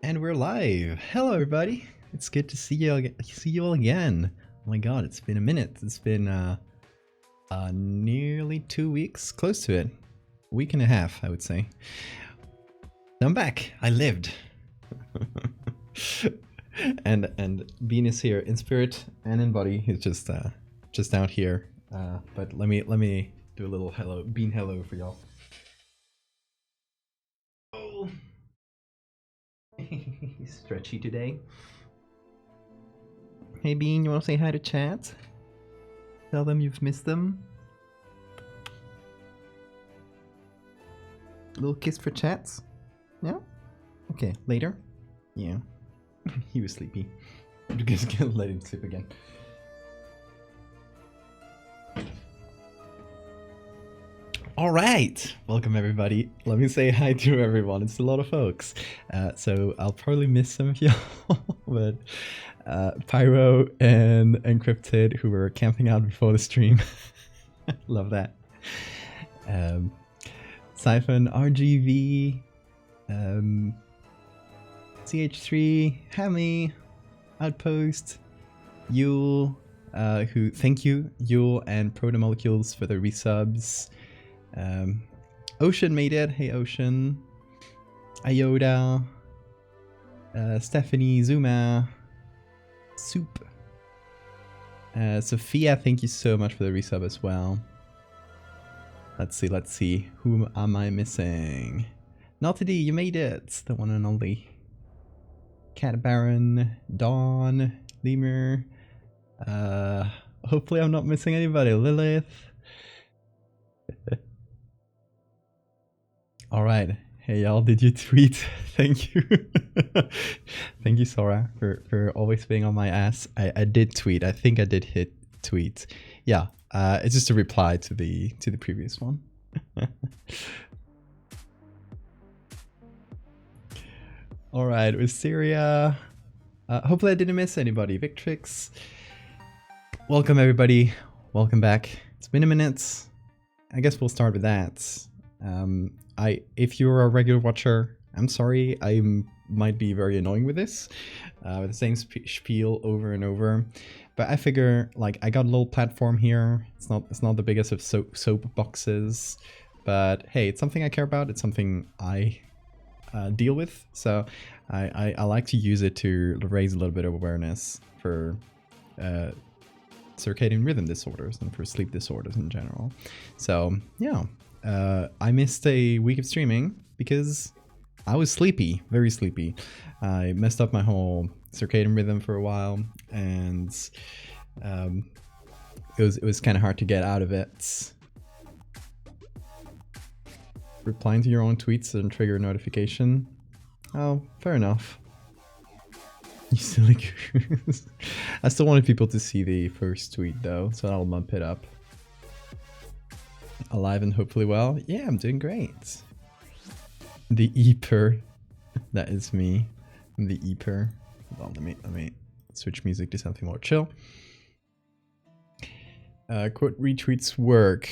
And we're live. Hello, everybody. It's good to see you all again. Oh my God, it's been a minute. It's been nearly 2 weeks, close to it. A week and a half, I would say. I'm back. I lived. and Bean is here in spirit and in body. He's just out here. But let me do a little hello, Bean hello for y'all. Oh. He's stretchy today. Hey Bean, you want to say hi to chat? Tell them you've missed them. Little kiss for chats? Yeah? Okay, later? Yeah. He was sleepy. I'm just gonna let him sleep again. Alright! Welcome everybody. Let me say hi to everyone. It's a lot of folks. So I'll probably miss some of y'all, but Pyro and Encrypted, who were camping out before the stream. Love that. Siphon, RGV, CH3, Hammy, Outpost, Yule, who thank you, Yule and Protomolecules for the resubs. Ocean made it. Hey Ocean. Iota, Stephanie, Zuma, Soup, Sophia, thank you so much for the resub as well. Let's see. Who am I missing? Naltady, you made it. The one and only. Cat Baron, Dawn, Lemur. Hopefully I'm not missing anybody. Lilith. Alright. Hey y'all, did you tweet? Thank you. Thank you, Sora, for always being on my ass. I did tweet. I think I did hit tweet. Yeah, it's just a reply to the previous one. Alright, Wisteria. Hopefully I didn't miss anybody. Victrix. Welcome everybody. Welcome back. It's been a minute. I guess we'll start with that. If you're a regular watcher, I'm sorry, I might be very annoying with this, with the same spiel over and over, but I figure, like, I got a little platform here. It's not the biggest of soap boxes, but hey, it's something I care about. It's something I deal with, so I like to use it to raise a little bit of awareness for circadian rhythm disorders and for sleep disorders in general. So yeah. I missed a week of streaming because I was sleepy, very sleepy. I messed up my whole circadian rhythm for a while, and it was kind of hard to get out of it. Replying to your own tweets and trigger a notification. Oh, fair enough. You silly goose. I still wanted people to see the first tweet though, so I'll bump it up. Alive and hopefully well. Yeah, I'm doing great. The Eeper. That is me. I'm the Eeper. Well, let me switch music to something more chill. Quote retweets work.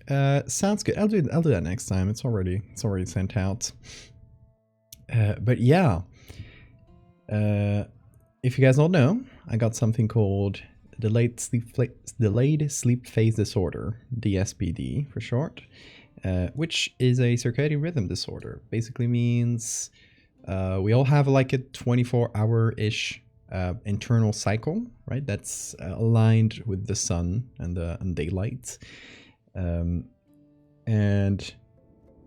Sounds good. I'll do that next time. It's already sent out. But yeah. If you guys don't know, I got something called delayed sleep phase disorder, DSPD for short, which is a circadian rhythm disorder. Basically means we all have like a 24-hour-ish internal cycle, right? That's aligned with the sun and daylight. And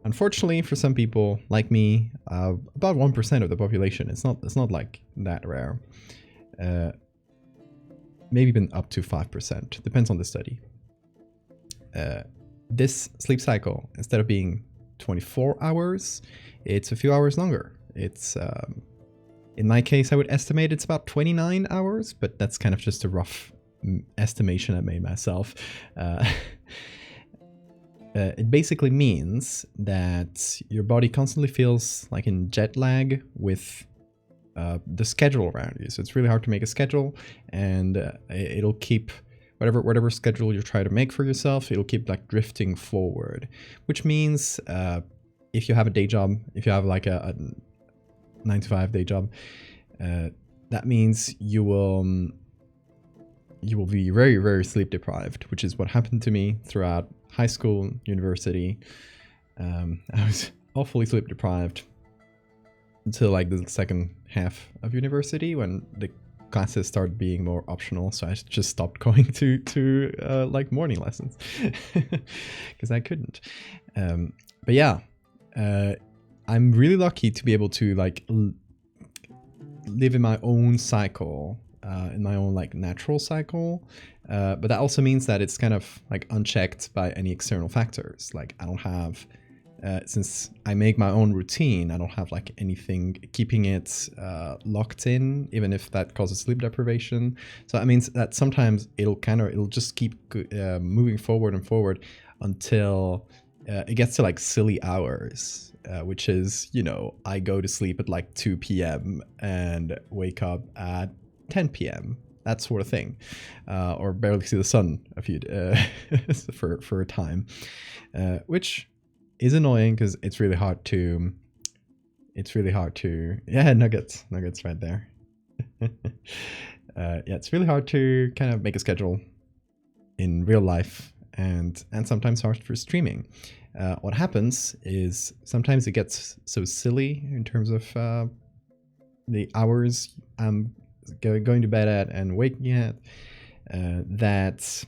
unfortunately for some people like me, about 1% of the population, it's not like that rare. Maybe even up to 5%, depends on the study. This sleep cycle, instead of being 24 hours, it's a few hours longer. It's, in my case, I would estimate it's about 29 hours, but that's kind of just a rough estimation I made myself. It basically means that your body constantly feels like in jet lag with the schedule around you. So it's really hard to make a schedule, and it'll keep whatever schedule you try to make for yourself, it'll keep like drifting forward, which means if you have a day job, if you have like a 9 to 5 day job, that means you will be very, very sleep deprived, which is what happened to me throughout high school, university. I was awfully sleep deprived until like the second half of university, when the classes started being more optional. So I just stopped going to like morning lessons because I couldn't. But yeah, I'm really lucky to be able to like live in my own cycle, in my own like natural cycle. But that also means that it's kind of like unchecked by any external factors. Like I don't have, since I make my own routine, I don't have like anything keeping it locked in, even if that causes sleep deprivation. So that means that sometimes it'll just keep moving forward and forward until it gets to like silly hours, which is, you know, I go to sleep at like 2 p.m. and wake up at 10 p.m. that sort of thing, or barely see the sun for a time, which is annoying because it's really hard to yeah, nuggets right there. Yeah, it's really hard to kind of make a schedule in real life, and sometimes hard for streaming. What happens is sometimes it gets so silly in terms of the hours I'm going to bed at and waking at, that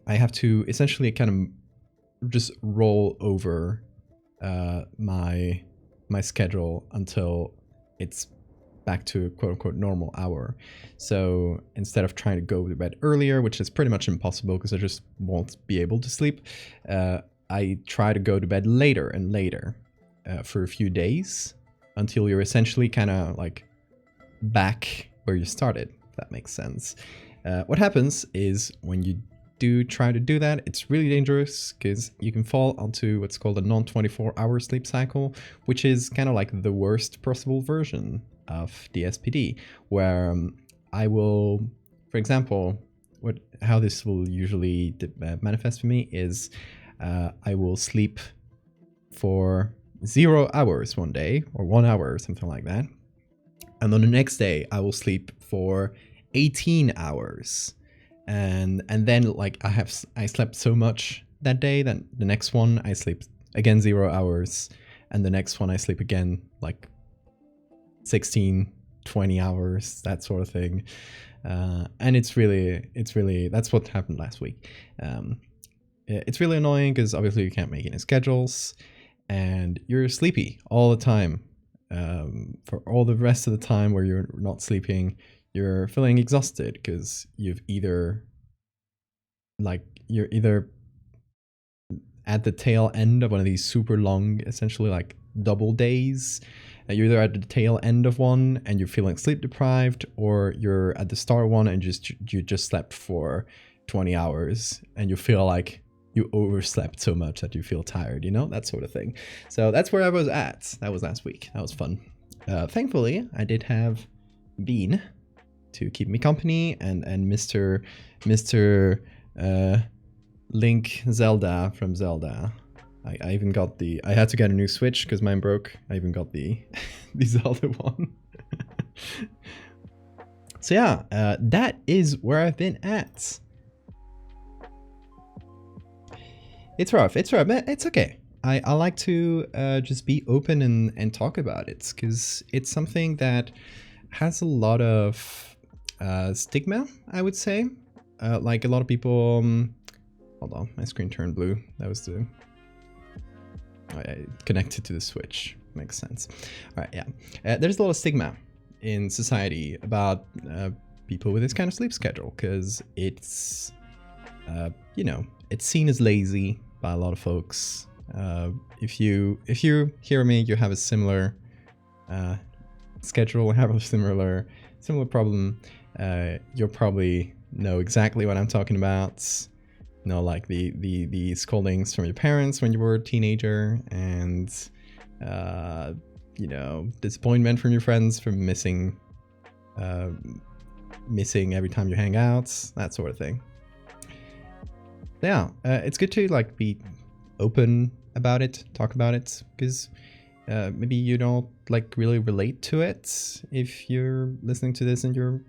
I have to essentially kind of just roll over my schedule until it's back to a quote-unquote normal hour. So instead of trying to go to bed earlier, which is pretty much impossible because I just won't be able to sleep, I try to go to bed later and later for a few days until you're essentially kind of like back where you started, if that makes sense. What happens is when you do try to do that, it's really dangerous because you can fall onto what's called a non-24-hour sleep cycle, which is kind of like the worst possible version of the SPD, where I will, for example, how this will usually manifest for me is I will sleep for 0 hours one day, or 1 hour or something like that, and then the next day I will sleep for 18 hours. And then like I slept so much that day that the next one I sleep again 0 hours, and the next one I sleep again like 16, 20 hours, that sort of thing. And it's really, that's what happened last week. It's really annoying because obviously you can't make any schedules and you're sleepy all the time. For all the rest of the time where you're not sleeping, you're feeling exhausted because you're either at the tail end of one of these super long, essentially like double days. You're either at the tail end of one and you're feeling sleep deprived, or you're at the start of one and you just slept for 20 hours and you feel like you overslept so much that you feel tired, you know, that sort of thing. So that's where I was at. That was last week. That was fun. Thankfully, I did have Bean to keep me company, and Mr. Link Zelda from Zelda. I even got I had to get a new Switch because mine broke. I even got the Zelda one. So yeah, that is where I've been at. It's rough. It's okay. I like to just be open and talk about it because it's something that has a lot of stigma, I would say. Like a lot of people, hold on, my screen turned blue. That was I connected to the Switch. Makes sense. All right, yeah. There's a lot of stigma in society about people with this kind of sleep schedule because it's, you know, it's seen as lazy by a lot of folks. If you hear me, you have a similar schedule, have a similar problem, you'll probably know exactly what I'm talking about. You know, like the scoldings from your parents when you were a teenager, and you know, disappointment from your friends from missing every time you hang out, that sort of thing. Yeah, it's good to like be open about it, talk about it, because maybe you don't like really relate to it if you're listening to this and you're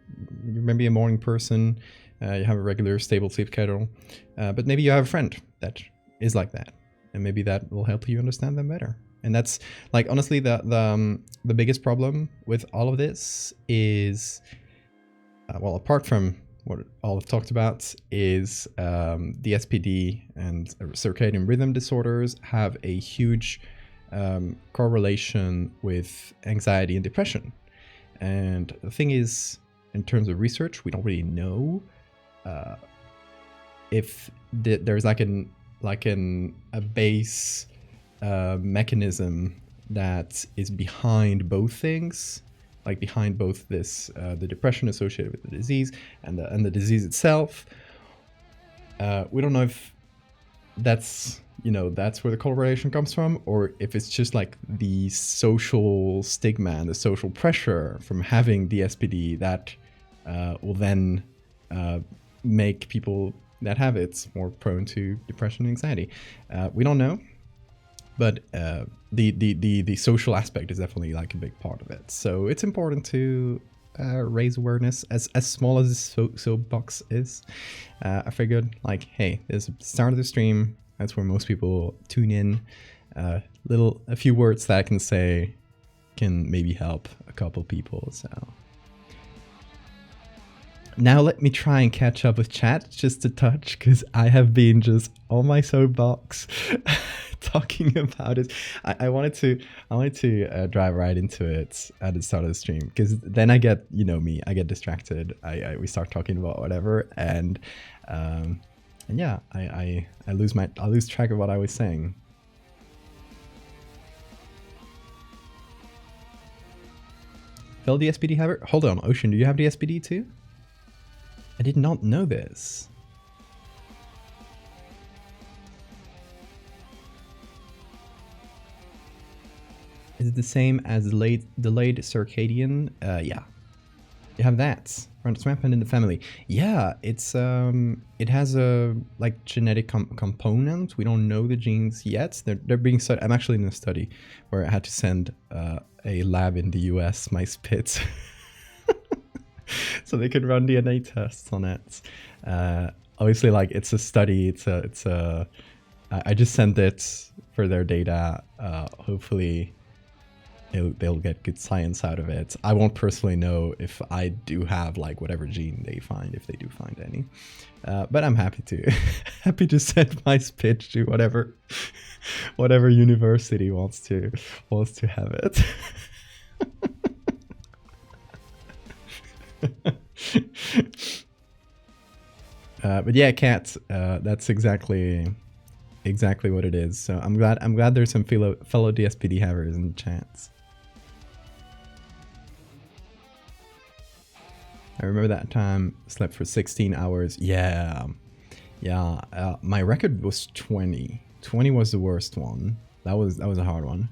maybe a morning person, you have a regular stable sleep schedule, but maybe you have a friend that is like that, and maybe that will help you understand them better. And that's like, honestly, the biggest problem with all of this is, well, apart from what all I've talked about, is the SPD and circadian rhythm disorders have a huge correlation with anxiety and depression. And the thing is, in terms of research, we don't really know if there's like a base mechanism that is behind both things, like behind both this the depression associated with the disease and the disease itself. We don't know if that's where the correlation comes from, or if it's just like the social stigma and the social pressure from having the SPD that will then make people that have it more prone to depression and anxiety. We don't know, but the social aspect is definitely like a big part of it. So it's important to raise awareness, as small as this soapbox is. I figured, like, hey, there's the start of the stream. That's where most people tune in. A few words that I can say can maybe help a couple people. So now let me try and catch up with chat just a touch, because I have been just on my soapbox talking about it. I wanted to drive right into it at the start of the stream, because then I get, me, I get distracted. We start talking about whatever, and yeah, I lose track of what I was saying. Phil, the SPD have it? Hold on, Ocean, do you have the SPD too? I did not know this. Is it the same as delayed circadian? Yeah. You have that. It's rampant in the family. Yeah, it's it has a like genetic component. We don't know the genes yet. They're being studied. I'm actually in a study where I had to send a lab in the US my spit so they could run DNA tests on it. Obviously, like, it's a study. I just sent it for their data. Hopefully they'll get good science out of it. I won't personally know if I do have like whatever gene they find, if they do find any. But I'm happy to send my spit to whatever university wants to have it. But yeah, Kat, that's exactly what it is. So I'm glad there's some fellow DSPD havers in the chats. I remember that time, slept for 16 hours. Yeah. My record was 20. 20 was the worst one. That was a hard one.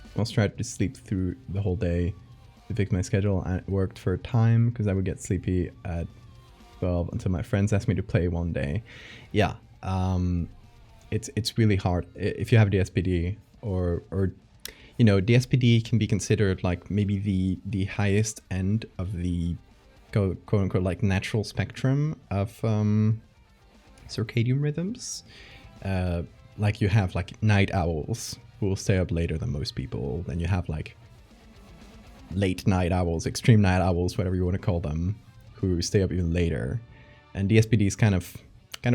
I almost tried to sleep through the whole day to fix my schedule, and it worked for a time because I would get sleepy at 12 until my friends asked me to play one day. Yeah, it's really hard if you have DSPD or DSPD can be considered like maybe the highest end of the quote unquote like natural spectrum of circadian rhythms. Like you have like night owls who will stay up later than most people. Then you have like late night owls, extreme night owls, whatever you want to call them, who stay up even later. And DSPD is kind of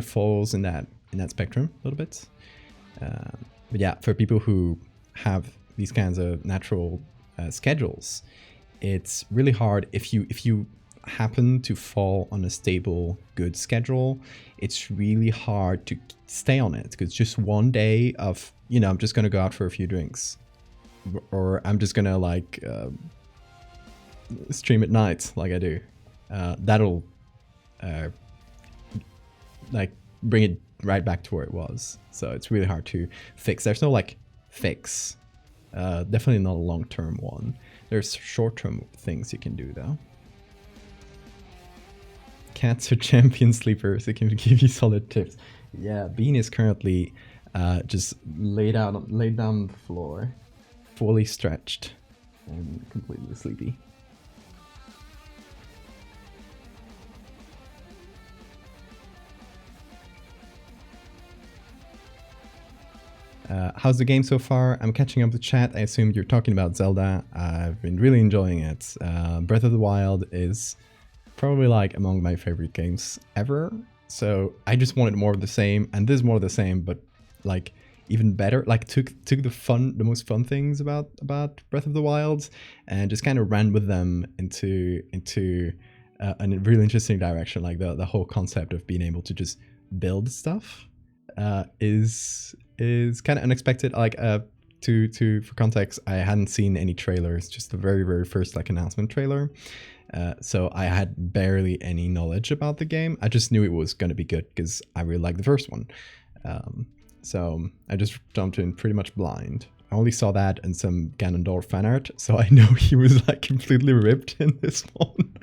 falls in that spectrum a little bit. But yeah, for people who have these kinds of natural schedules, it's really hard. If you happen to fall on a stable, good schedule, it's really hard to stay on it, because just one day of, I'm just going to go out for a few drinks, or I'm just going to like stream at night like I do. That'll like bring it right back to where it was. So it's really hard to fix. There's no like fix. Definitely not a long-term one. There's short-term things you can do though. Cats are champion sleepers. They can give you solid tips. Yeah, Bean is currently just laid down on the floor, fully stretched and completely sleepy. How's the game so far? I'm catching up the chat. I assumed you're talking about Zelda. I've been really enjoying it. Breath of the Wild is probably like among my favorite games ever. So I just wanted more of the same, and this is more of the same, but like even better. Like took the most fun things about Breath of the Wild, and just kind of ran with them into a really interesting direction. Like the whole concept of being able to just build stuff is kind of unexpected. Like for context, I hadn't seen any trailers, just the very first like announcement trailer. So I had barely any knowledge about the game. I just knew it was going to be good because I really liked the first one. So I just jumped in pretty much blind. I only saw that and some Ganondorf fan art, so I know he was like completely ripped in this one.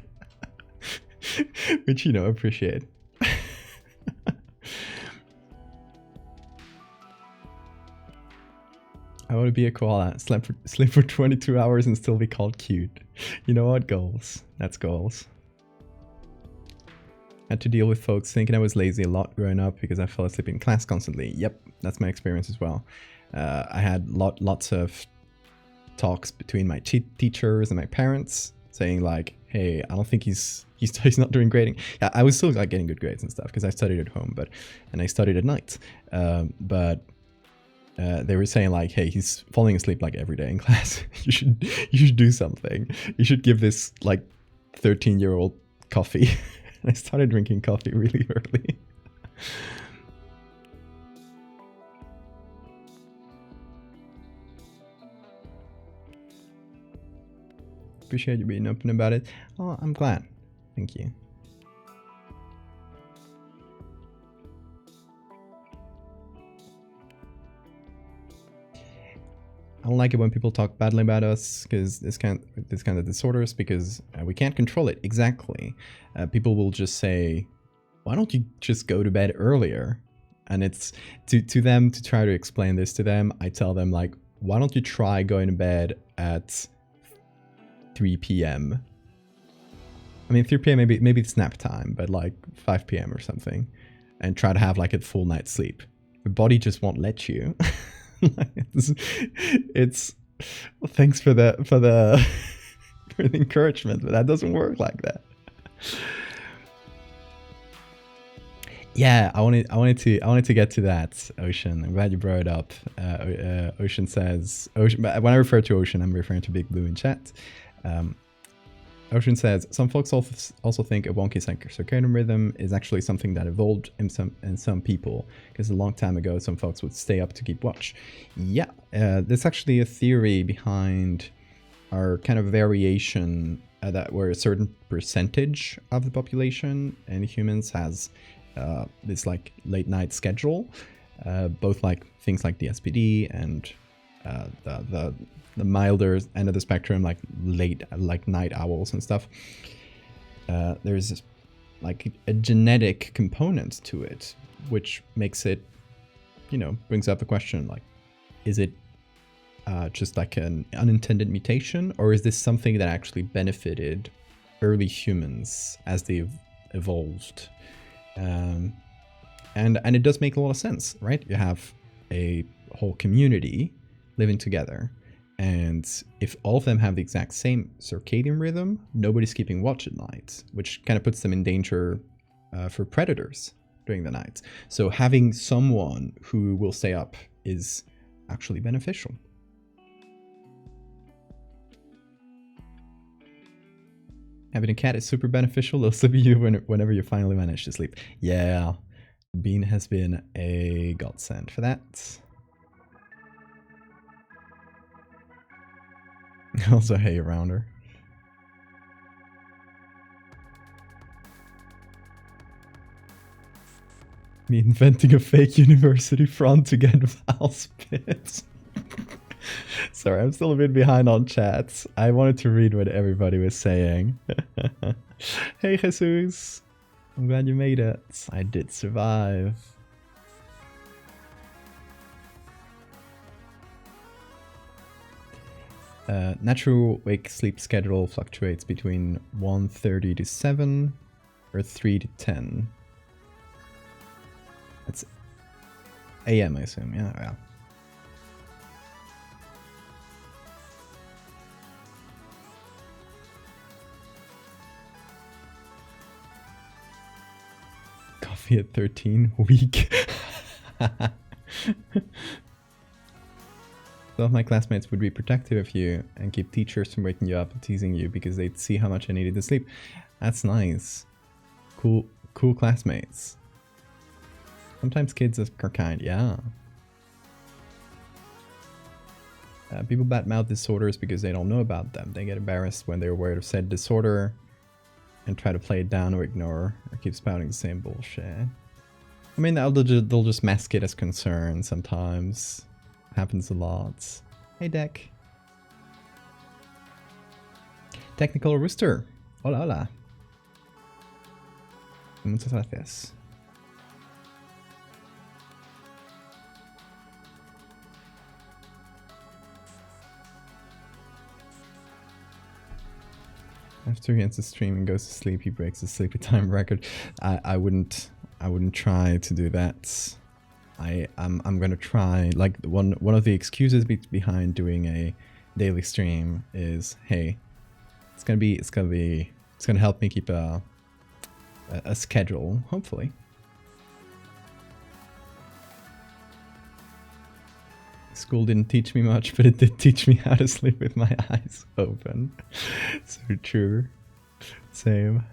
Which, you know, appreciate. I want to be a koala, sleep for 22 hours and still be called cute. You know what? Goals. That's goals. Had to deal with folks thinking I was lazy a lot growing up because I fell asleep in class constantly. Yep, that's my experience as well. I had lots of talks between my teachers and my parents saying like, hey, I don't think he's not doing grading. Yeah, I was still like getting good grades and stuff because I studied at home, and I studied at night. They were saying like, hey, he's falling asleep like every day in class. you should do something. You should give this like 13-year-old coffee. And I started drinking coffee really early. Appreciate you being open about it. Oh, I'm glad. Thank you. I don't like it when people talk badly about us because this kind of disorders because we can't control it. Exactly. People will just say, why don't you just go to bed earlier? And it's to them, to try to explain this to them, I tell them like, why don't you try going to bed at 3 p.m. I mean, 3 p.m. maybe it's nap time, but like 5 p.m. or something, and try to have like a full night's sleep. The body just won't let you. it's thanks for the for the encouragement, but that doesn't work like that. Yeah, I wanted to get to that, Ocean. I'm glad you brought it up. Ocean says, when I refer to Ocean, I'm referring to Big Blue in chat. Ocean says, some folks also think a wonky circadian rhythm is actually something that evolved in some people, because a long time ago some folks would stay up to keep watch. Yeah, there's actually a theory behind our kind of variation that where a certain percentage of the population in humans has this like late night schedule, both like things like the SPD and the milder end of the spectrum, like night owls and stuff. There's like a genetic component to it, which makes it, you know, brings up the question like, is it just like an unintended mutation, or is this something that actually benefited early humans as they evolved? And it does make a lot of sense, right? You have a whole community living together, and if all of them have the exact same circadian rhythm, nobody's keeping watch at night, which kind of puts them in danger for predators during the night. So having someone who will stay up is actually beneficial. Having a cat is super beneficial. They'll sleep you whenever you finally manage to sleep. Yeah, Bean has been a godsend for that. Also, hey around her. Me inventing a fake university front to get Val's bits. Sorry, I'm still a bit behind on chats. I wanted to read what everybody was saying. Hey, Jesus. I'm glad you made it. I did survive. Natural wake sleep schedule fluctuates between 1:30 to 7 or 3 to 10. That's AM, I assume. Yeah. Coffee at 13? Weak. Some of my classmates would be protective of you and keep teachers from waking you up and teasing you because they'd see how much I needed to sleep. That's nice. Cool classmates. Sometimes kids are kind, yeah. People badmouth disorders because they don't know about them. They get embarrassed when they're aware of said disorder and try to play it down or ignore or keep spouting the same bullshit. I mean, they'll just mask it as concern sometimes. Happens a lot. Hey, Deck. Technical Rooster. Hola, hola. Muchas gracias. After he ends the stream and goes to sleep, he breaks the sleepy time record. I wouldn't try to do that. I'm gonna try, like, one of the excuses behind doing a daily stream is, hey, it's gonna help me keep a schedule, hopefully. School didn't teach me much, but it did teach me how to sleep with my eyes open. So true. Same.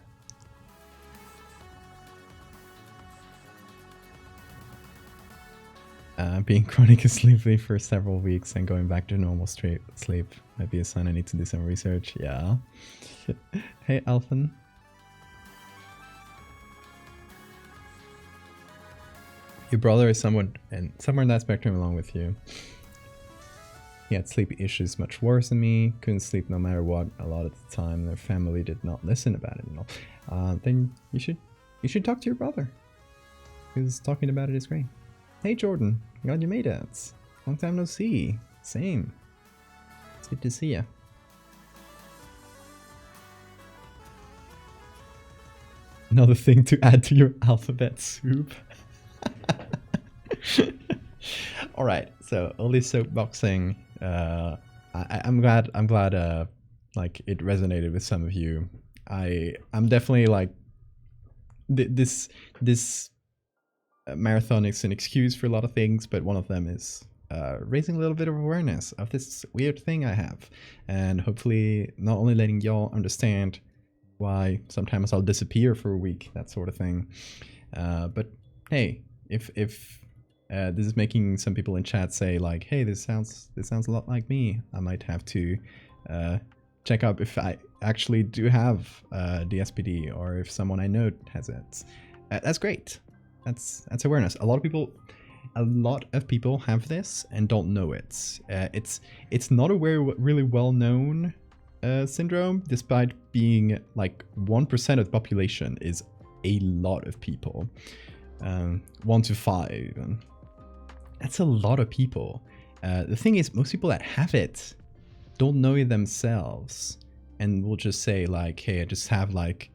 Being chronically sleepy for several weeks and going back to normal straight sleep might be a sign I need to do some research. Yeah. Hey, Alphen. Your brother is somewhere in that spectrum along with you. He had sleep issues much worse than me. Couldn't sleep no matter what a lot of the time. Their family did not listen about it and all. Then you should talk to your brother, because talking about it is great. Hey Jordan, glad you made it. Long time no see. Same. It's good to see ya. Another thing to add to your alphabet soup. Alright, so all this soapboxing, I'm glad like it resonated with some of you. I'm definitely like this marathon is an excuse for a lot of things, but one of them is raising a little bit of awareness of this weird thing I have, and hopefully not only letting y'all understand why sometimes I'll disappear for a week, that sort of thing, but hey, if this is making some people in chat say like, hey, this sounds a lot like me, I might have to check up if I actually do have DSPD, or if someone I know has it. That's great. That's awareness. A lot of people have this and don't know it. It's not a really well-known syndrome, despite being like 1% of the population is a lot of people. 1 to 5. That's a lot of people. The thing is, most people that have it don't know it themselves, and will just say like, hey, I just have like,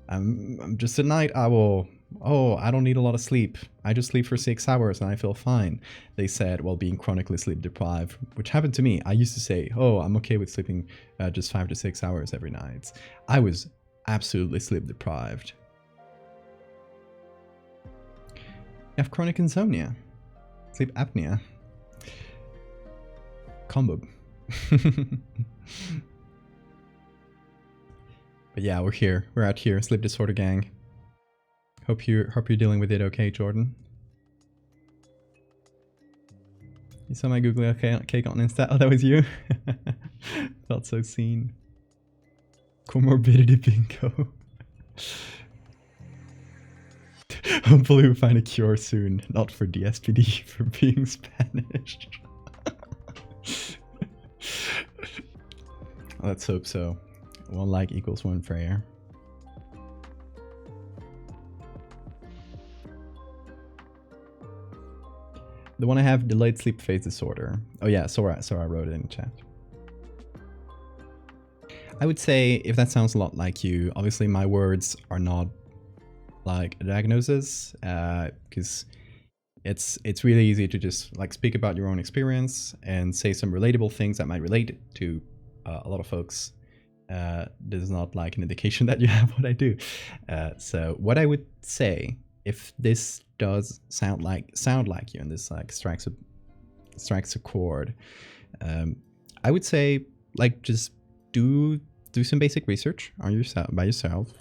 I'm just a night owl. Oh, I don't need a lot of sleep. I just sleep for 6 hours and I feel fine. They said, while being chronically sleep deprived, which happened to me. I used to say, oh, I'm okay with sleeping just 5 to 6 hours every night. I was absolutely sleep deprived. You have chronic insomnia, sleep apnea, combo. But yeah, we're here. We're out here, sleep disorder gang. Hope you're dealing with it okay, Jordan. You saw my googly cake on Insta? Oh, that was you? Felt so seen. Comorbidity bingo. Hopefully we'll find a cure soon. Not for DSPD, for being Spanish. Let's hope so. 1 like equals 1 prayer. The one I have, delayed sleep phase disorder. Oh yeah, Sora wrote it in chat. I would say, if that sounds a lot like you, obviously my words are not like a diagnosis, because it's really easy to just like speak about your own experience and say some relatable things that might relate to a lot of folks. This is not like an indication that you have what I do. So what I would say, if this does sound like you and this like strikes a chord, I would say like just do some basic research on yourself by yourself.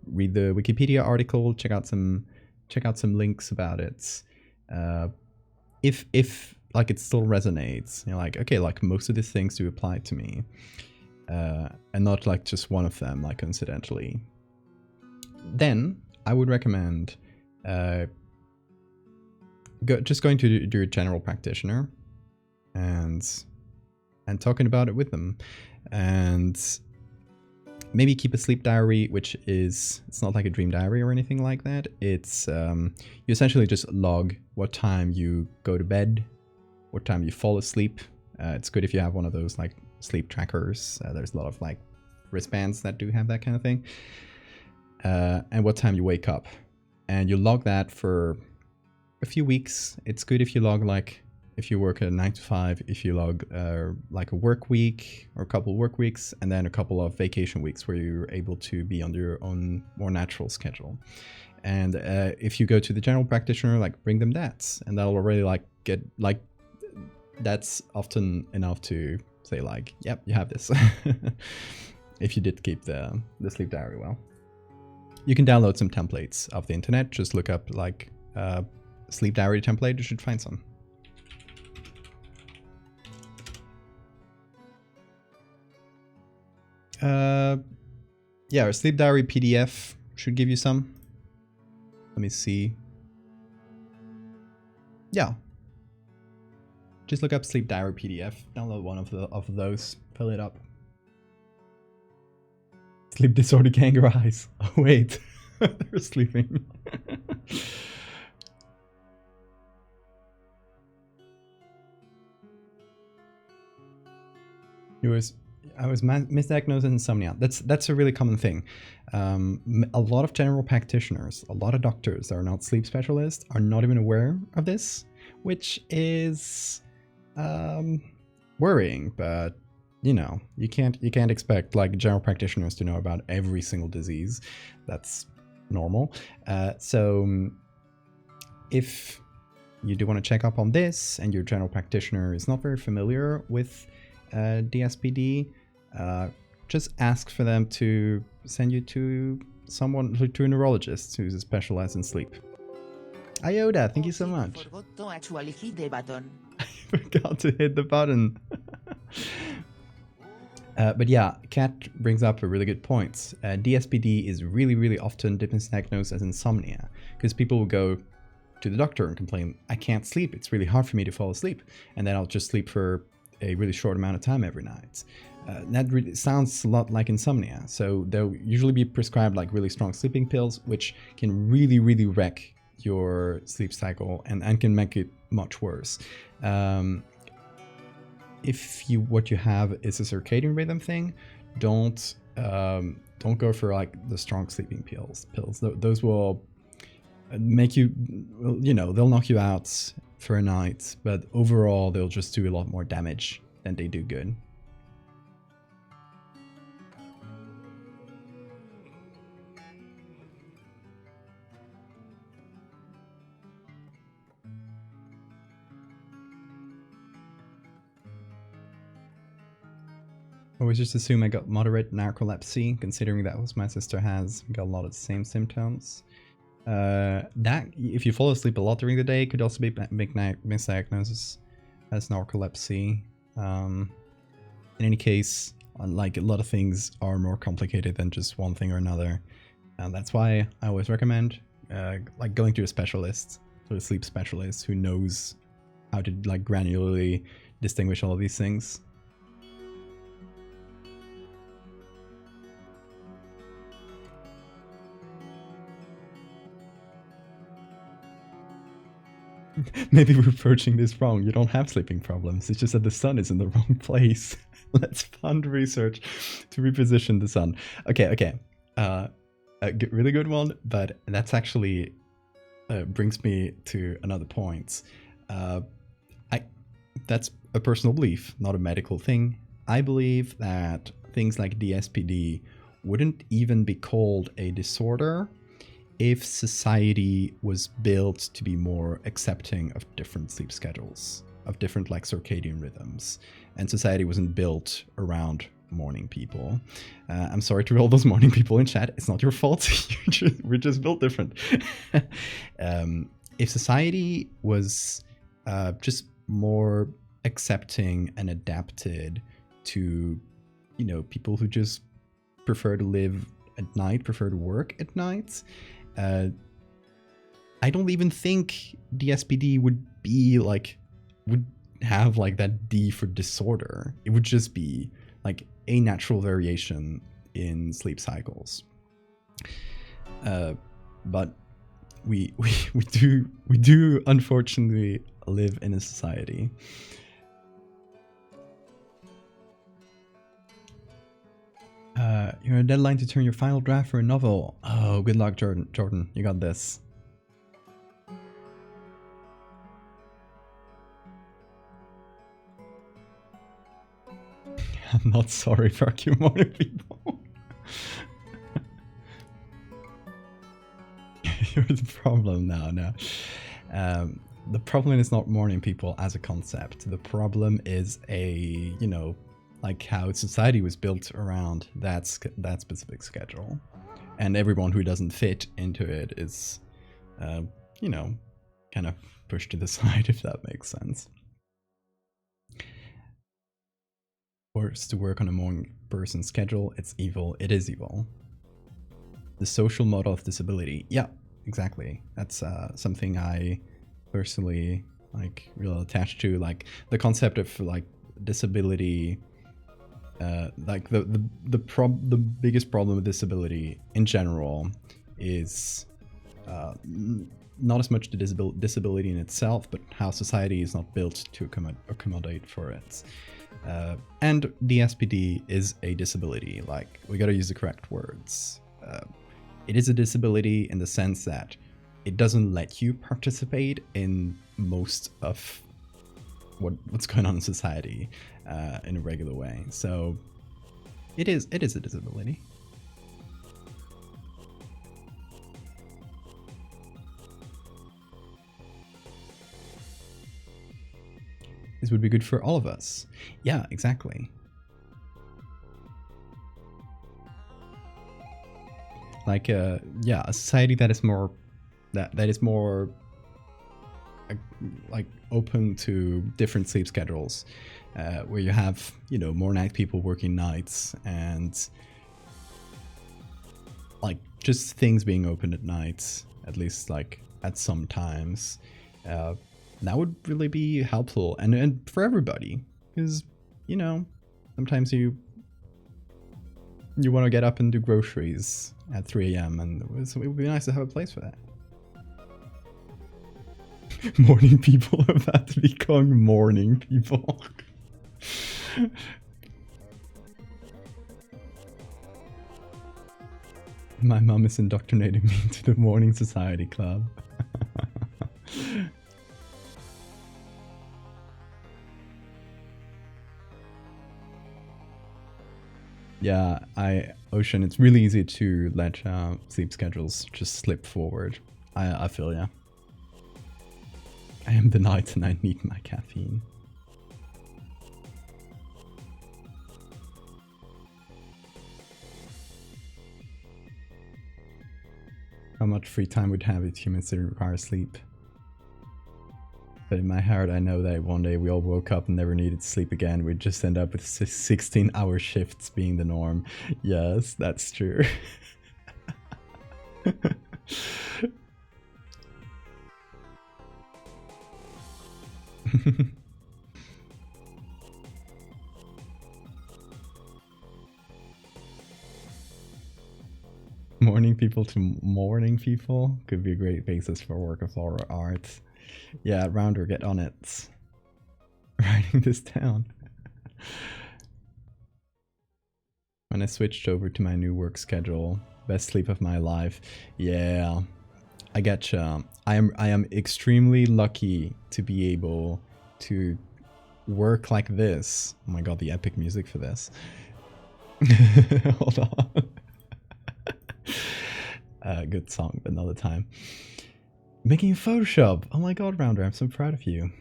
Read the Wikipedia article, check out some links about it. If like it still resonates, you're like, okay, like most of these things do apply to me, and not like just one of them, like coincidentally, then I would recommend just going to your general practitioner and talking about it with them, and maybe keep a sleep diary, which is, it's not like a dream diary or anything like that. It's you essentially just log what time you go to bed, what time you fall asleep. It's good if you have one of those like sleep trackers. There's a lot of like wristbands that do have that kind of thing. And what time you wake up, and you log that for a few weeks. It's good if you log like, if you work a 9 to 5, if you log like a work week or a couple work weeks, and then a couple of vacation weeks where you're able to be on your own more natural schedule. And if you go to the general practitioner, like bring them that, and that'll already like get like, that's often enough to say like, yep, you have this. If you did keep the sleep diary well. You can download some templates off the internet. Just look up like sleep diary template, you should find some. Yeah, our sleep diary PDF should give you some. Let me see. Yeah. Just look up sleep diary PDF. Download one of those. Fill it up. Sleep disorder kangaroo eyes. Oh wait, they're sleeping. I was misdiagnosed as insomnia. That's a really common thing. A lot of general practitioners, a lot of doctors that are not sleep specialists are not even aware of this, which is worrying. But you know, you can't expect like general practitioners to know about every single disease. That's normal. So if you do want to check up on this and your general practitioner is not very familiar with DSPD, just ask for them to send you to a neurologist who's specialized in sleep. Iota, thank you so much. I forgot to hit the button. But yeah, Kat brings up a really good point. DSPD is really, really often misdiagnosed as insomnia, because people will go to the doctor and complain, I can't sleep, it's really hard for me to fall asleep, and then I'll just sleep for a really short amount of time every night. That really sounds a lot like insomnia. So they'll usually be prescribed like really strong sleeping pills, which can really, really wreck your sleep cycle and can make it much worse. If what you have is a circadian rhythm thing, don't go for like the strong sleeping pills. Those will make you, you know, they'll knock you out for a night, but overall they'll just do a lot more damage than they do good. I always just assume I got moderate narcolepsy, considering that what my sister has. Got a lot of the same symptoms. That, if you fall asleep a lot during the day, could also be misdiagnosis as narcolepsy. In any case, like a lot of things are more complicated than just one thing or another. And that's why I always recommend like going to a specialist, to a sleep specialist who knows how to like granularly distinguish all of these things. Maybe we're approaching this wrong. You don't have sleeping problems. It's just that the sun is in the wrong place. Let's fund research to reposition the sun. Okay. Really good one, but that's actually brings me to another point. That's a personal belief, not a medical thing. I believe that things like DSPD wouldn't even be called a disorder if society was built to be more accepting of different sleep schedules, of different like circadian rhythms, and society wasn't built around morning people. I'm sorry to all those morning people in chat. It's not your fault. We're just built different. If society was just more accepting and adapted to, you know, people who just prefer to live at night, prefer to work at night, I don't even think DSPD would be like, would have like that D for disorder. It would just be like a natural variation in sleep cycles. But we do unfortunately live in a society. You're a deadline to turn your final draft for a novel. Oh, good luck, Jordan. You got this. I'm not sorry for you morning people. You're the problem now. The problem is not morning people as a concept. The problem is you know, like how society was built around that specific schedule, and everyone who doesn't fit into it is, you know, kind of pushed to the side, if that makes sense. Forced to work on a morning person schedule, it's evil. It is evil. The social model of disability. Yeah, exactly. That's something I personally like really attached to. Like the concept of like disability. Like the biggest problem with disability in general is not as much the disability in itself, but how society is not built to accommodate for it. And DSPD is a disability. Like, we gotta use the correct words. It is a disability in the sense that it doesn't let you participate in most of what's going on in society in a regular way. So it is a disability. This would be good for all of us. Yeah, exactly. Like yeah, a society that is more that is more like open to different sleep schedules, where you have, you know, more night people working nights, and like just things being open at night, at least like at some times. That would really be helpful, and for everybody, because, you know, sometimes you want to get up and do groceries at 3 a.m. and it would be nice to have a place for that. Morning people are about to become morning people. My mom is indoctrinating me into the morning society club. Yeah, Ocean, it's really easy to let sleep schedules just slip forward. I feel ya. I am the night and I need my caffeine. How much free time would have if humans didn't require sleep? But in my heart, I know that one day we all woke up and never needed to sleep again. We'd just end up with 16-hour shifts being the norm. Yes, that's true. Morning people to morning people could be a great basis for work of art. Yeah, Rounder, get on it. Writing this down. When I switched over to my new work schedule, best sleep of my life. Yeah, I getcha. I am extremely lucky to be able to work like this. Oh my god, the epic music for this. Hold on. Good song, but another time. Making Photoshop. Oh my god, Rounder, I'm so proud of you.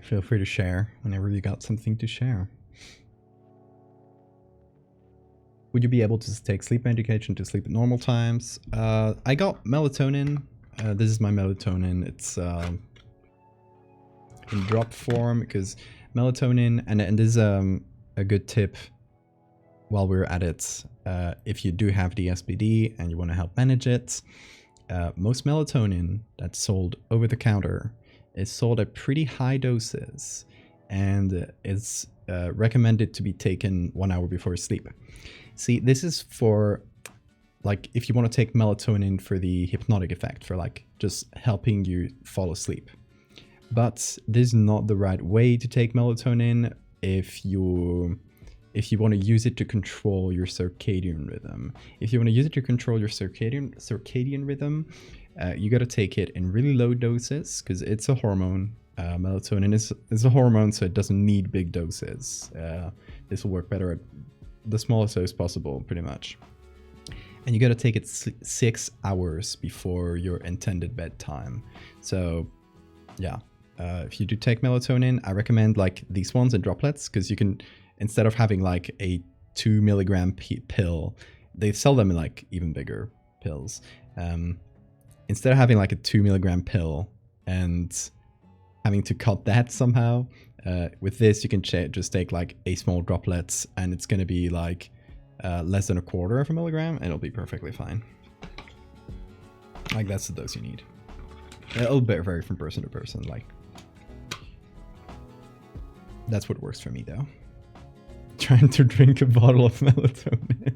Feel free to share whenever you got something to share. Would you be able to take sleep medication to sleep at normal times? I got melatonin. This is my melatonin. It's in drop form because melatonin, and this is a good tip while we're at it. If you do have DSPD and you want to help manage it, most melatonin that's sold over the counter is sold at pretty high doses, and it's recommended to be taken 1 hour before sleep. See, this is for, like, if you want to take melatonin for the hypnotic effect, for like just helping you fall asleep. But this is not the right way to take melatonin if you want to use it to control your circadian rhythm. If you want to use it to control your circadian rhythm, you got to take it in really low doses because it's a hormone. Melatonin is a hormone, so it doesn't need big doses. This will work better at the smallest dose possible, pretty much. And you got to take it 6 hours before your intended bedtime. So, yeah, if you do take melatonin, I recommend like these ones in droplets, because you can, instead of having like a 2 milligram pill, they sell them in like even bigger pills. Instead of having like a 2 milligram pill and having to cut that somehow, with this you can just take like a small droplet, and it's going to be like less than 1/4 of a milligram, and it'll be perfectly fine. Like, that's the dose you need. It'll vary from person to person. Like, that's what works for me though. Trying to drink a bottle of melatonin.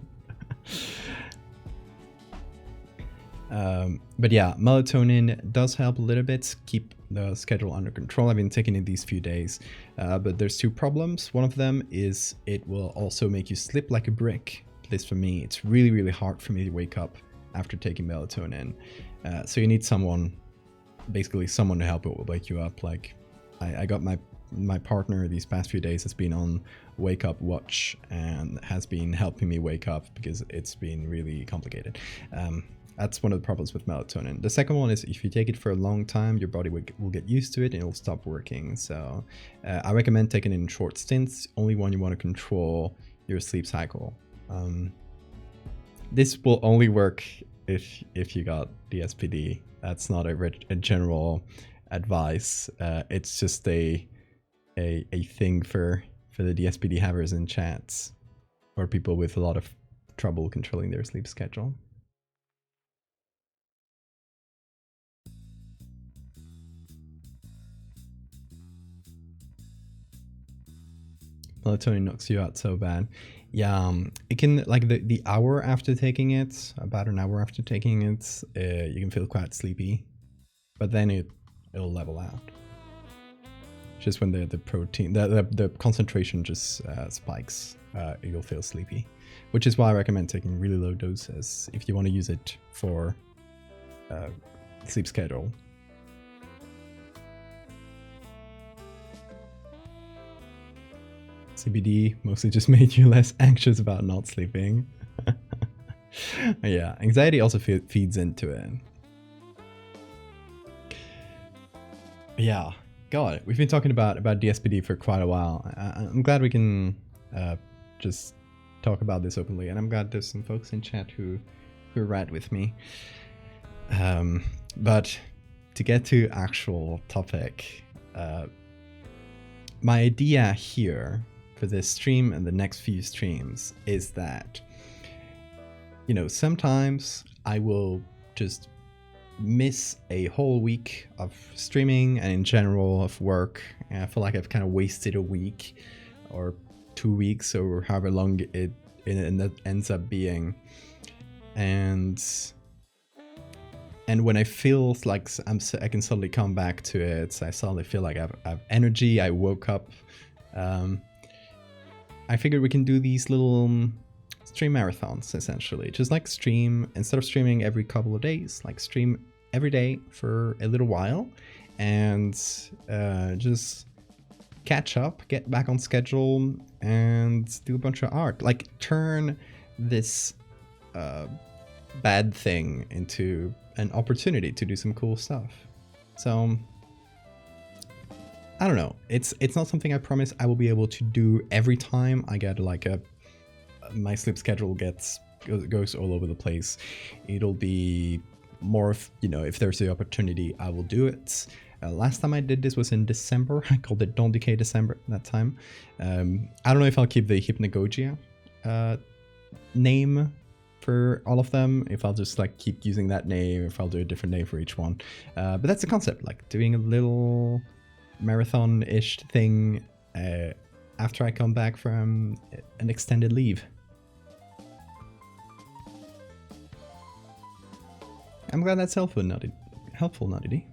But yeah, melatonin does help a little bit keep the schedule under control. I've been taking it these few days, but there's 2 problems. One of them is it will also make you sleep like a brick. At least for me, it's really, really hard for me to wake up after taking melatonin. So you need someone, basically someone to help wake you up. Like, I got my partner these past few days has been on wake up watch and has been helping me wake up because it's been really complicated. That's one of the problems with melatonin. The second one is if you take it for a long time, your body will get used to it and it'll stop working. So I recommend taking it in short stints, only when you want to control your sleep cycle. This will only work if you got DSPD. That's not a general advice. It's just a thing for the DSPD havers in chats, or people with a lot of trouble controlling their sleep schedule. Melatonin knocks you out so bad. Yeah, it can, like the hour after taking it, about an hour after taking it, you can feel quite sleepy, but then it'll level out. Just when the protein, the concentration just spikes, you'll feel sleepy, which is why I recommend taking really low doses if you want to use it for sleep schedule. CBD mostly just made you less anxious about not sleeping. Yeah, anxiety also feeds into it. Yeah, God, we've been talking about DSPD for quite a while. I'm glad we can just talk about this openly, and I'm glad there's some folks in chat who ride with me. But to get to actual topic, my idea here for this stream and the next few streams is that, you know, sometimes I will just miss a whole week of streaming and in general of work, and I feel like I've kind of wasted a week or 2 weeks or however long it ends up being, and And when I feel like I can suddenly come back to it, I suddenly feel like I have energy. I woke up. I figured we can do these little stream marathons, essentially. Just like stream, instead of streaming every couple of days, like stream every day for a little while and just catch up, get back on schedule, and do a bunch of art. Like turn this bad thing into an opportunity to do some cool stuff. So I don't know. It's not something I promise I will be able to do every time I get like my sleep schedule goes all over the place. It'll be more of, you know, if there's the opportunity, I will do it. Last time I did this was in December. I called it Don't Decay December that time. I don't know if I'll keep the HYPNAGOGIA name for all of them, if I'll just like keep using that name, if I'll do a different name for each one. But that's the concept, like doing a little marathon-ish thing after I come back from an extended leave. I'm glad that's helpful, Nutty D.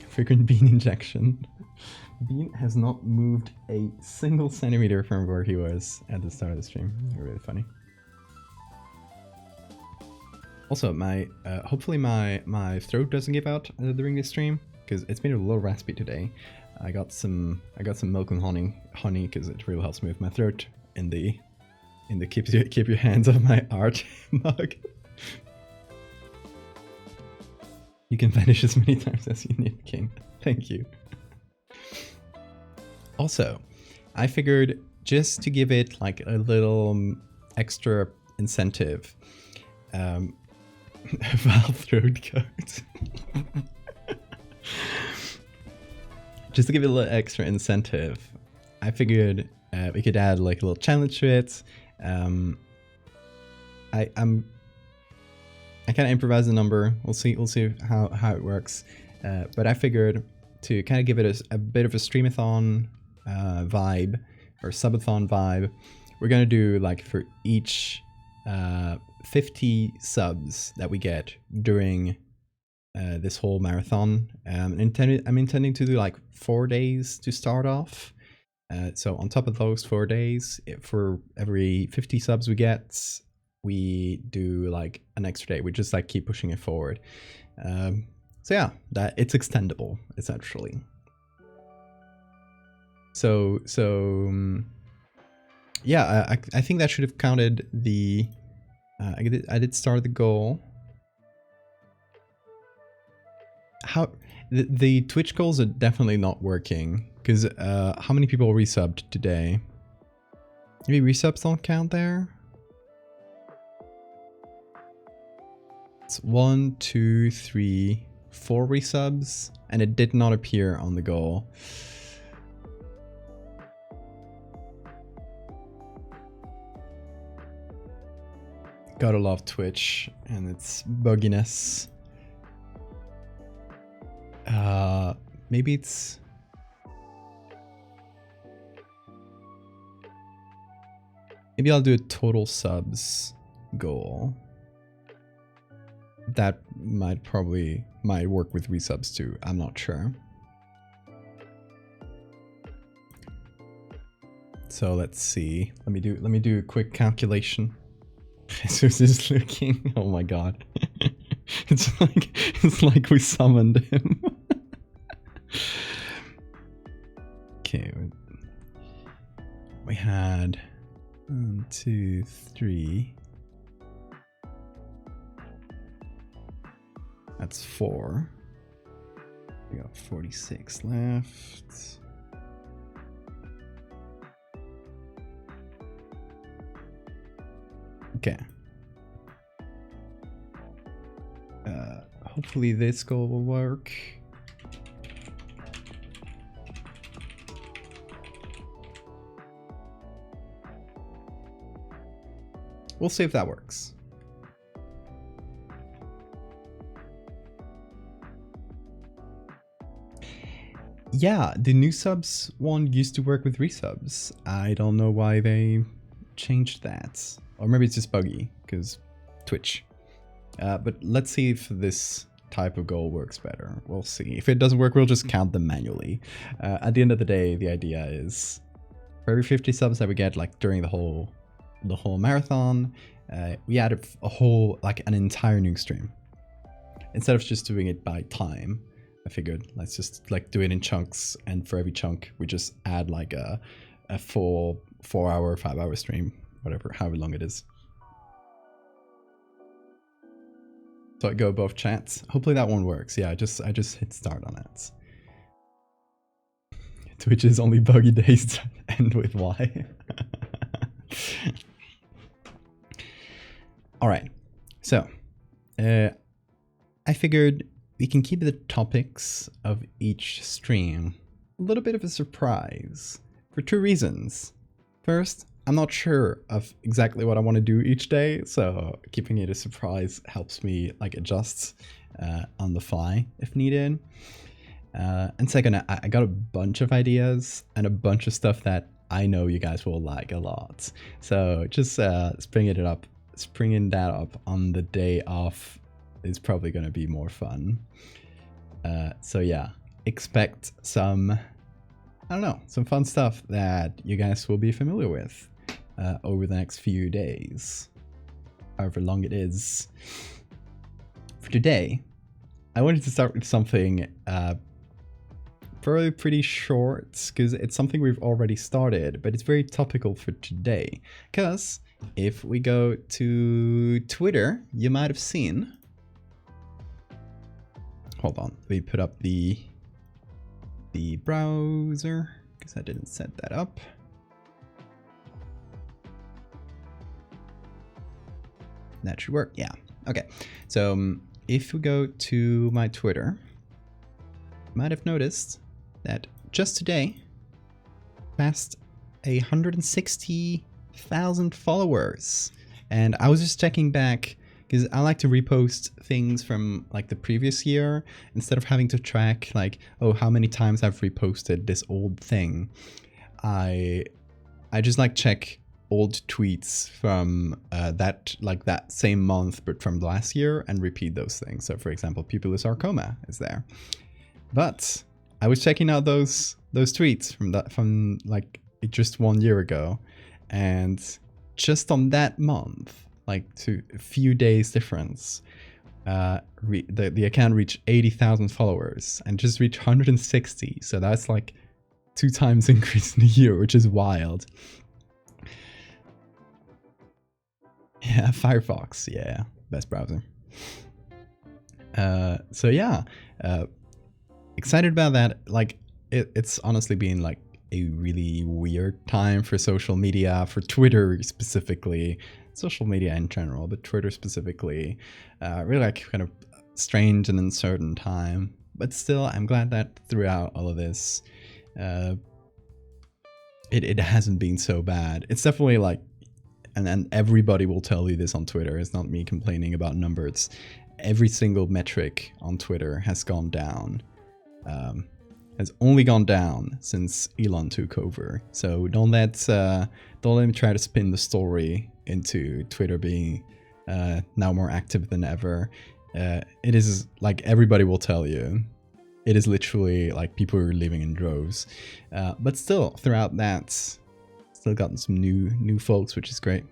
Frequent bean injection. Bean has not moved a single centimeter from where he was at the start of the stream. Really funny. Also, hopefully my throat doesn't give out during this stream, because it's been a little raspy today. I got some milk and honey because it really helps me with my throat. In the keep your hands off my art mug. You can vanish as many times as you need, King. Thank you. Also, I figured just to give it like a little extra incentive, Valve throat coat. Just to give it a little extra incentive, I figured we could add like a little challenge to it. I kind of improvise the number. We'll see how it works. But I figured to kind of give it a bit of a streamathon vibe or subathon vibe, we're gonna do like for each 50 subs that we get during this whole marathon. I'm intending to do like 4 days to start off. So on top of those 4 days, for every 50 subs we get, we do like an extra day. We just like keep pushing it forward. So yeah, that it's extendable essentially. So yeah, I think that should have counted the. I did start the goal. How the Twitch goals are definitely not working because how many people resubbed today? Maybe resubs don't count there. It's 1, 2, 3, 4 resubs, and it did not appear on the goal. Gotta love Twitch and its bugginess. Maybe it's... Maybe I'll do a total subs goal. That might work with resubs too. I'm not sure. So let's see. Let me do a quick calculation. Jesus is looking. Oh my god. it's like we summoned him. Okay. We had 1, 2, 3. That's 4. We got 46 left. Okay. Hopefully this goal will work. We'll see if that works. Yeah, the new subs one used to work with resubs. I don't know why they changed that. Or maybe it's just buggy, because Twitch. But let's see if this type of goal works better. We'll see. If it doesn't work, we'll just count them manually. At the end of the day, the idea is for every 50 subs that we get, like during the whole marathon, we add a whole, like an entire new stream. Instead of just doing it by time, I figured let's just like do it in chunks, and for every chunk we just add like a full 4-hour, 5-hour stream, whatever, however long it is. So I go above chats. Hopefully that one works. Yeah, I just hit start on it. Twitch's only buggy days end with Y. All right, so I figured we can keep the topics of each stream a little bit of a surprise for 2 reasons. First, I'm not sure of exactly what I want to do each day, so keeping it a surprise helps me like adjust on the fly if needed. And second, I got a bunch of ideas and a bunch of stuff that I know you guys will like a lot. So just springing that up on the day off is probably going to be more fun. So yeah, expect some, I don't know, some fun stuff that you guys will be familiar with over the next few days, however long it is. For today, I wanted to start with something probably pretty short, because it's something we've already started, but it's very topical for today. Because if we go to Twitter, you might have seen... Hold on, let me put up the browser, because I didn't set that up. That should work, yeah. Okay, so if we go to my Twitter, you might have noticed that just today passed 160,000 followers. And I was just checking back, because I like to repost things from like the previous year instead of having to track like, oh, how many times I've reposted this old thing. I just like check old tweets from that same month but from last year and repeat those things. So for example, People with Sarcoma is there. But I was checking out those tweets from like just 1 year ago, and just on that month, like to a few days difference, the account reached 80,000 followers and just reached 160. So that's like 2 times increase in a year, which is wild. Yeah, Firefox, yeah, best browser. So yeah, excited about that. Like it's honestly been like a really weird time for social media, for Twitter specifically, social media in general, but Twitter specifically, really like kind of strange and uncertain time. But still, I'm glad that throughout all of this, it hasn't been so bad. It's definitely like, and everybody will tell you this on Twitter, it's not me complaining about numbers. Every single metric on Twitter has gone down. Has only gone down since Elon took over. So don't let me try to spin the story into Twitter being now more active than ever. It is like everybody will tell you. It is literally like people are leaving in droves. But still, throughout that, still gotten some new folks, which is great.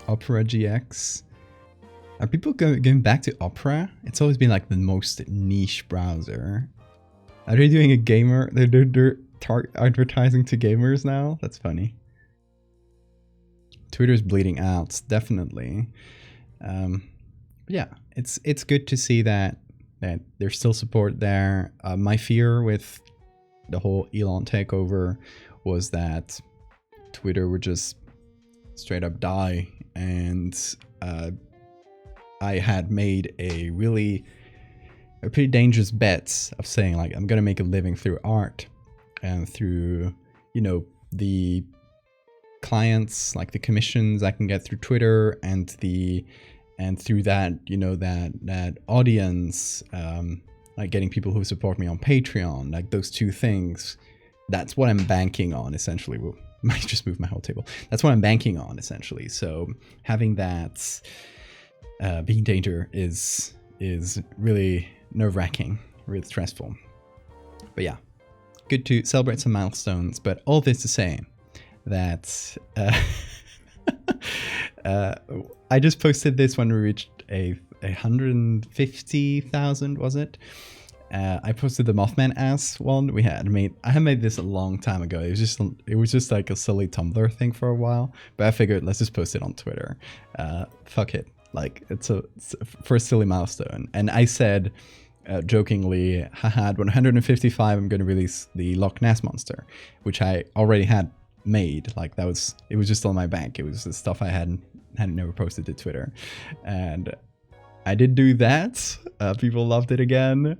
Opera GX. Are people going back to Opera? It's always been like the most niche browser. Are they doing a gamer? They're advertising to gamers now? That's funny. Twitter's bleeding out, definitely. Yeah, it's good to see that there's still support there. My fear with the whole Elon takeover was that Twitter would just straight up die, and I had made a pretty dangerous bet of saying like, I'm gonna make a living through art and through, you know, the clients, like the commissions I can get through Twitter, and through that, you know, that audience, like getting people who support me on Patreon, like those two things. That's what I'm banking on essentially might just move my whole table. That's what I'm banking on, essentially. So having that be in danger is really nerve-wracking, really stressful. But yeah, good to celebrate some milestones. But all this to say that I just posted this when we reached a 150,000, was it? I posted the Mothman ass one. I had made this a long time ago. It was just like a silly Tumblr thing for a while. But I figured let's just post it on Twitter. Fuck it, like it's for a silly milestone. And I said jokingly, haha, at 155, I'm going to release the Loch Ness monster, which I already had made. Like it was just on my bank. It was the stuff I hadn't never posted to Twitter, and I did do that. People loved it again,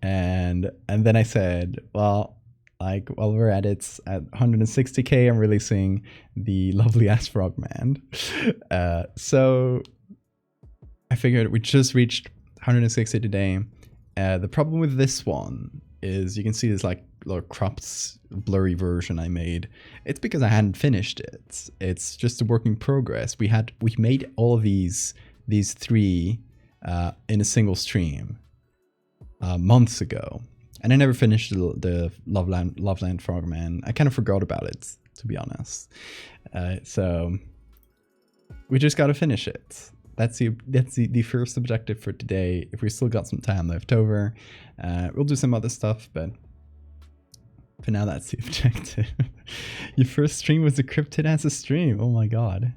and then I said, well, like while we're at it, at 160k, I'm releasing the Lovelyass Frogman. So I figured we just reached 160 today. The problem with this one is you can see this like little cropped, blurry version I made. It's because I hadn't finished it. It's just a work in progress. We made all of these three in a single stream months ago, and I never finished the Loveland Frogman. I kind of forgot about it, to be honest. So we just got to finish it. That's the first objective for today. If we still got some time left over, we'll do some other stuff, but for now that's the objective. Your first stream was a cryptid as a stream. Oh my god.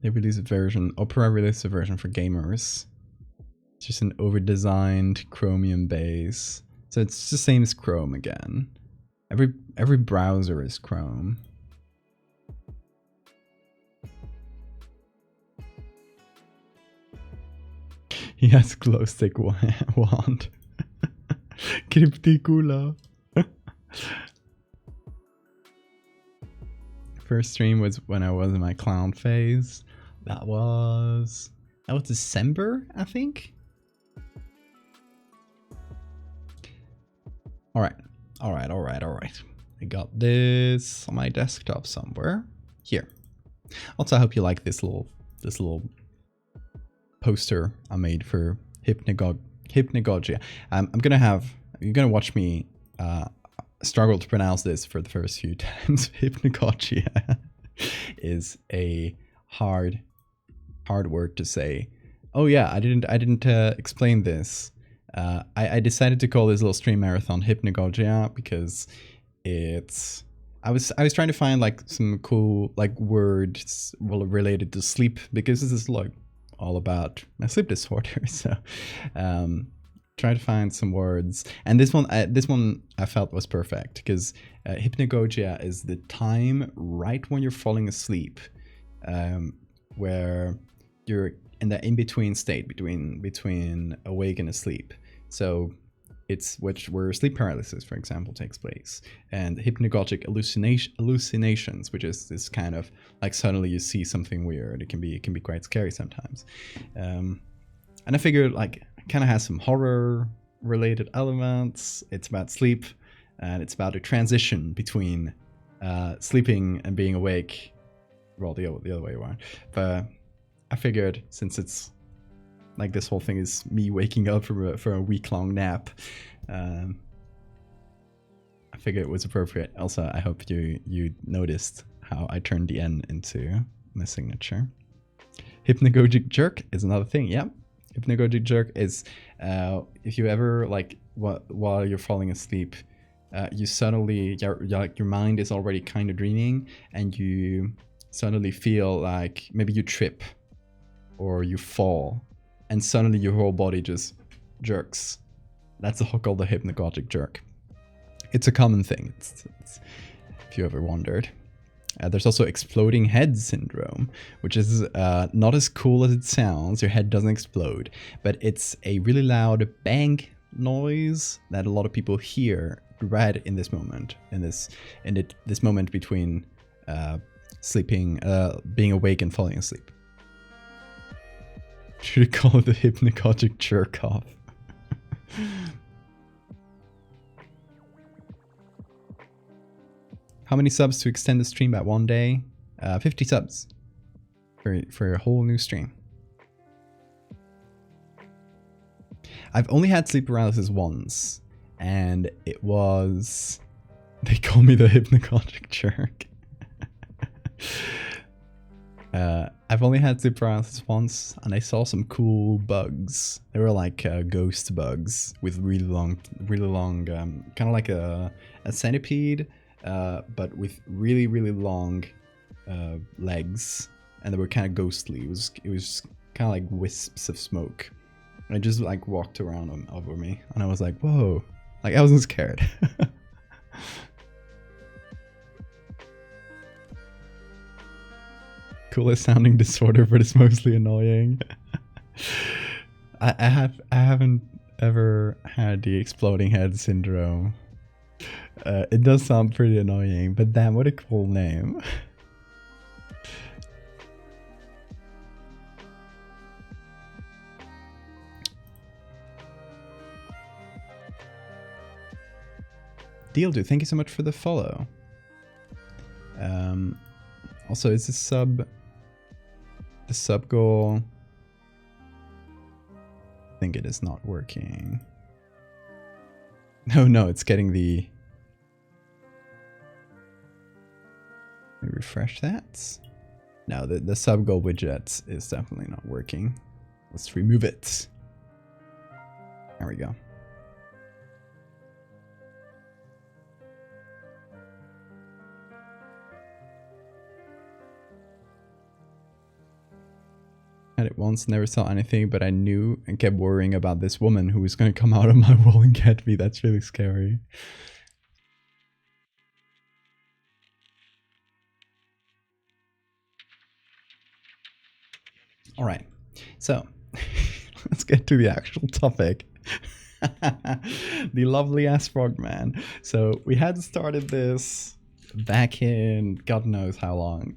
They released a version, Opera released a version for gamers. It's just an over-designed Chromium base. So it's the same as Chrome again. Every browser is Chrome. He has glow stick wand. Crypticula. First stream was when I was in my clown phase. That was December, I think. All right. I got this on my desktop somewhere. Here. Also, I hope you like this little poster I made for HYPNAGOGIA. You're gonna watch me struggle to pronounce this for the first few times. HYPNAGOGIA is a hard word to say. Oh yeah, I didn't explain this. I decided to call this little stream marathon HYPNAGOGIA because I was trying to find like some cool like words related to sleep, because this is like all about my sleep disorder. So try to find some words, and this one I felt was perfect because HYPNAGOGIA is the time right when you're falling asleep, where you're in the in-between state between awake and asleep. So it's where sleep paralysis, for example, takes place, and hypnagogic hallucinations, which is this kind of like suddenly you see something weird. It can be quite scary sometimes, and I figured like it kind of has some horror related elements. It's about sleep, and it's about a transition between sleeping and being awake. Well, the other way around, but I figured since it's like this whole thing is me waking up for a week-long nap, I figured it was appropriate. Also, I hope you noticed how I turned the N into my signature. Hypnagogic jerk is another thing. Yeah, hypnagogic jerk is if you ever like while you're falling asleep, you suddenly your mind is already kind of dreaming, and you suddenly feel like maybe you trip or you fall, and suddenly your whole body just jerks. That's called the hypnagogic jerk. It's a common thing, it's, if you ever wondered. There's also exploding head syndrome, which is not as cool as it sounds. Your head doesn't explode, but it's a really loud bang noise that a lot of people hear right in this moment, this moment between sleeping, being awake and falling asleep. Should we call it the hypnagogic jerk off? How many subs to extend the stream by one day? 50 subs for a whole new stream. I've only had sleep paralysis once, and it was... They call me the hypnagogic jerk. I've only had sleep paralysis once, and I saw some cool bugs. They were like ghost bugs with really long, kind of like a centipede, but with really long legs, and they were kind of ghostly. It was kind of like wisps of smoke. And I just like walked around them over me, and I was like, whoa! Like I wasn't scared. Coolest sounding disorder, but it's mostly annoying. I haven't ever had the exploding head syndrome. It does sound pretty annoying, but damn, what a cool name. Dealdo, thank you so much for the follow. Also, is the sub goal? I think it is not working. No, it's getting the... Let me refresh that. No, the sub goal widget is definitely not working. Let's remove it. There we go. Had it once, never saw anything, but I knew and kept worrying about this woman who was going to come out of my wall and get me. That's really scary. All right, so let's get to the actual topic. The Lovelyass Frogman. So we had started this back in God knows how long.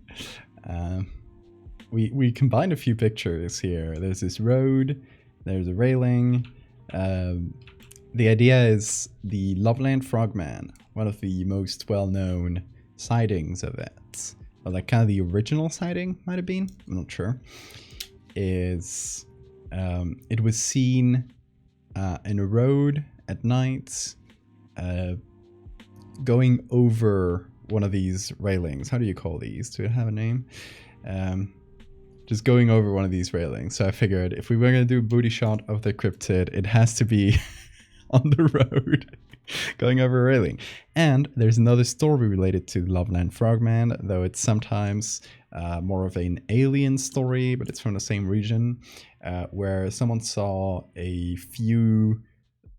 We combined a few pictures here. There's this road, there's a railing. The idea is the Loveland Frogman, one of the most well-known sightings of it, or like kind of the original sighting might have been, I'm not sure, is it was seen in a road at night going over one of these railings. How do you call these? Do it have a name? Just going over one of these railings. So I figured if we were going to do a booty shot of the cryptid, it has to be on the road going over a railing. And there's another story related to Loveland Frogman, though it's sometimes more of an alien story, but it's from the same region, where someone saw a few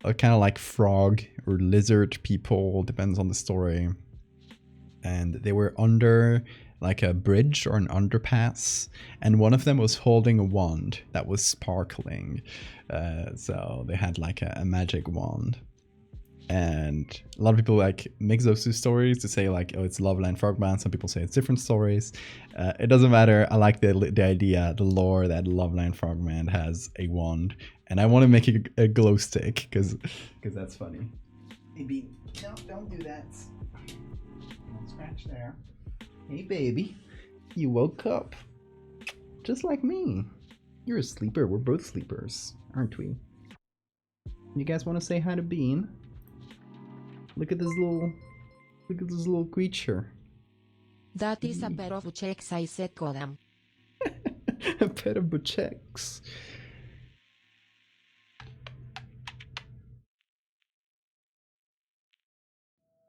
kind of like frog or lizard people, depends on the story. And they were under like a bridge or an underpass, and one of them was holding a wand that was sparkling. So they had like a magic wand. And a lot of people like mix those two stories to say like, oh, it's Loveland Frogman. Some people say it's different stories. It doesn't matter. I like the idea, the lore that Loveland Frogman has a wand, and I want to make it a glow stick because that's funny. Maybe don't do that. Don't scratch there. Hey baby, you woke up just like me. You're a sleeper. We're both sleepers, aren't we? You guys want to say hi to Bean? Look at this little creature. That is a pair of buchecks, I said, Kodam. A pair of buchecks.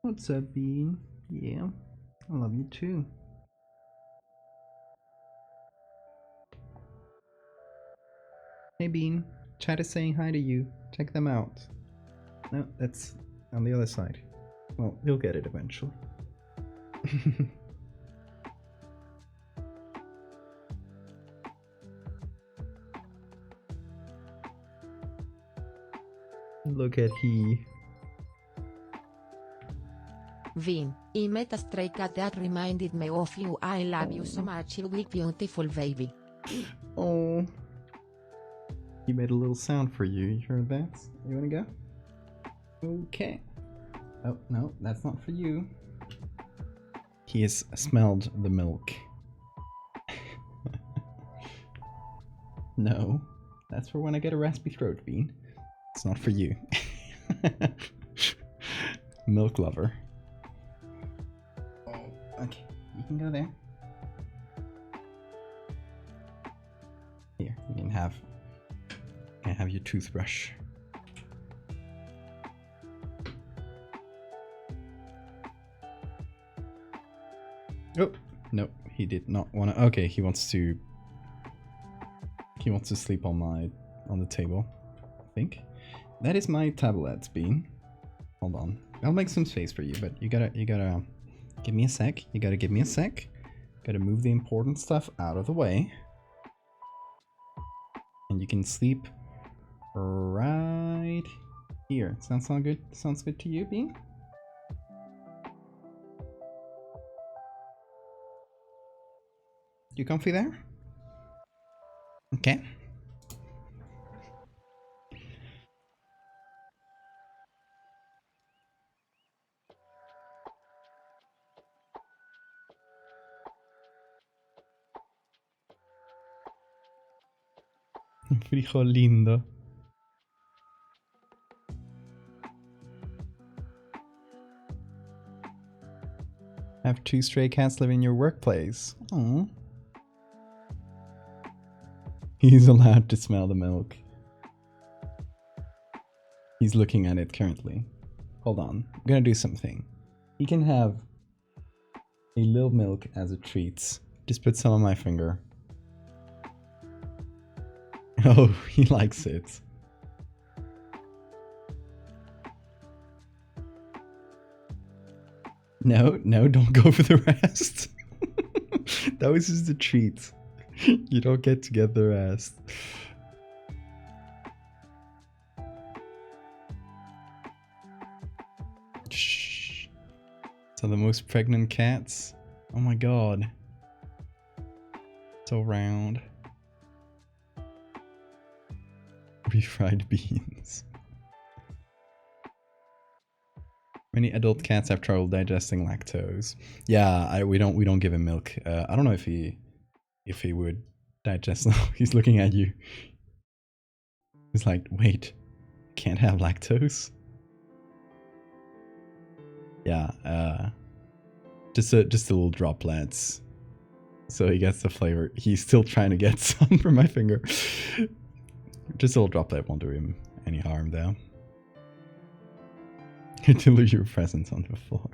What's up, Bean? Yeah, I love you too. Hey Bean, chat is saying hi to you. Check them out. No, that's on the other side. Well, you'll get it eventually. Look at he. Vin, I met a stray cat that reminded me of you. I love you so much, you big beautiful baby. Oh. He made a little sound for you. You heard that? You wanna go? Okay. Oh, no, that's not for you. He has smelled the milk. No, that's for when I get a raspy throat, Bean. It's not for you. Milk lover. Oh, okay, you can go there. Here, you can have your toothbrush. Oh, no, he did not want to. Okay, he wants to sleep on the table, I think. That is my tablet, Bean. Hold on. I'll make some space for you, but you gotta give me a sec. You gotta give me a sec. Gotta move the important stuff out of the way. And you can sleep right here. Sounds good? Sounds good to you, Bean? You comfy there? Okay. Frijo lindo. Have 2 stray cats live in your workplace. Aww. He's allowed to smell the milk. He's looking at it currently. Hold on, I'm gonna do something. He can have a little milk as a treat. Just put some on my finger. Oh, he likes it. No, don't go for the rest. That was just a treat. You don't get to get the rest. Shh. So the most pregnant cats. Oh my god. So round. Refried beans. Many adult cats have trouble digesting lactose. Yeah, we don't give him milk. I don't know if he would digest. He's looking at you. He's like, wait, can't have lactose? Yeah, just a little droplets. So he gets the flavor. He's still trying to get some from my finger. Just a little droplet won't do him any harm though. To leave your presents on the floor.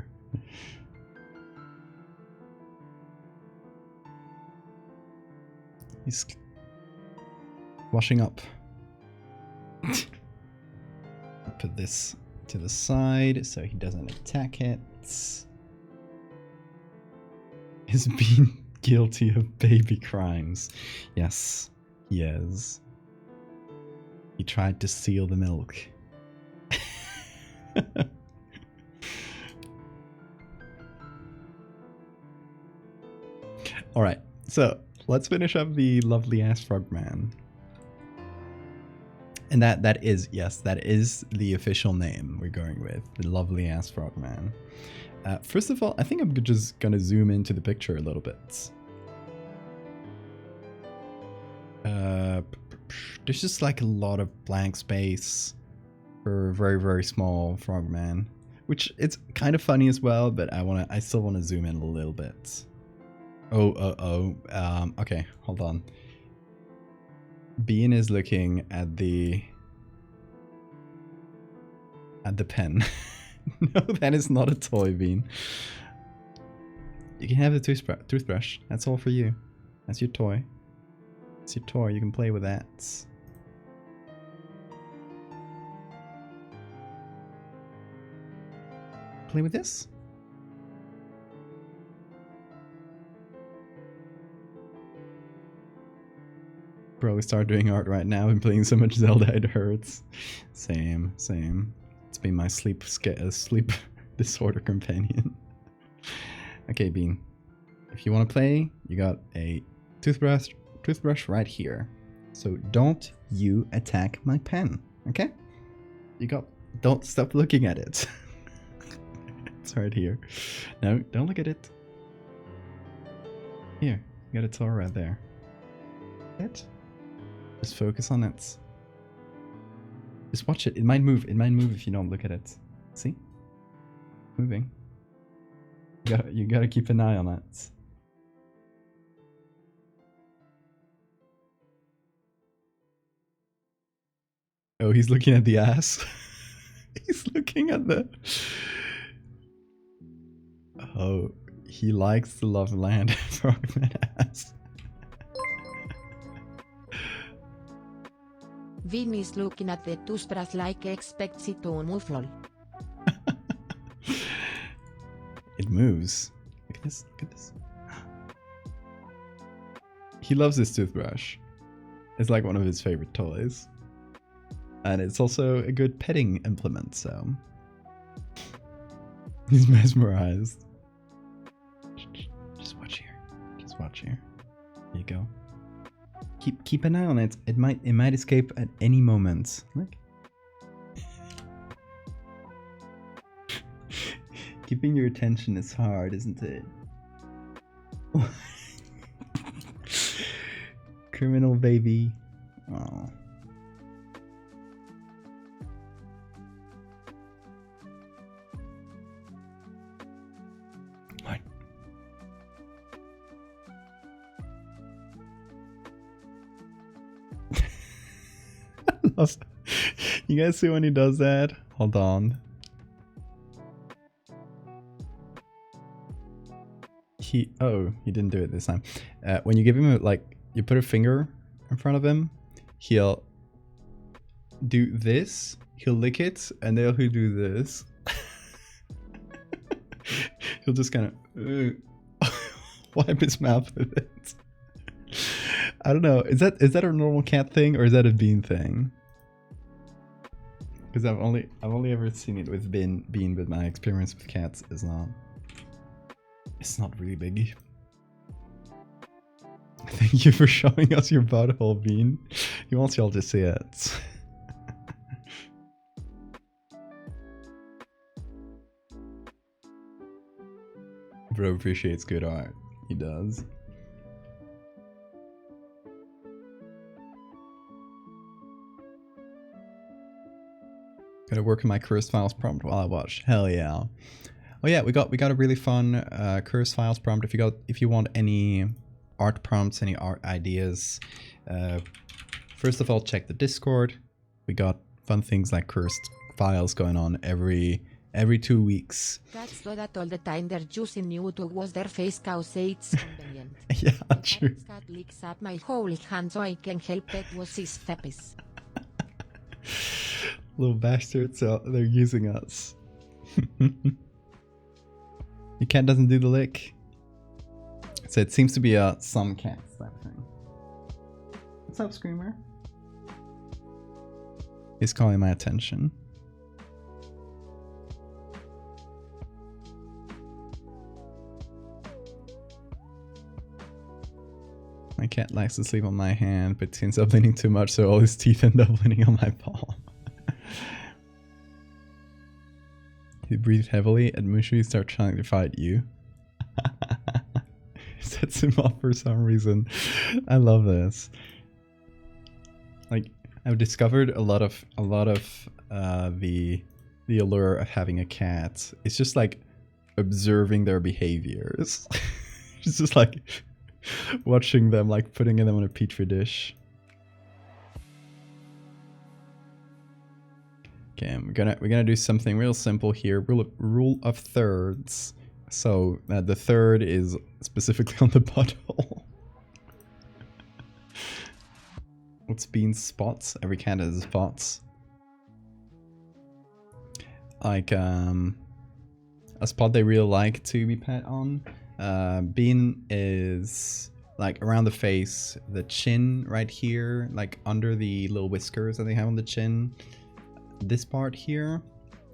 He's washing up. I'll put this to the side so he doesn't attack it. He's been guilty of baby crimes. Yes, he is. He tried to steal the milk. Alright, so let's finish up the Lovelyass Frogman. And that is, yes, that is the official name we're going with, the Lovelyass Frogman. First of all, I think I'm just gonna zoom into the picture a little bit. There's just like a lot of blank space for a very, very small Frogman, which it's kind of funny as well, but I still want to zoom in a little bit. Okay, hold on. Bean is looking at the pen. No, that is not a toy, Bean. You can have the toothbrush. That's all for you. That's your toy. It's your toy. You can play with that. Play with this? Probably start doing art right now and playing so much Zelda it hurts. Same. It's been my sleep Disorder companion. Okay, Bean. If you want to play, you got a toothbrush right here. So don't you attack my pen, okay? Don't stop looking at it. It's right here. No, don't look at it. Here, you got a tool right there. It. Just focus on it. Just watch it. It might move. It might move if you don't look at it. See? Moving. You gotta keep an eye on it. Oh, he's looking at the ass. He's looking at the... Oh, he likes the Loveland Frogman ass. Vin is looking at the toothbrush like expects it to move lol. It moves. Look at this, look at this. He loves this toothbrush. It's like one of his favorite toys. And it's also a good petting implement, so... He's mesmerized. Just watch here. Just watch here. There you go. Keep an eye on it. It might escape at any moment. Look. Keeping your attention is hard, isn't it? Criminal baby. Oh. What? You guys see when he does that? Hold on. He didn't do it this time. When you give him you put a finger in front of him, he'll do this, he'll lick it, and then he'll do this. He'll just kind of wipe his mouth with it. I don't know. Is that a normal cat thing or is that a Bean thing? Because I've only ever seen it with Bean, but my experience with cats is not. It's not really big. Thank you for showing us your butthole, Bean. He wants y'all to see it. Bro appreciates good art. He does. Gotta work on my Curse Files prompt while I watch. Hell yeah. Oh yeah, we got a really fun Curse Files prompt. If you want any art prompts, any art ideas, first of all check the Discord. We got fun things like cursed files going on every 2 weeks. Cats do that all the time. They're using you to wash their face cause it's convenient. Yeah, true. Cat licks up my whole hand so I can help it wash his face. Little bastards, so they're using us. Your cat doesn't do the lick. So it seems to be some cats type thing. What's up, Screamer? He's calling my attention. My cat likes to sleep on my hand, but ends up leaning too much, so all his teeth end up landing on my palm. He breathed heavily, and Mushu starts trying to fight you. Sets him off for some reason. I love this. Like, I've discovered a lot of the allure of having a cat. It's just like observing their behaviors. It's just like watching them, like putting them on a petri dish. Okay, we're gonna do something real simple here. Rule of thirds. So the third is specifically on the butthole. What's Bean's spots? Every cat has spots. Like a spot they really like to be pet on. Bean is like around the face, the chin right here, like under the little whiskers that they have on the chin. This part here,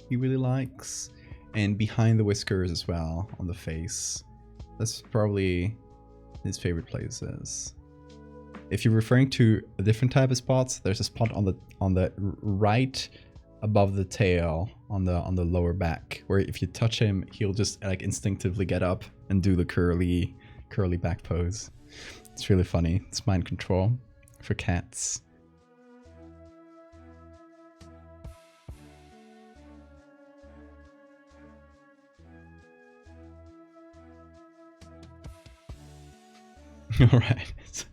he really likes. and behind the whiskers as well on the face. That's probably his favorite places. If you're referring to a different type of spots, there's a spot on the right above the tail on the lower back, where if you touch him, he'll just like instinctively get up and do the curly back pose. It's really funny. It's mind control for cats. All right. So,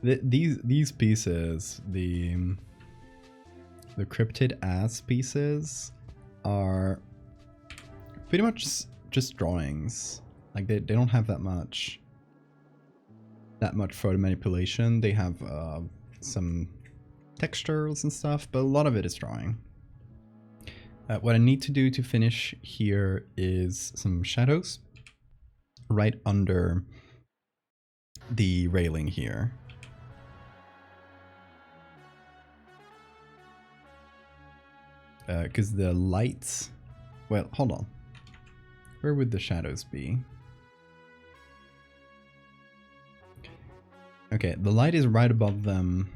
these pieces, the cryptid ass pieces, are pretty much just drawings. Like they don't have that much photo manipulation. They have some textures and stuff, but a lot of it is drawing. What I need to do to finish here is some shadows right under the railing here. Because the lights... Well, hold on. Where would the shadows be? Okay, the light is right above them,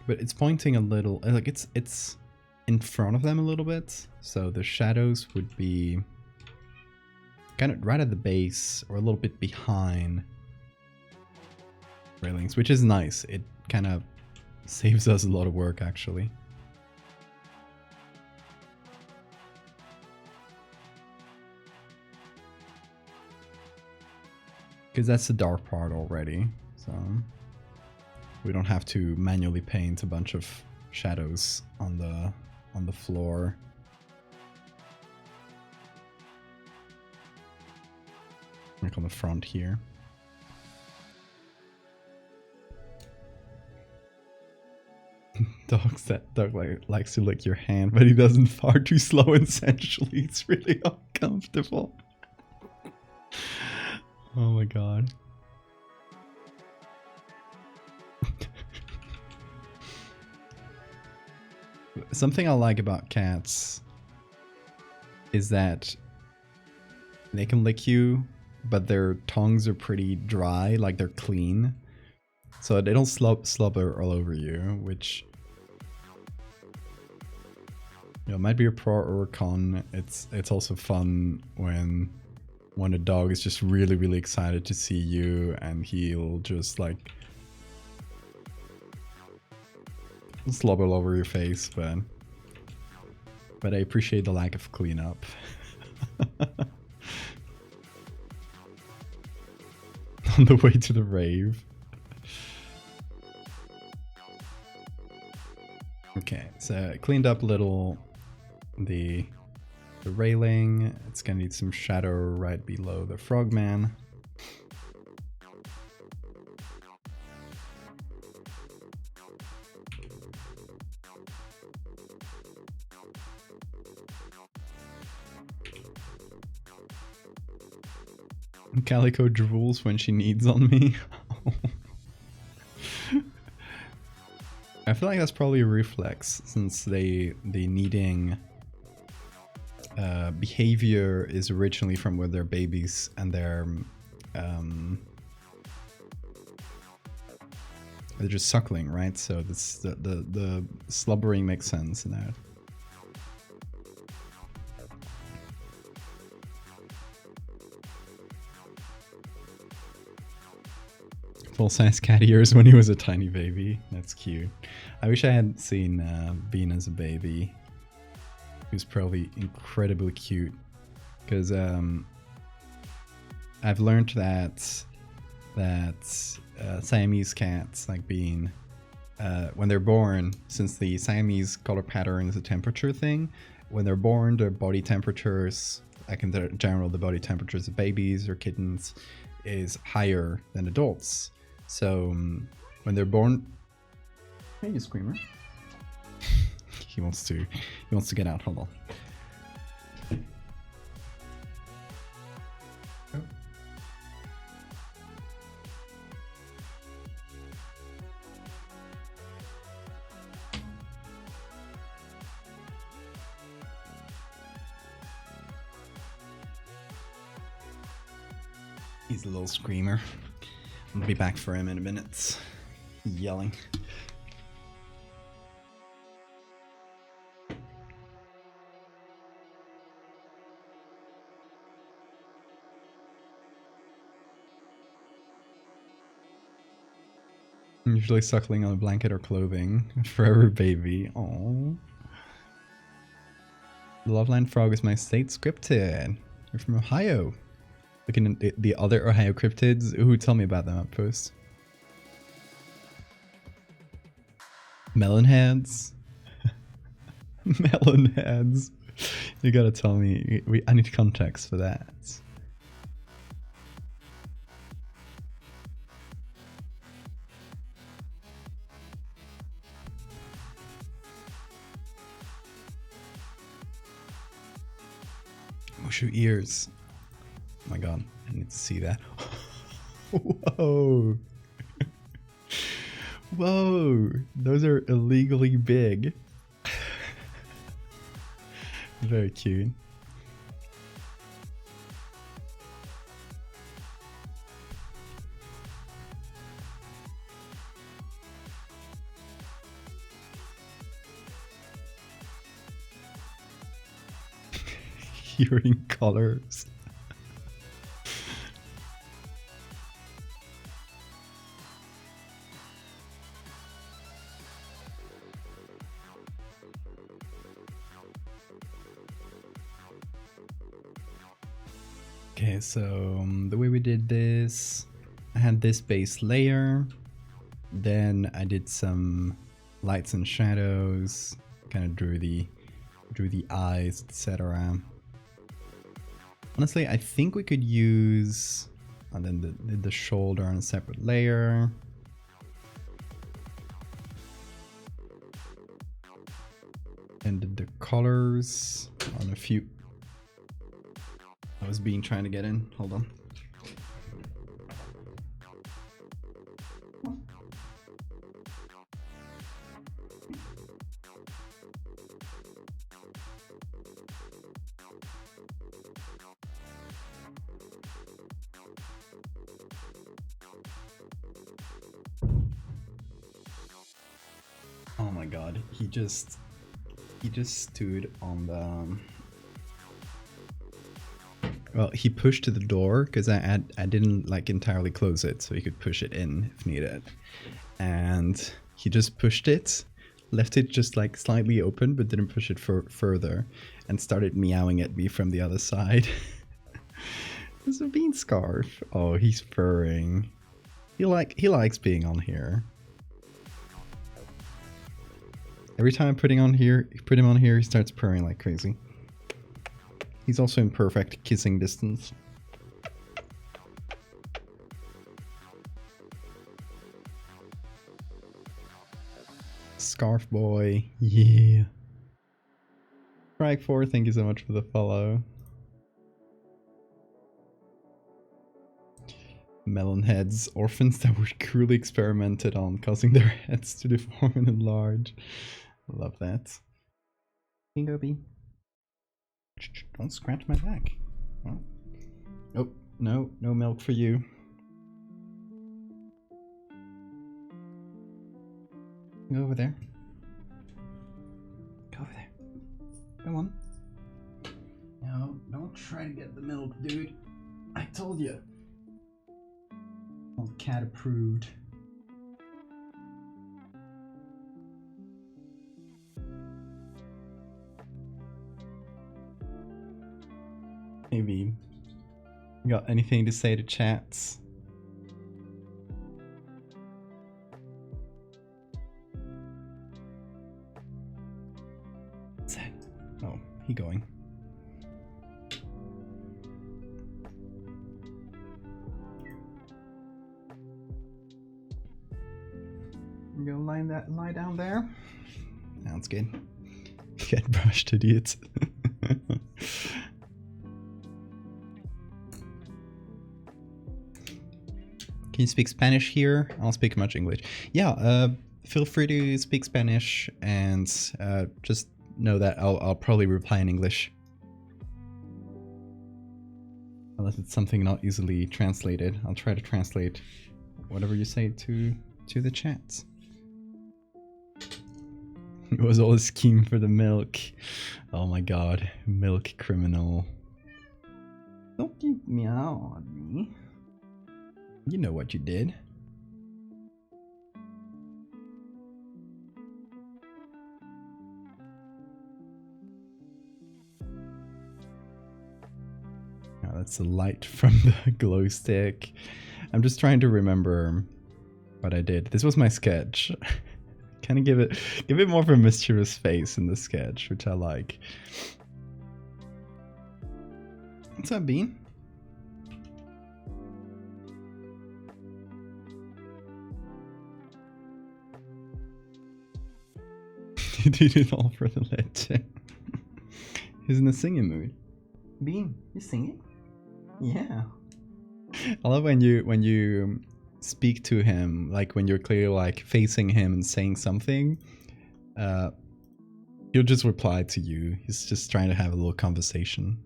but it's pointing a little... Like, it's in front of them a little bit, so the shadows would be kind of right at the base or a little bit behind railings, which is nice. It kind of saves us a lot of work, actually. Because that's the dark part already, so we don't have to manually paint a bunch of shadows on the floor. Like on the front here. Dog likes to lick your hand, but he doesn't far too slow and sensually. It's really uncomfortable. Oh my god. Something I like about cats is that they can lick you, but their tongues are pretty dry, like they're clean. So they don't slobber all over you, which, you know, might be a pro or a con. It's also fun when a dog is just really excited to see you, and he'll just like slobber all over your face, but I appreciate the lack of cleanup. On the way to the rave. Okay, so I cleaned up a little the railing. It's gonna need some shadow right below the Frogman. Calico drools when she needs on me. I feel like that's probably a reflex, since the needing behavior is originally from when they're babies, and they're just suckling, right? So this the slobbering makes sense in that. Full-size cat ears when he was a tiny baby. That's cute. I wish I had seen Bean as a baby. He was probably incredibly cute. Because I've learned that Siamese cats, like Bean, when they're born, since the Siamese color pattern is a temperature thing, when they're born, their body temperatures, like in general, the body temperatures of babies or kittens, is higher than adults. So when they're born, hey, you screamer. he wants to get out. Hold on. Oh. He's a little screamer. I'll be back for him in a minute. Yelling. Usually suckling on a blanket or clothing. Forever baby. Aww. The Loveland Frog is my state scripted. You're from Ohio. Looking at the other Ohio cryptids. Who tell me about them up post? Melonheads. Melonheads. You gotta tell me. I need context for that. Mushu ears. Oh my god, I need to see that. Whoa. Whoa, those are illegally big. Very cute. Hearing colors. Okay, so the way we did this, I had this base layer, then I did some lights and shadows, kind of drew the eyes, etc. Honestly, I think we could use, and then the shoulder on a separate layer. And did the colors on a few. I was trying to get in. Hold on. Oh my god, he just stood on the. Well, he pushed to the door because I didn't like entirely close it, so he could push it in if needed. And he just pushed it, left it just like slightly open, but didn't push it further, and started meowing at me from the other side. There's a bean scarf. Oh, he's purring. He likes being on here. Every time I put him on here, he starts purring like crazy. He's also in perfect kissing distance. Scarf boy, yeah. Frag4, thank you so much for the follow. Melon heads, orphans that were cruelly experimented on, causing their heads to deform and enlarge. I love that. Kingobi. Don't scratch my back. Oh. Oh, no milk for you. Go over there. Go over there. Come on. No, don't try to get the milk, dude. I told you. All cat approved. Maybe. You got anything to say to chats? What's that? Oh, he going. You gonna lie down there? Sounds good. Get brushed, idiots. Can you speak Spanish here? I don't speak much English. Yeah, feel free to speak Spanish, and just know that I'll probably reply in English. Unless it's something not easily translated. I'll try to translate whatever you say to the chat. It was all a scheme for the milk. Oh my god, milk criminal. Don't you meow at me. You know what you did. Oh, that's the light from the glow stick. I'm just trying to remember what I did. This was my sketch. Kind of give it more of a mischievous face in the sketch, which I like. What's up, Bean? You did it all for the legend. He's in a singing mood. Bean, you singing? Yeah. I love when you speak to him, like when you're clearly like facing him and saying something, he'll just reply to you. He's just trying to have a little conversation.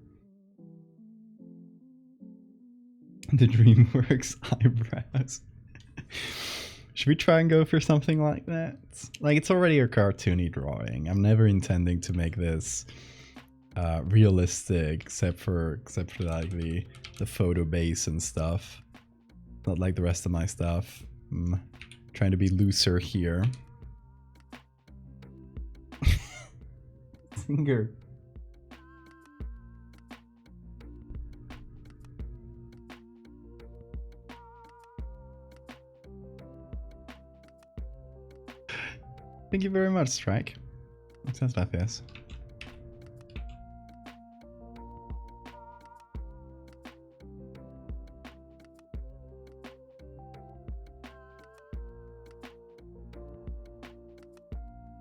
The DreamWorks eyebrows. Should we try and go for something like that? Like, it's already a cartoony drawing. I'm never intending to make this realistic, except for like the photo base and stuff. Not like the rest of my stuff. I'm trying to be looser here. Singer. Thank you very much, Strike. Muchas gracias.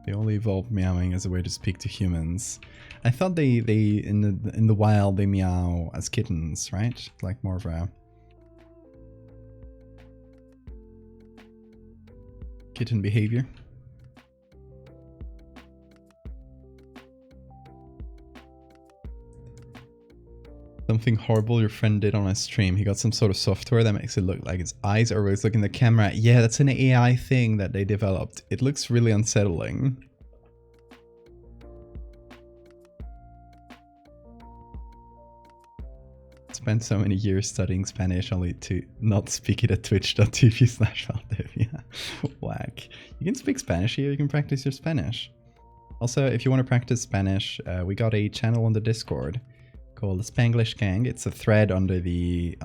They only evolved meowing as a way to speak to humans. I thought they in the wild they meow as kittens, right? Like more of a kitten behavior. Something horrible your friend did on a stream. He got some sort of software that makes it look like his eyes are always looking at the camera. Yeah, that's an AI thing that they developed. It looks really unsettling. Spent so many years studying Spanish only to not speak it at twitch.tv/Valdevia. Whack. You can speak Spanish here, you can practice your Spanish. Also, if you want to practice Spanish, we got a channel on the Discord called the Spanglish Gang. It's a thread under the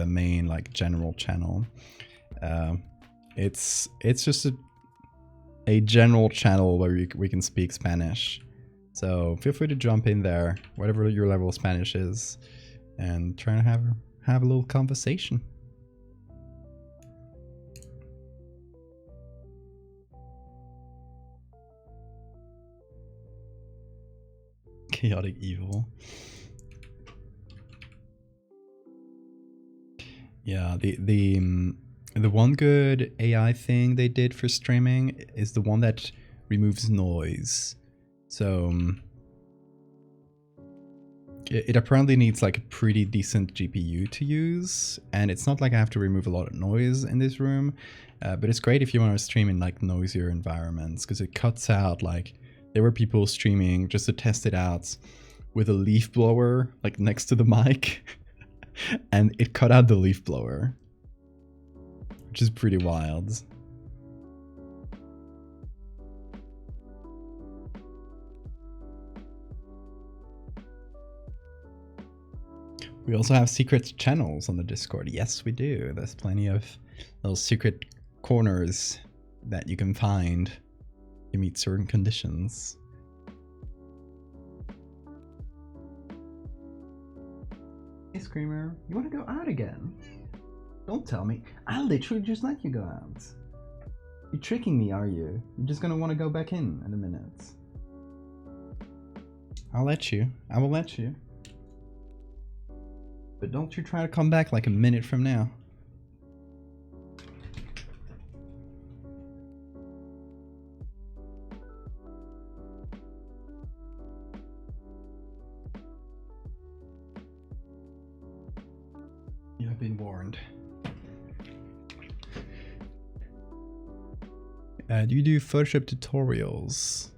main like general channel. It's just a general channel where we can speak Spanish. So feel free to jump in there, whatever your level of Spanish is, and try to have a little conversation. Chaotic evil. Yeah, the one good AI thing they did for streaming is the one that removes noise. So it apparently needs like a pretty decent GPU to use, and it's not like I have to remove a lot of noise in this room, but it's great if you want to stream in like noisier environments, because it cuts out, like there were people streaming just to test it out with a leaf blower like next to the mic. And it cut out the leaf blower, which is pretty wild. We also have secret channels on the Discord. Yes, we do. There's plenty of little secret corners that you can find to meet certain conditions. Hey Screamer, you want to go out again? Don't tell me. I literally just let you go out. You're tricking me, are you? You're just gonna want to go back in a minute. I'll let you. I will let you. But don't you try to come back like a minute from now. been warned. Do you do Photoshop tutorials?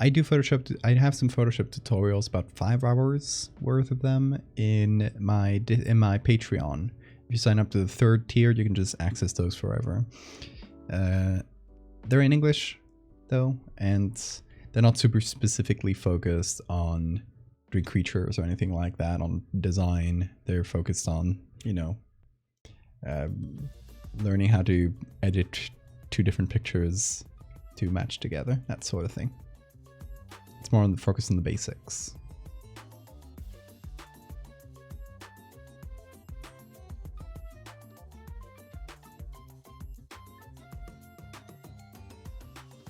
I do Photoshop. I have some Photoshop tutorials, about 5 hours worth of them in my Patreon. If you sign up to the 3rd tier, you can just access those forever. They're in English though, and they're not super specifically focused on doing creatures or anything like that, on design. They're focused on, you know, learning how to edit 2 different pictures to match together, that sort of thing. It's more on the focus on the basics.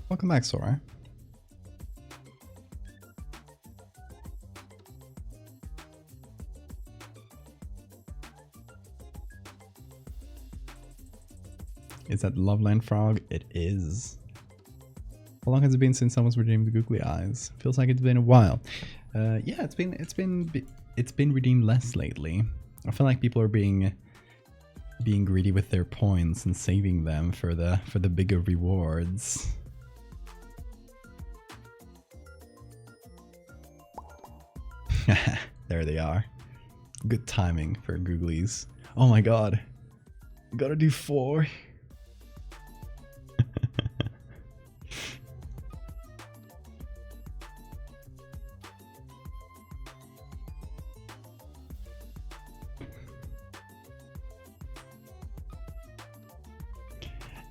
Welcome back, Sora. Is that Loveland Frog? It is. How long has it been since someone's redeemed the googly eyes? Feels like it's been a while. Yeah, it's been redeemed less lately. I feel like people are being greedy with their points and saving them for the bigger rewards. There they are. Good timing for googlies. Oh my god. Gotta do 4.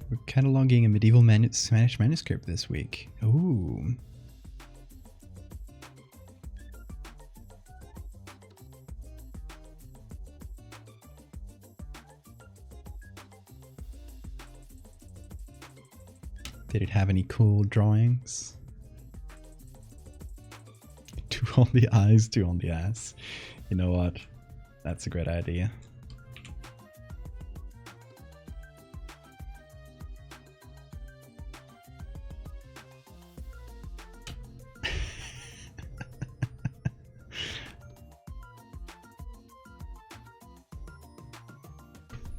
We're cataloging a medieval Spanish manuscript this week. Ooh. Did it have any cool drawings? 2 on the eyes, 2 on the ass. You know what? That's a great idea.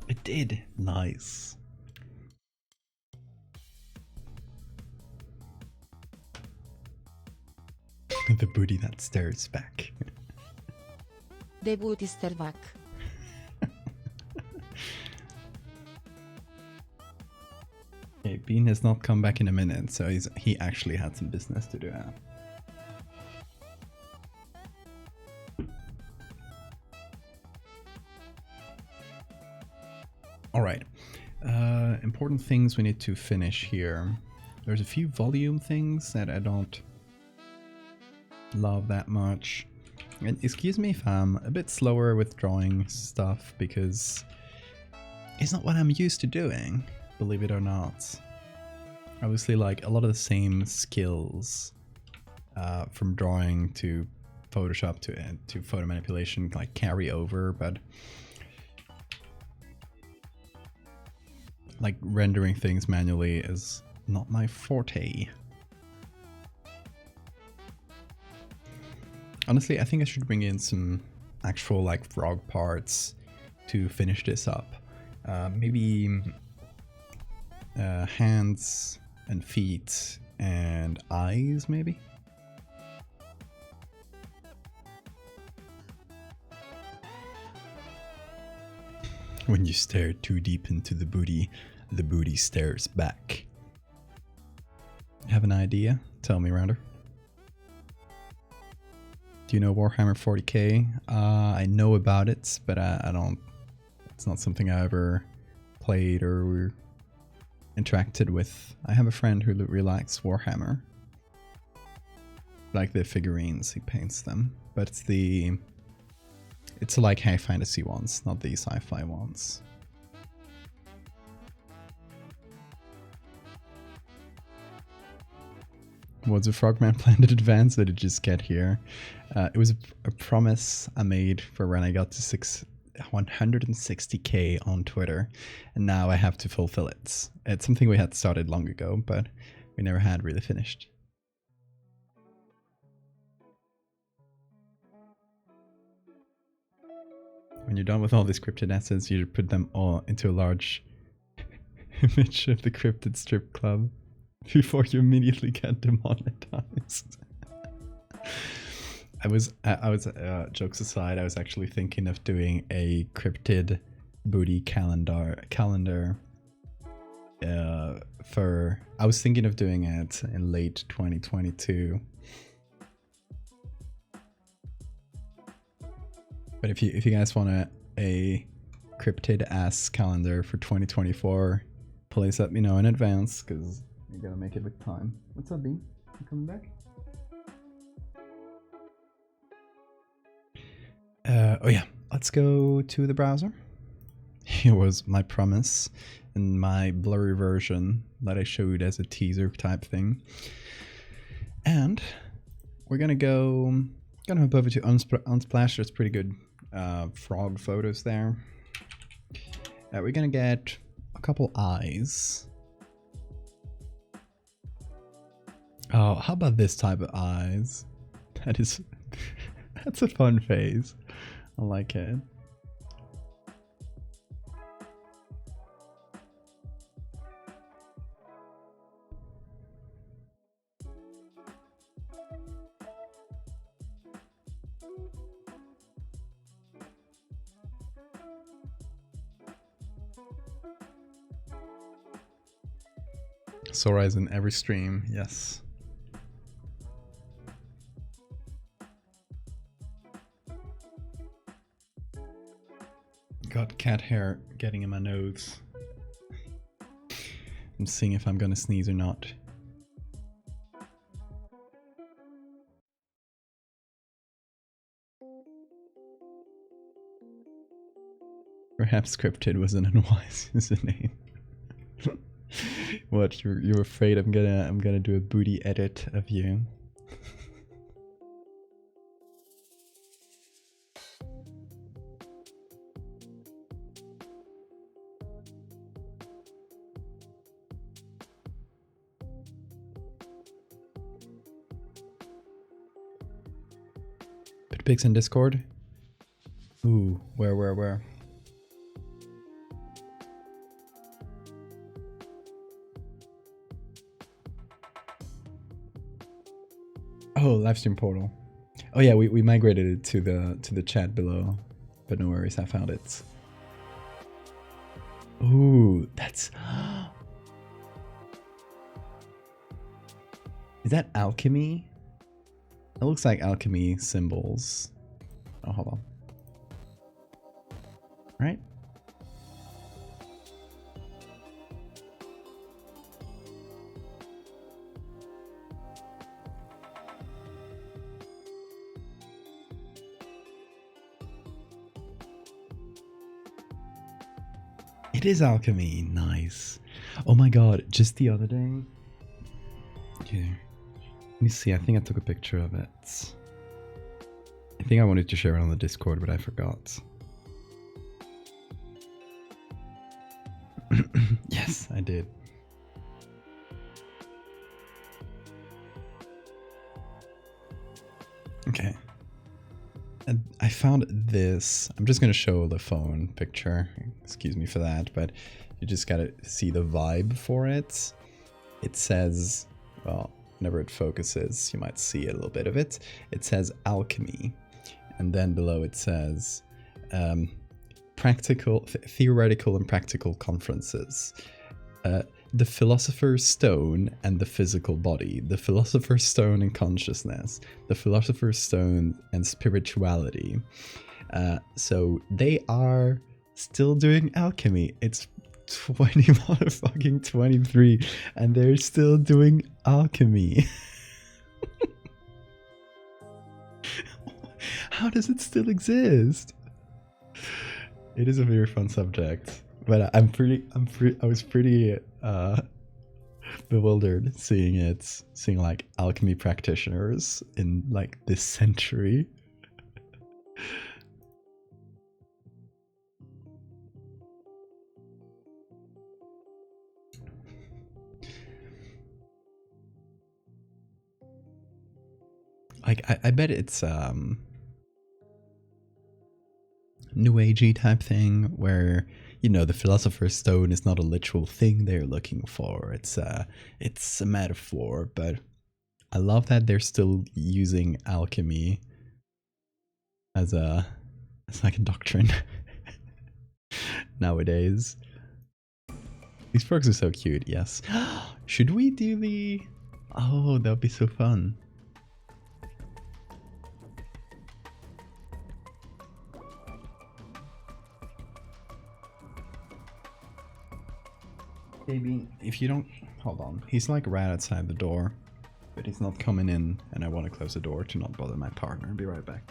It did. Nice. The booty that stares back. The booty stares back. Okay, Bean has not come back in a minute, so he actually had some business to do. Alright, important things we need to finish here. There's a few volume things that I don't love that much. And excuse me if I'm a bit slower with drawing stuff, because it's not what I'm used to doing, believe it or not. Obviously, like, a lot of the same skills from drawing to Photoshop to photo manipulation like carry over, but like rendering things manually is not my forte. Honestly, I think I should bring in some actual like frog parts to finish this up. Maybe hands and feet and eyes, maybe? When you stare too deep into the booty stares back. Have an idea? Tell me, Rounder. Do you know Warhammer 40k? I know about it, but I don't... It's not something I ever played or interacted with. I have a friend who really likes Warhammer. Like the figurines, he paints them. But it's like high fantasy ones, not the sci-fi ones. Was a Frogman planned in advance, or did it just get here? It was a promise I made for when I got to 160k on Twitter, and now I have to fulfill it. It's something we had started long ago, but we never had really finished. when you're done with all these cryptid assets, you should put them all into a large image of the cryptid strip club before you immediately get demonetized. I was jokes aside, I was actually thinking of doing a cryptid booty calendar I was thinking of doing it in late 2022. But if you guys want a cryptid ass calendar for 2024, please let me know in advance, because you gotta make it with time. What's up, B? You coming back? Oh yeah, let's go to the browser. Here was my promise in my blurry version that I showed as a teaser type thing. And we're gonna hop over to Unsplash. There's pretty good frog photos there. We're gonna get a couple eyes. Oh, how about this type of eyes? That's a fun face. I like it. Sora is in every stream, yes. Got cat hair getting in my nose. I'm seeing if I'm gonna sneeze or not. Perhaps scripted was an unwise username. What, you're afraid I'm gonna do a booty edit of you? Put pics in Discord? Ooh, where? Oh, livestream portal. Oh yeah, we migrated it to the chat below, but no worries, I found it. Ooh, that's... Is that alchemy? It looks like alchemy symbols. Oh, hold on. Right? It is alchemy, nice. Oh my god, just the other day. Yeah. Let me see, I think I took a picture of it. I think I wanted to share it on the Discord, but I forgot. Yes, I did. Okay. And I found this. I'm just going to show the phone picture. Excuse me for that, but you just got to see the vibe for it. It says, well, whenever it focuses, you might see a little bit of it. It says alchemy. And then below it says theoretical and practical conferences. The Philosopher's Stone and the Physical Body, the Philosopher's Stone and Consciousness, the Philosopher's Stone and Spirituality. So they are still doing alchemy. It's 23 and they're still doing alchemy. How does it still exist? It is a very fun subject. But I was pretty bewildered seeing like alchemy practitioners in like this century. Like I bet it's new agey type thing where, you know, the philosopher's stone is not a literal thing they're looking for. It's a metaphor, but I love that they're still using alchemy as like a doctrine nowadays. These frogs are so cute, yes. Should we do the... Oh, that would be so fun. Maybe if you don't... Hold on. He's like right outside the door, but he's not coming in, and I want to close the door to not bother my partner. I'll be right back.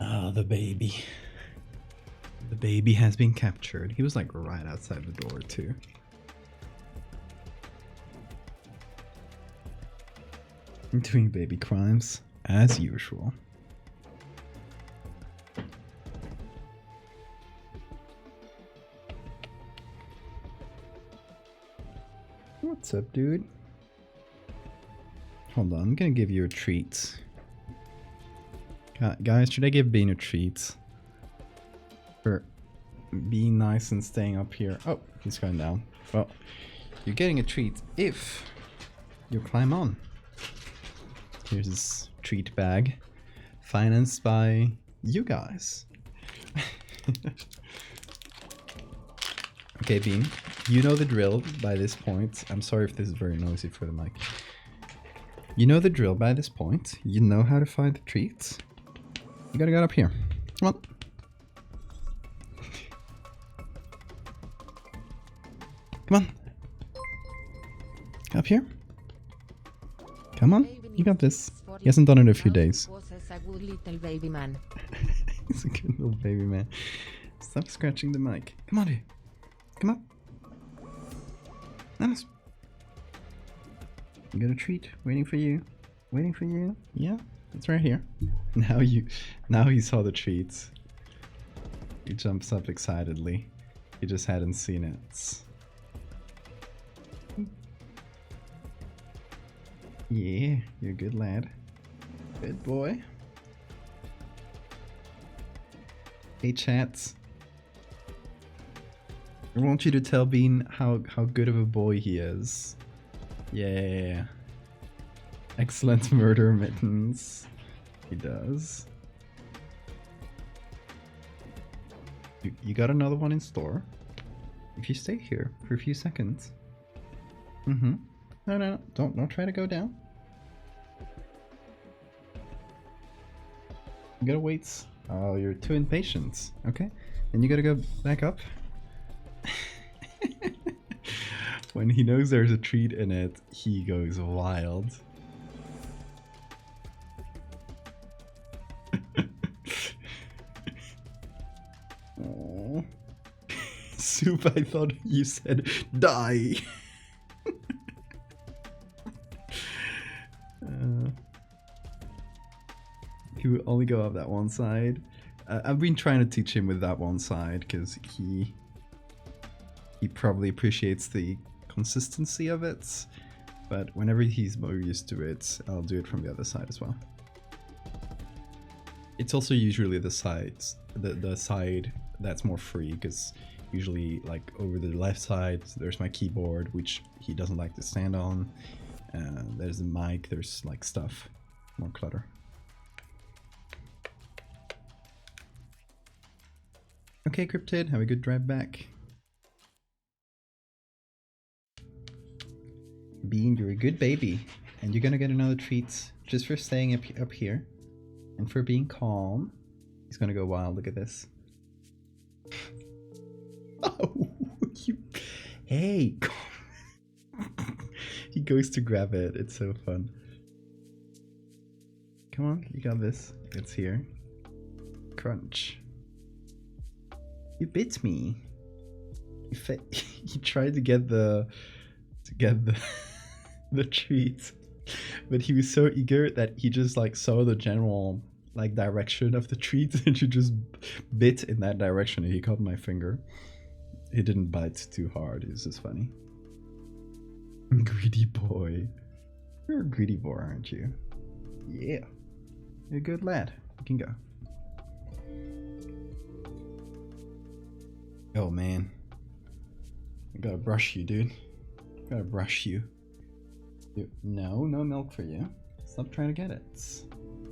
Ah, the baby. The baby has been captured. He was like right outside the door too. Doing baby crimes as usual. What's up, dude? Hold on, I'm gonna give you a treat. Guys, should I give Bean a treat? For being nice and staying up here. Oh, he's going down. Well, you're getting a treat if you climb on. Here's his treat bag. Financed by you guys. Okay, Bean. You know the drill by this point. I'm sorry if this is very noisy for the mic. You know the drill by this point. You know how to find the treats. You gotta get up here. Come on. Come on. Up here. Come on. You got this. He hasn't done it in a few days. He's a good little baby man. He's a good little baby man. Stop scratching the mic. Come on, dude. Come on. Nice. You got a treat waiting for you. Waiting for you. Yeah, it's right here. Now he saw the treats. He jumps up excitedly. He just hadn't seen it. Yeah, you're a good lad. Good boy. Hey, chats. I want you to tell Bean how good of a boy he is. Yeah. Excellent murder mittens. He does. You got another one in store. If you stay here for a few seconds. Mm-hmm. No. Don't try to go down. You gotta wait. Oh, you're too impatient. Okay. Then you gotta go back up. When he knows there's a treat in it, he goes wild. Aww. Soup, I thought you said die. He would only go up that one side. I've been trying to teach him with that one side because he probably appreciates the consistency of it, but whenever he's more used to it, I'll do it from the other side as well. It's also usually the sides, the side that's more free, because usually like over the left side there's my keyboard, which he doesn't like to stand on. There's the mic, there's like stuff, more clutter. Okay, Cryptid, have a good drive back. Bean, you're a good baby, and you're gonna get another treat just for staying up here and for being calm. He's gonna go wild. Look at this. Oh, hey! He goes to grab it. It's so fun. Come on, you got this. It's here. Crunch. You bit me. You tried to get the to get the the treat, but he was so eager that he just like saw the general like direction of the treat and he just bit in that direction and he caught my finger. He didn't bite too hard. It was just funny. Greedy boy. You're a greedy boy, aren't you? Yeah. You're a good lad. You can go. Oh man. I gotta brush you, dude. Gotta brush you. No milk for you. Stop trying to get it.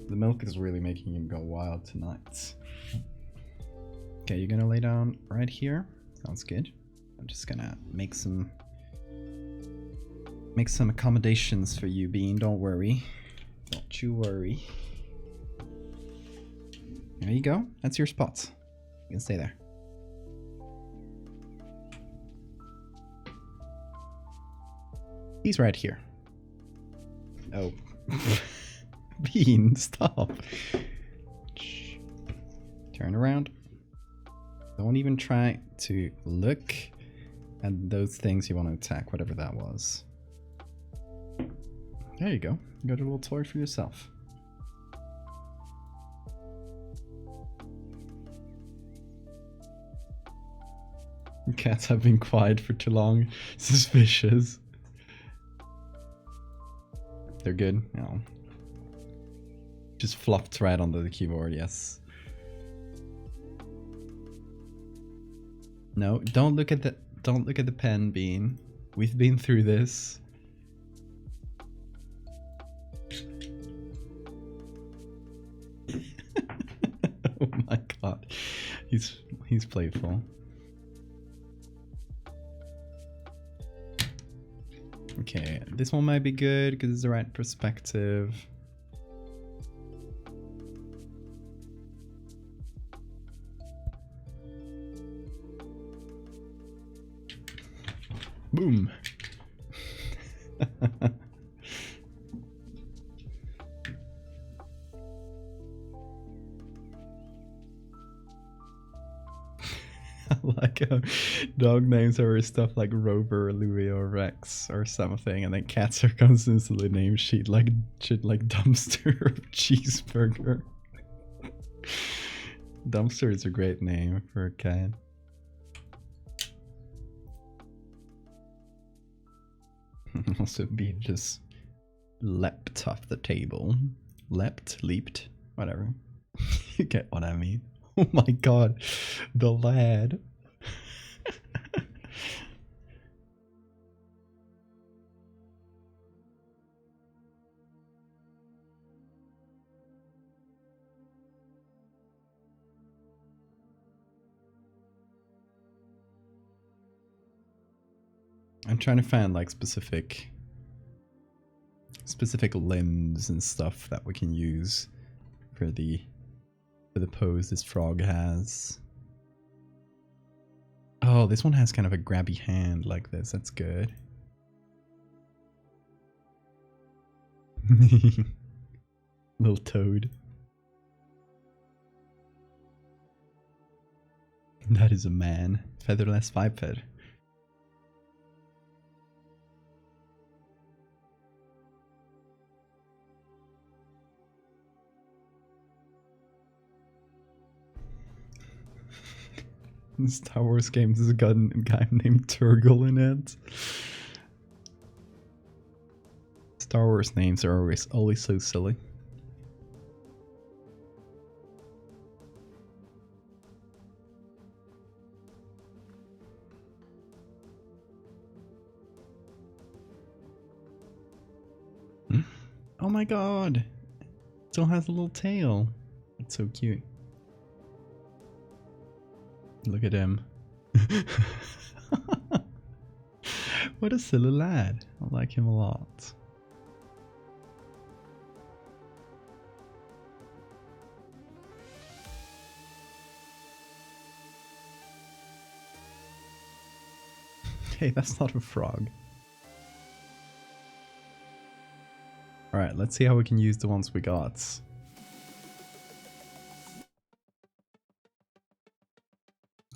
The milk is really making him go wild tonight. Okay, you're gonna lay down right here. Sounds good. I'm just gonna make some accommodations for you, Bean. Don't worry. Don't you worry. There you go. That's your spot. You can stay there. He's right here. Oh. Bean, stop. Turn around. Don't even try to look at those things you want to attack, whatever that was. There you go. You got a little toy for yourself. Cats have been quiet for too long. Suspicious. They're good. No. Just flopped right onto the keyboard, yes. No, don't look at the pen, Bean. We've been through this. Oh my god. He's playful. Okay, this one might be good because it's the right perspective. Boom. I like how dog names are stuff like Rover, Louie, or Rex or something, and then cats are constantly name shit like Dumpster or Cheeseburger. Dumpster is a great name for a cat. Also, Bean just leapt off the table. Leaped, whatever. You get what I mean. Oh my god, the lad. I'm trying to find like specific limbs and stuff that we can use for the pose this frog has. Oh, this one has kind of a grabby hand like this. That's good. Little toad. That is a man. Featherless biped. Star Wars games has got a guy named Turgle in it. Star Wars names are always so silly. Oh my god! It still has a little tail. It's so cute. Look at him. What a silly lad. I like him a lot. Hey, that's not a frog. Alright, let's see how we can use the ones we got.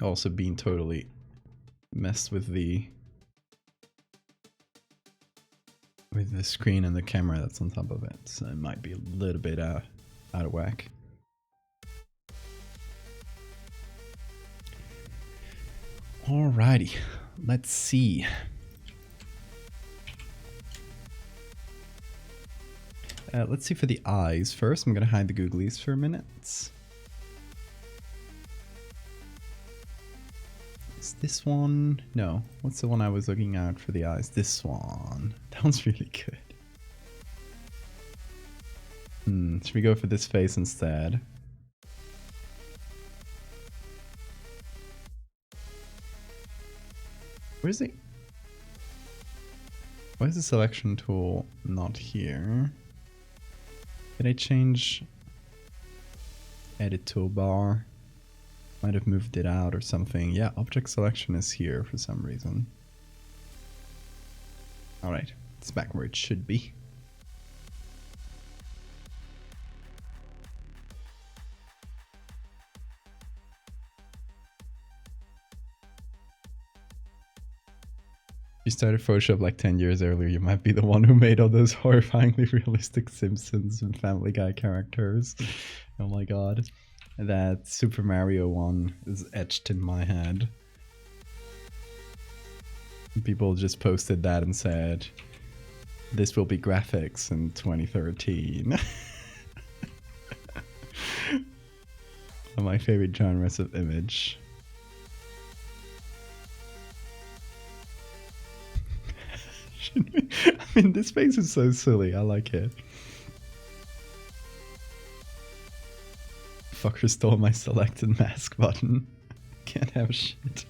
Also being totally messed with the with the screen and the camera that's on top of it, so it might be a little bit out of whack. Alrighty, let's see. Let's see for the eyes first. I'm gonna hide the googlies for a minute. Is this one? No. What's the one I was looking at for the eyes? This one. That one's really good. Should we go for this face instead? Where is it? Why is the selection tool not here? Did I change edit toolbar? Might have moved it out or something. Yeah, object selection is here for some reason. Alright, it's back where it should be. If you started Photoshop like 10 years earlier, you might be the one who made all those horrifyingly realistic Simpsons and Family Guy characters. Oh my god. That Super Mario one is etched in my head. People just posted that and said, this will be graphics in 2013. One of my favorite genres of image. I mean, this face is so silly. I like it. Fucker stole my selected mask button. Can't have shit.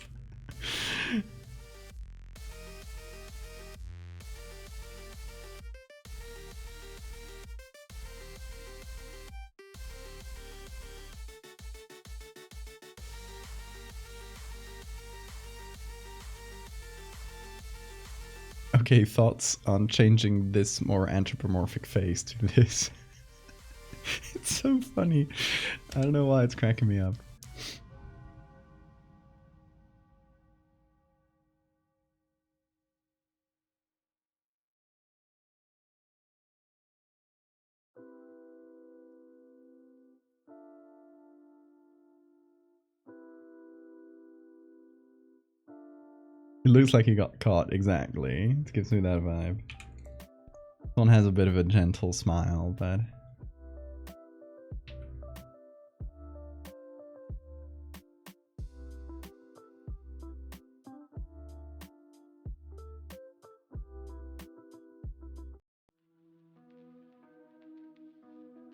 Okay, thoughts on changing this more anthropomorphic face to this? It's so funny. I don't know why it's cracking me up. It looks like he got caught, exactly. It gives me that vibe. One has a bit of a gentle smile, but...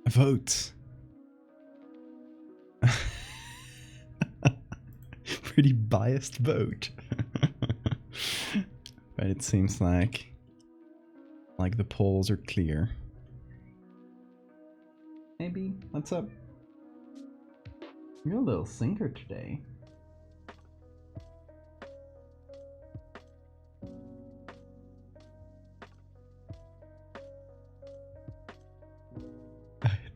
Vote. Pretty biased vote. But it seems like the polls are clear. Maybe. What's up? You're a little sinker today.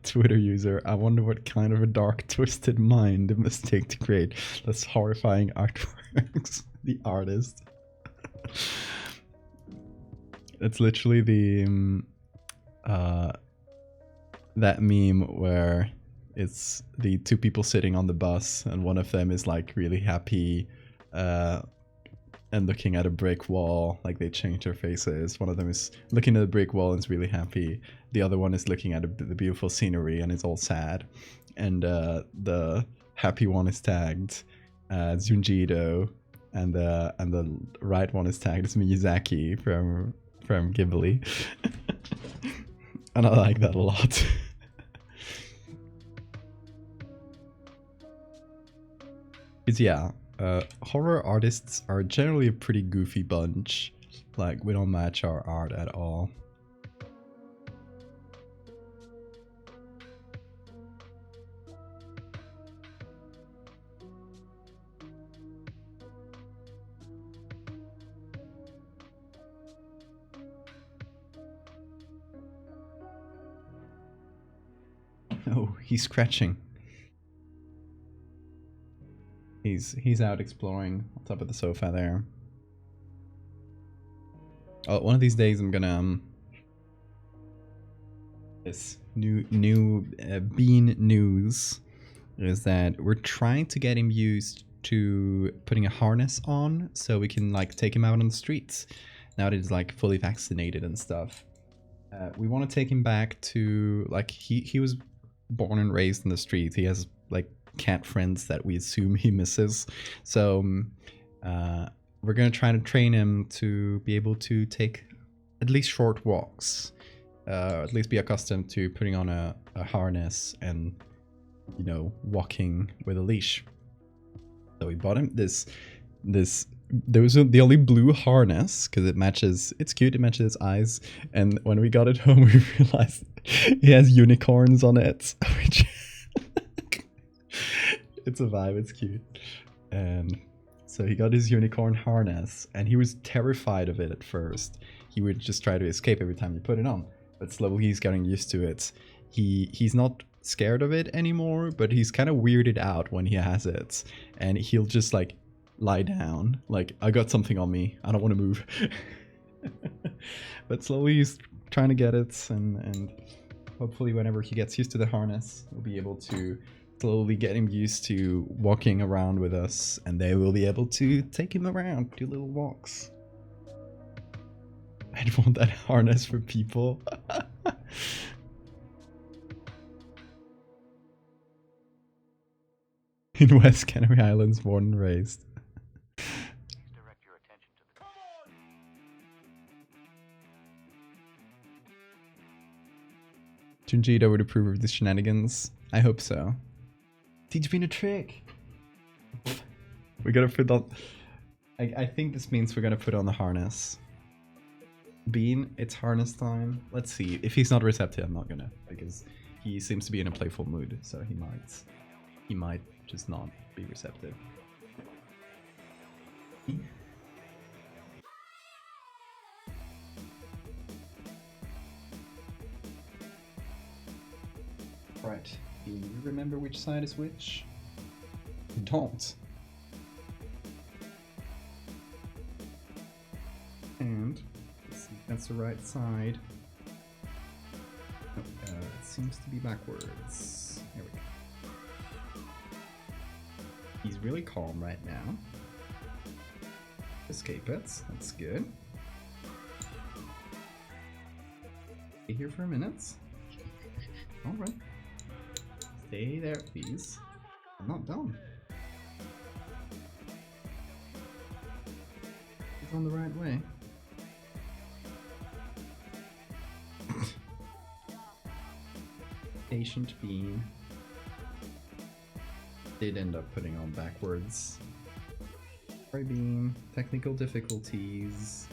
Twitter user, I wonder what kind of a dark, twisted mind it must take to create this horrifying artworks. The artist. It's literally the that meme where it's the two people sitting on the bus and one of them is like really happy and looking at a brick wall, like they change their faces. One of them is looking at a brick wall and is really happy. The other one is looking at the beautiful scenery and it's all sad. And the happy one is tagged Junjiito, and the right one is tagged as Miyazaki from Ghibli. And I like that a lot. Because yeah, horror artists are generally a pretty goofy bunch. Like, we don't match our art at all. Oh, he's scratching. He's out exploring on top of the sofa there. Oh, one of these days I'm gonna this new Bean news is that we're trying to get him used to putting a harness on so we can like take him out on the streets now that he's like fully vaccinated and stuff. We want to take him back to like he was born and raised in the streets. He has like cat friends that we assume he misses, so we're gonna try to train him to be able to take at least short walks, at least be accustomed to putting on a harness and, you know, walking with a leash. So we bought him this there was the only blue harness because it matches, it's cute, it matches his eyes, and when we got it home we realized he has unicorns on it, which it's a vibe, it's cute. And so he got his unicorn harness and he was terrified of it at first. He would just try to escape every time you put it on, but slowly he's getting used to it. He's not scared of it anymore, but he's kind of weirded out when he has it, and he'll just like lie down like, I got something on me, I don't want to move. But slowly he's trying to get it, and hopefully whenever he gets used to the harness, we'll be able to slowly get him used to walking around with us, and they will be able to take him around, do little walks. I'd want that harness for people. In West Canary Islands, born and raised. Junjito would approve of the shenanigans. I hope so. Teach me a trick. We gotta put on. I think this means we're gonna put on the harness. Bean, it's harness time. Let's see. If he's not receptive, I'm not gonna, because he seems to be in a playful mood, so he might just not be receptive. Right. Do you remember which side is which? Don't. And let's see if that's the right side. Oh, it seems to be backwards. There we go. He's really calm right now. Escape it. That's good. Stay here for a minute. Alright. Stay there, please. I'm not done. He's on the right way. Patient Bean did end up putting on backwards. Sorry, Bean. Technical difficulties.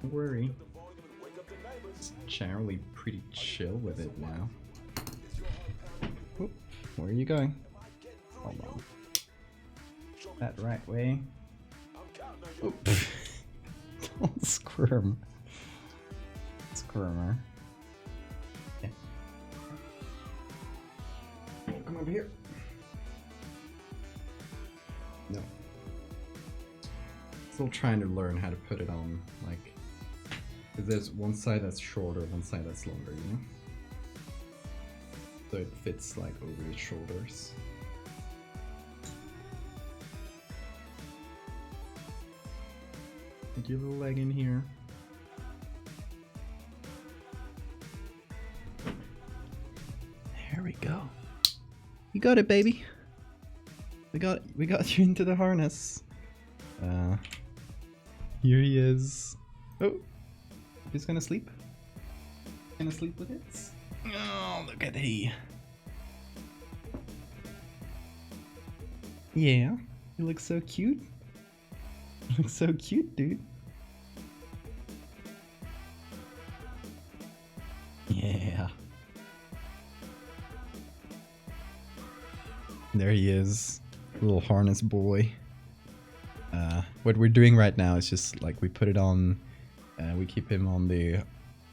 Don't worry. It's generally pretty chill with it now. Oop, where are you going? Hold on. That right way. Oop. Don't squirm. Squirmer. Okay. Come over here. No. Still trying to learn how to put it on, like, because there's one side that's shorter, one side that's longer, you know? So it fits like over his shoulders. Put your little leg in here. There we go. You got it, baby. We got you into the harness. Here he is. Oh, he's gonna sleep. Gonna sleep with it. Oh, look at he. Yeah, he looks so cute. He looks so cute, dude. Yeah. There he is, little harness boy. What we're doing right now is just like we put it on, we keep him on the,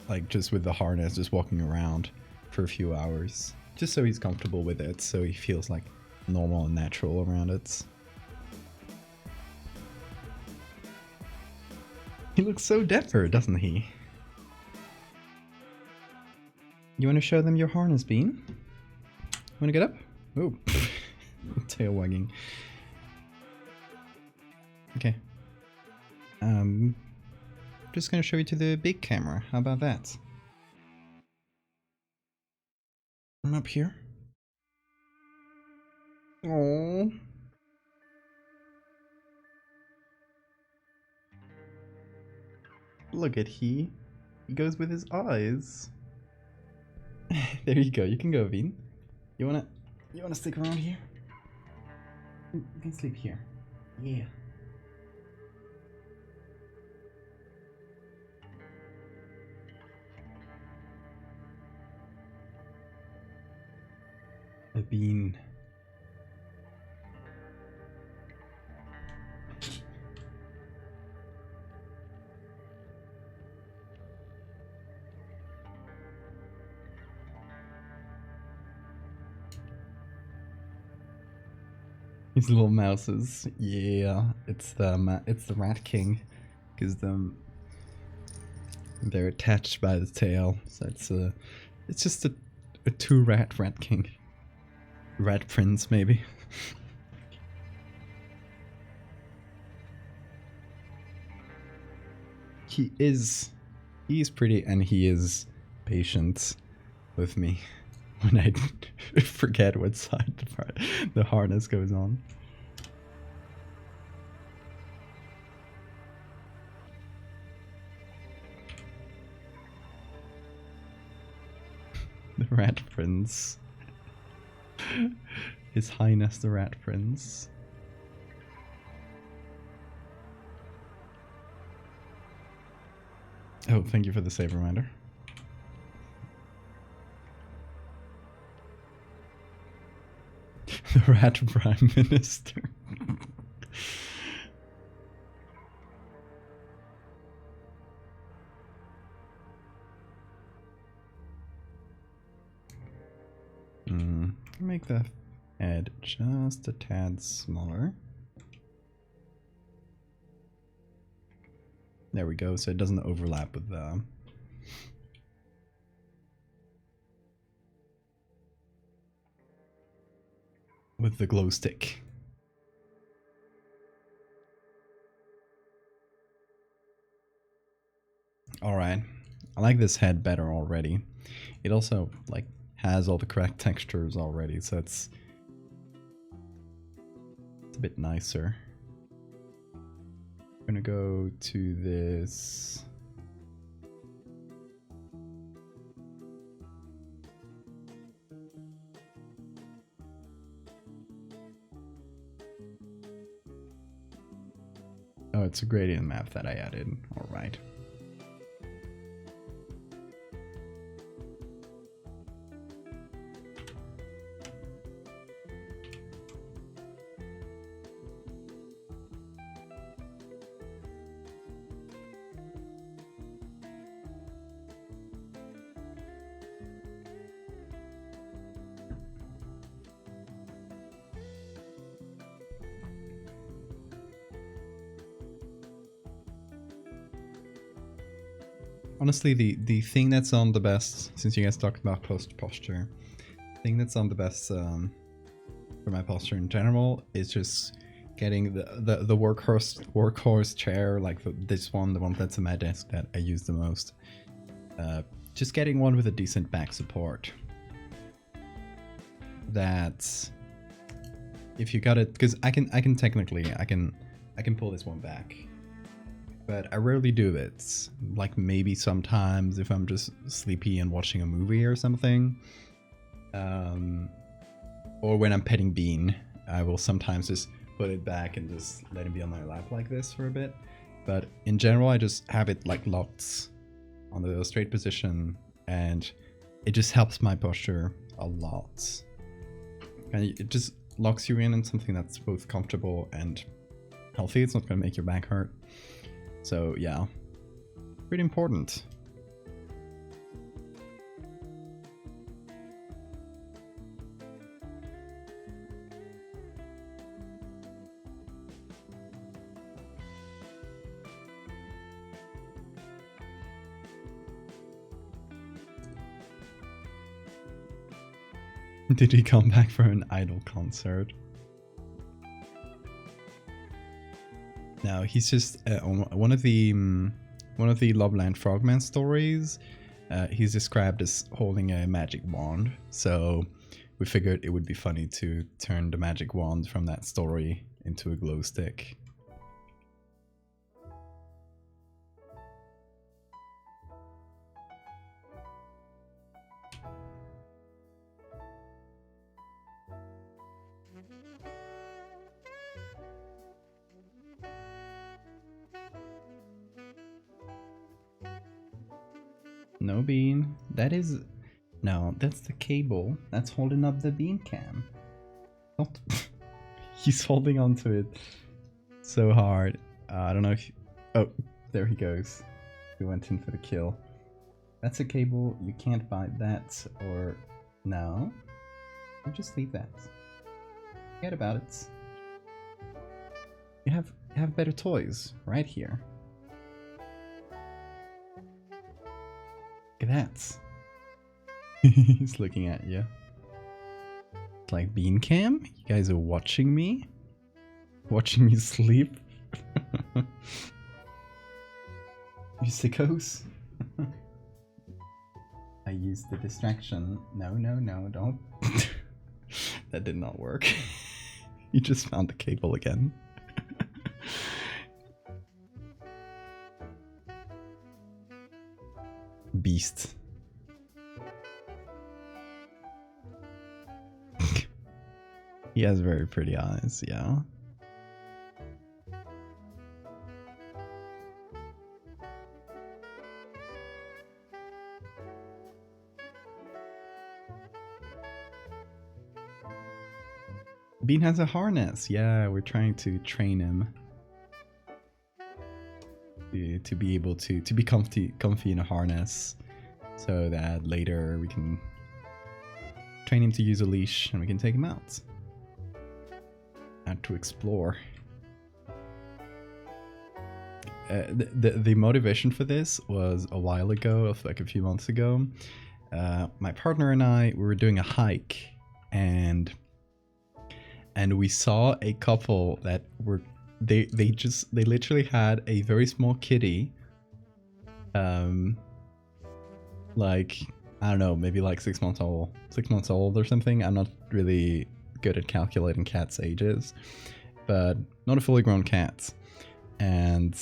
like just with the harness, just walking around for a few hours, just so he's comfortable with it, so he feels like normal and natural around it. He looks so dapper, doesn't he? You want to show them your harness, Bean? Want to get up? Oh, tail wagging. Okay. Just gonna show you to the big camera. How about that? I'm up here. Oh. Look at he. He goes with his eyes. There you go. You can go, Bean. You wanna stick around here? You can sleep here. Yeah. The Bean. These little mouses. Yeah, it's the Rat King, because they're attached by the tail. So it's just a two rat king. Rat Prince, maybe. He's pretty, and he is patient with me when I forget what side the harness goes on. The Rat Prince. His Highness the Rat Prince. Oh, thank you for the save reminder. The Rat Prime Minister. Make the head just a tad smaller. There we go, so it doesn't overlap with the glow stick. Alright, I like this head better already. It also like has all the correct textures already, so it's a bit nicer. I'm gonna go to this. Oh, it's a gradient map that I added. All right. Honestly, the thing that's on the best, since you guys talked about posture, the thing that's on the best for my posture in general is just getting the workhorse chair, like this one, the one that's on my desk that I use the most. Just getting one with a decent back support. That if you got it, because I can technically I can pull this one back. But I rarely do it. Like maybe sometimes if I'm just sleepy and watching a movie or something. Or when I'm petting Bean, I will sometimes just put it back and just let him be on my lap like this for a bit. But in general, I just have it like locked on the straight position, and it just helps my posture a lot. And it just locks you in something that's both comfortable and healthy. It's not going to make your back hurt. So yeah, pretty important. Did he come back for an Idol concert? No, he's just on one of the Loveland Frogman stories. He's described as holding a magic wand, so we figured it would be funny to turn the magic wand from that story into a glow stick. No bean. That is... No, that's the cable. That's holding up the bean cam. Not... He's holding onto it so hard. I don't know if... Oh, there he goes. He went in for the kill. That's a cable. You can't buy that or... No. You just leave that. Forget about it. You have better toys right here. Look at that. He's looking at you. It's like bean cam? You guys are watching me? Watching me sleep? You sickos? I used the distraction. No, don't. That did not work. You just found the cable again. Beast. He has very pretty eyes, yeah. Bean has a harness. Yeah, we're trying to train him to be able to be comfy in a harness, so that later we can train him to use a leash and we can take him out to explore. The motivation for this was a while ago, like a few months ago. My partner and I, we were doing a hike, and we saw a couple that were they literally had a very small kitty, like, I don't know, maybe like 6 months old or something. I'm not really good at calculating cats' ages, but not a fully grown cat. And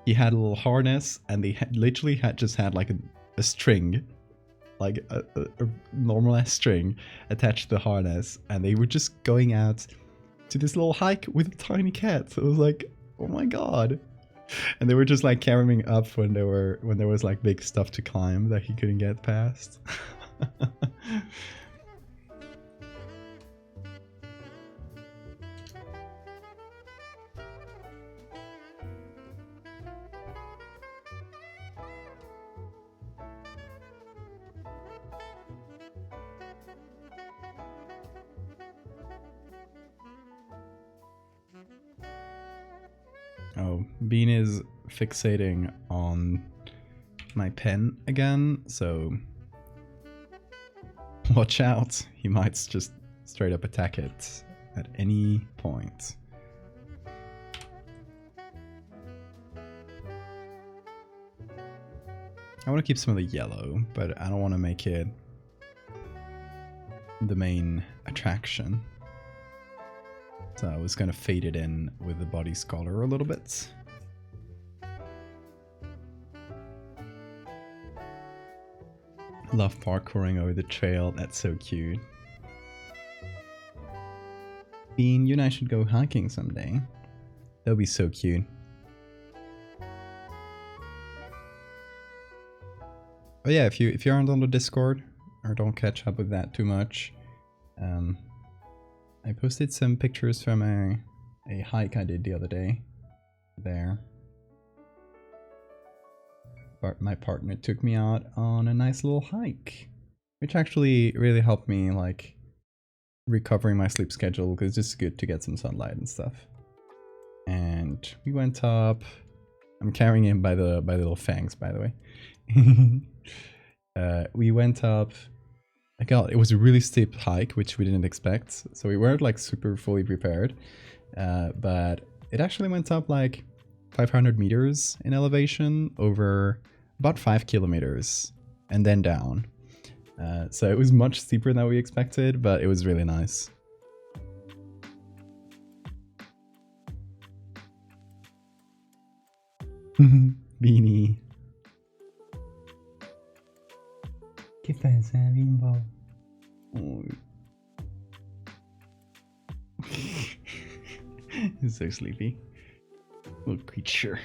he had a little harness, and they literally just had like a string, like a normal ass string attached to the harness, and they were just going out to this little hike with a tiny cat. So it was like, oh my god. And they were just like carrying up when there was like big stuff to climb that he couldn't get past. Oh, Bean is fixating on my pen again, so watch out. He might just straight up attack it at any point. I want to keep some of the yellow, but I don't want to make it the main attraction. So I was going to fade it in with the body's color a little bit. Love parkouring over the trail. That's so cute. Bean, you and I should go hiking someday. That'll be so cute. Oh yeah, if you aren't on the Discord or don't catch up with that too much, I posted some pictures from a hike I did the other day there. But my partner took me out on a nice little hike, which actually really helped me like recovering my sleep schedule, because it's just good to get some sunlight and stuff. And we went up. I'm carrying him by the little fangs, by the way. We went up it was a really steep hike, which we didn't expect. So we weren't like super fully prepared, but it actually went up like 500 meters in elevation over about 5 kilometers and then down. So it was much steeper than we expected, but it was really nice. Beanie. ¿Qué pasa, Bimbo? Oh. He's so sleepy. Little creature.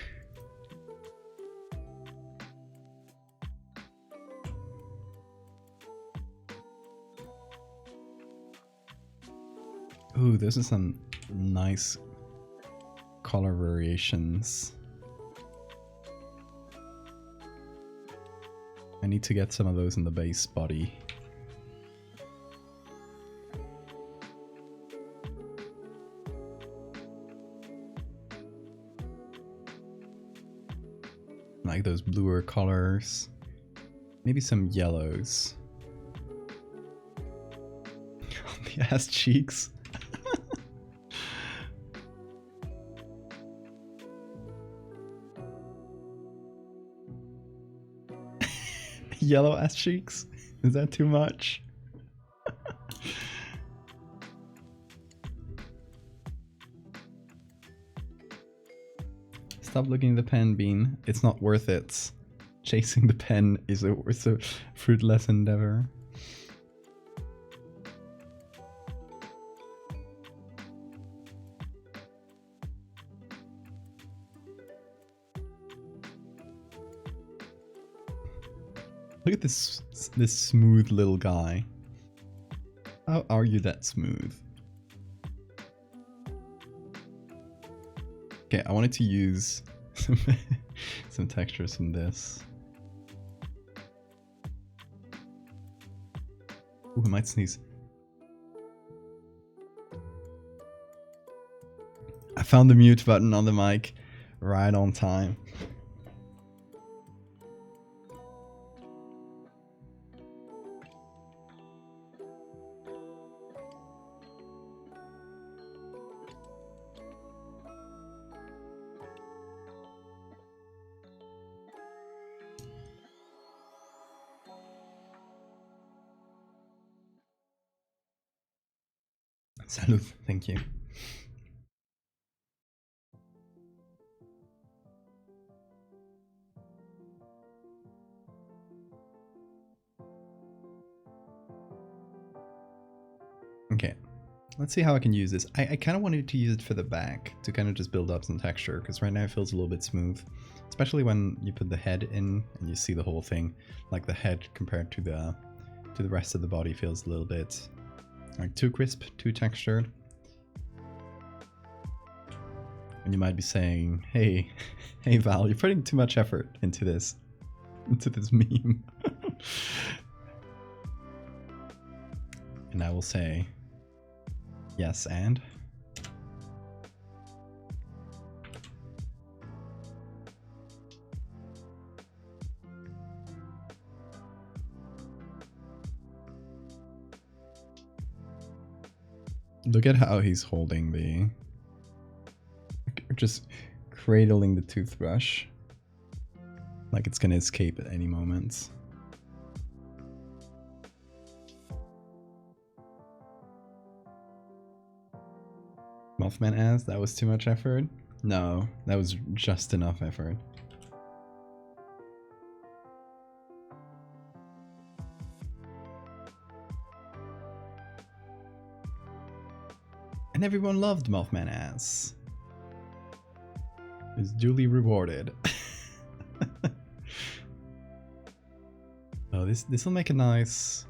Ooh, those are some nice color variations. I need to get some of those in the base body. Like those bluer colors. Maybe some yellows. On the ass cheeks. Yellow ass cheeks? Is that too much? Stop looking at the pen, Bean. It's not worth it. Chasing the pen is a fruitless endeavor. Look at this smooth little guy. How are you that smooth? Okay, I wanted to use some textures from this. Ooh, I might sneeze. I found the mute button on the mic right on time. Salud, thank you. Okay, let's see how I can use this. I kind of wanted to use it for the back to kind of just build up some texture, because right now it feels a little bit smooth, especially when you put the head in and you see the whole thing. Like the head compared to the rest of the body feels a little bit like too crisp, too textured. And you might be saying, hey, hey Val, you're putting too much effort into this meme. And I will say, yes, and? Look at how he's holding the... just cradling the toothbrush. Like it's gonna escape at any moment. Mothman ass, that was too much effort? No, that was just enough effort. And everyone loved Mothman ass. It's duly rewarded. Oh, this will make a nice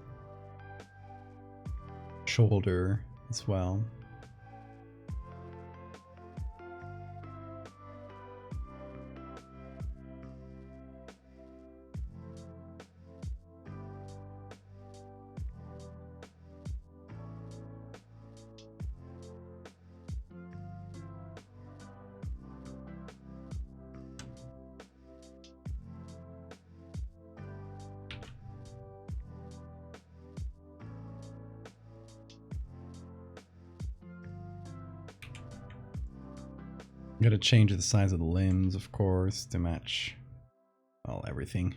shoulder as well. Gotta change the size of the limbs, of course, to match, well, everything.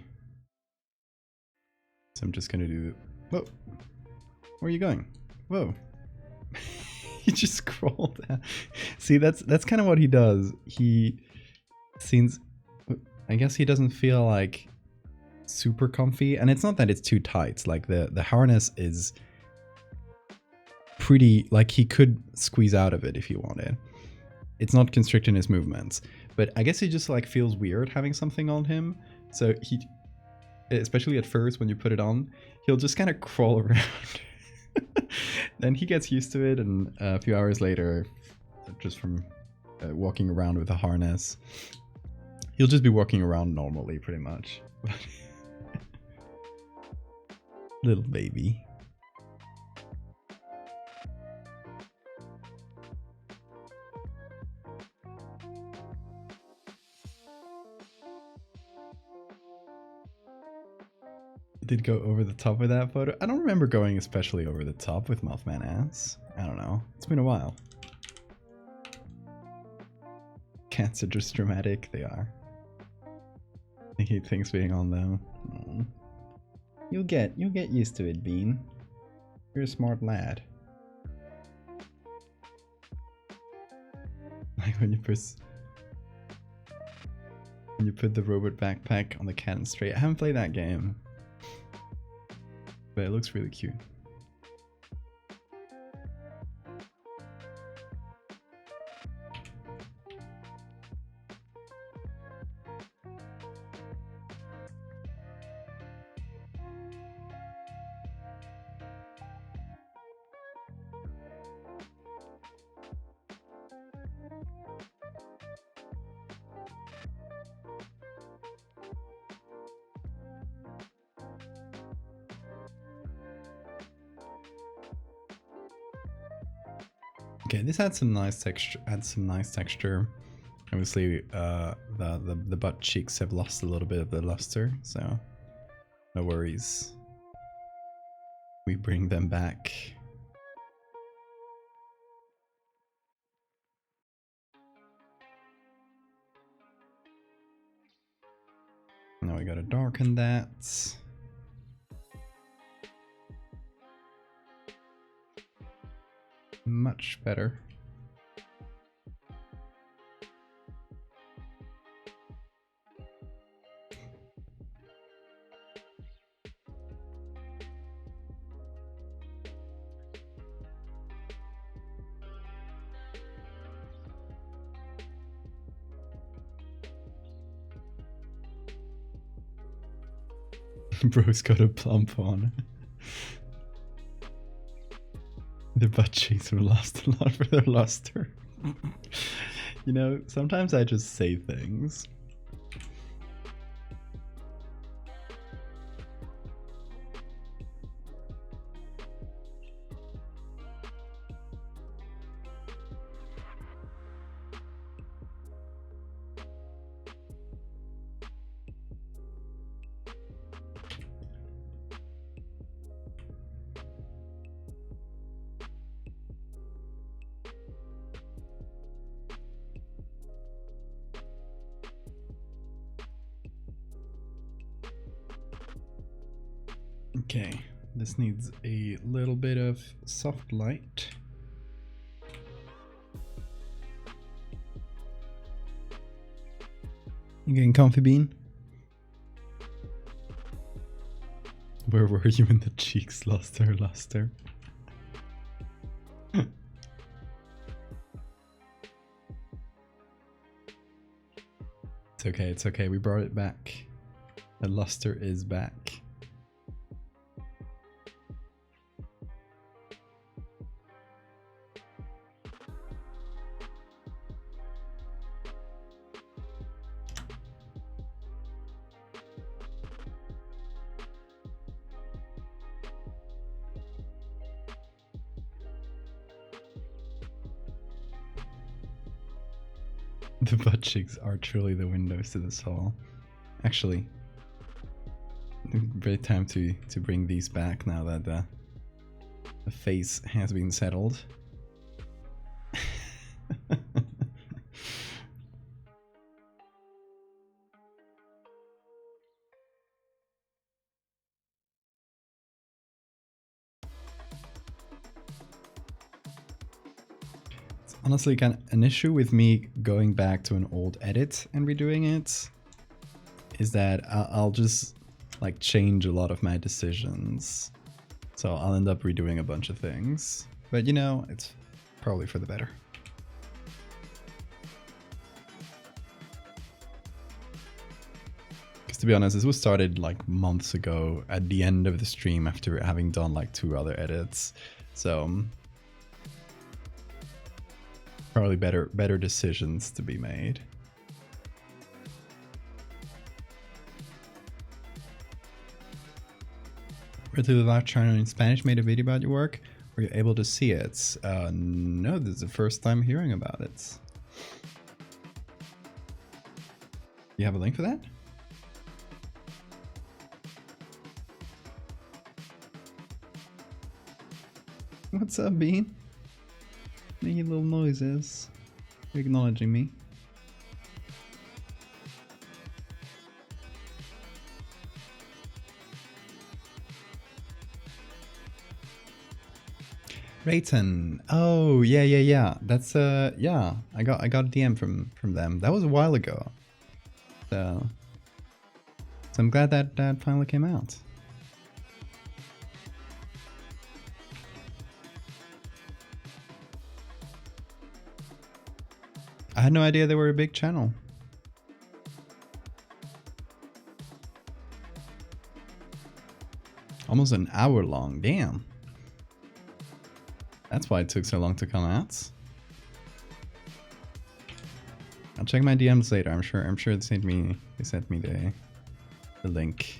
So I'm just gonna do... Whoa! Where are you going? Whoa! He just crawled down. See, that's kind of what he does. He seems... I guess he doesn't feel like super comfy, and it's not that it's too tight. Like the harness is pretty, like he could squeeze out of it if he wanted. It's not constricting his movements, but I guess he just like feels weird having something on him. So he, especially at first when you put it on, he'll just kind of crawl around. Then he gets used to it, and a few hours later, just from walking around with a harness, he'll just be walking around normally pretty much. Little baby. Did go over the top with that photo. I don't remember going especially over the top with Mothman ass. I don't know. It's been a while. Cats are just dramatic. They are. I hate things being on them. Mm. You'll get used to it, Bean. You're a smart lad. Like when you put the robot backpack on the cat and stray. I haven't played that game, but it looks really cute. Okay, this had some nice texture. Obviously, the butt cheeks have lost a little bit of the luster, so no worries. We bring them back. Now we gotta darken that. Much better. Bro's got a plump on. The butt cheeks have lost a lot for their luster. You know, sometimes I just say things. Okay, this needs a little bit of soft light. You getting comfy, Bean? Where were you when the cheeks lost their luster? It's okay, we brought it back. The luster is back. The butt cheeks are truly the windows to the soul. Actually, great time to bring these back now that the face has been settled. Honestly, kind of an issue with me going back to an old edit and redoing it is that I'll just like change a lot of my decisions. So I'll end up redoing a bunch of things. But you know, it's probably for the better. Because to be honest, this was started like months ago at the end of the stream after having done like 2 other edits. So probably better decisions to be made. Really Live channel in Spanish made a video about your work. Were you able to see it? No, this is the first time hearing about it. You have a link for that? What's up, Bean? Making little noises. You're acknowledging me. Rayton. Oh, yeah. That's yeah. I got a DM from them. That was a while ago. So I'm glad that that finally came out. I had no idea they were a big channel. Almost an hour long, damn. That's why it took so long to come out. I'll check my DMs later. I'm sure they sent me the link.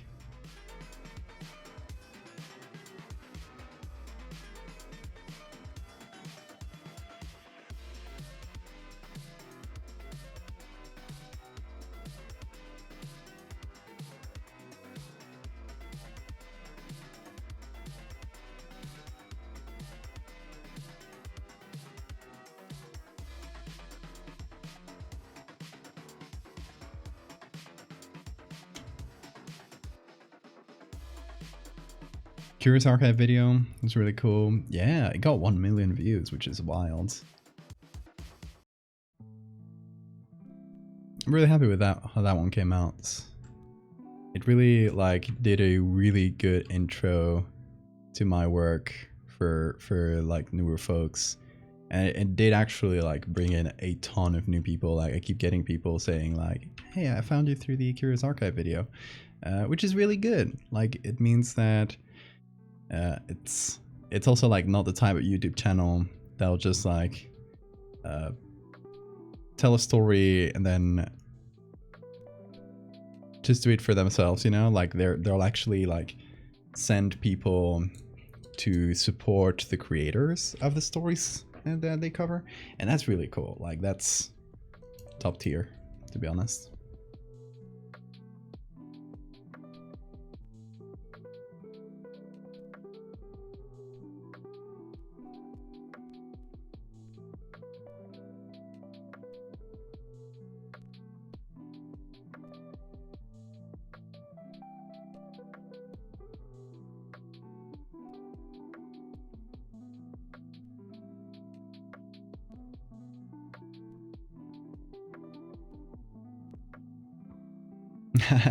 Curious Archive video was really cool. Yeah, it got 1 million views, which is wild. I'm really happy with that, how that one came out. It really like did a really good intro to my work for like newer folks. And it did actually like bring in a ton of new people. Like I keep getting people saying like, hey, I found you through the Curious Archive video, which is really good. Like it means that it's also like not the type of YouTube channel that'll just like tell a story and then just do it for themselves, you know? Like they'll actually like send people to support the creators of the stories that they cover, and that's really cool. Like that's top tier, to be honest.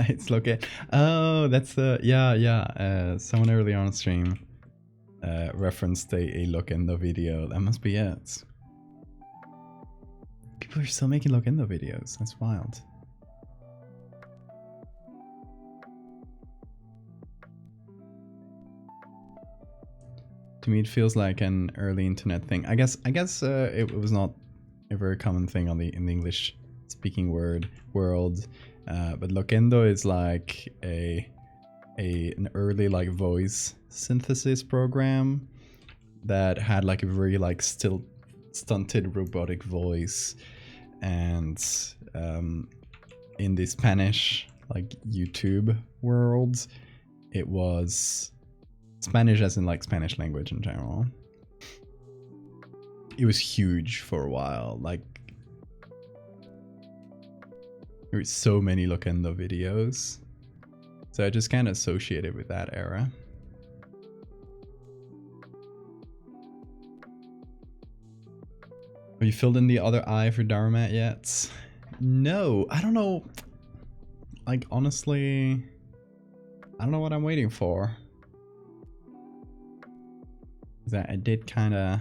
It's okay. Oh, that's yeah. Someone earlier on stream referenced a Loquendo video. That must be it. People are still making Loquendo videos. That's wild. To me, it feels like an early internet thing. I guess it was not a very common thing in the English speaking world. But Loquendo is like an early like voice synthesis program that had like a very like stunted robotic voice, and in the Spanish like YouTube world, it was Spanish as in like Spanish language in general. It was huge for a while. Like there were so many Loquendo videos, so I just kind of associated with that era. Have you filled in the other eye for Dharma yet? No, I don't know. Like, honestly, I don't know what I'm waiting for. That I did kind of,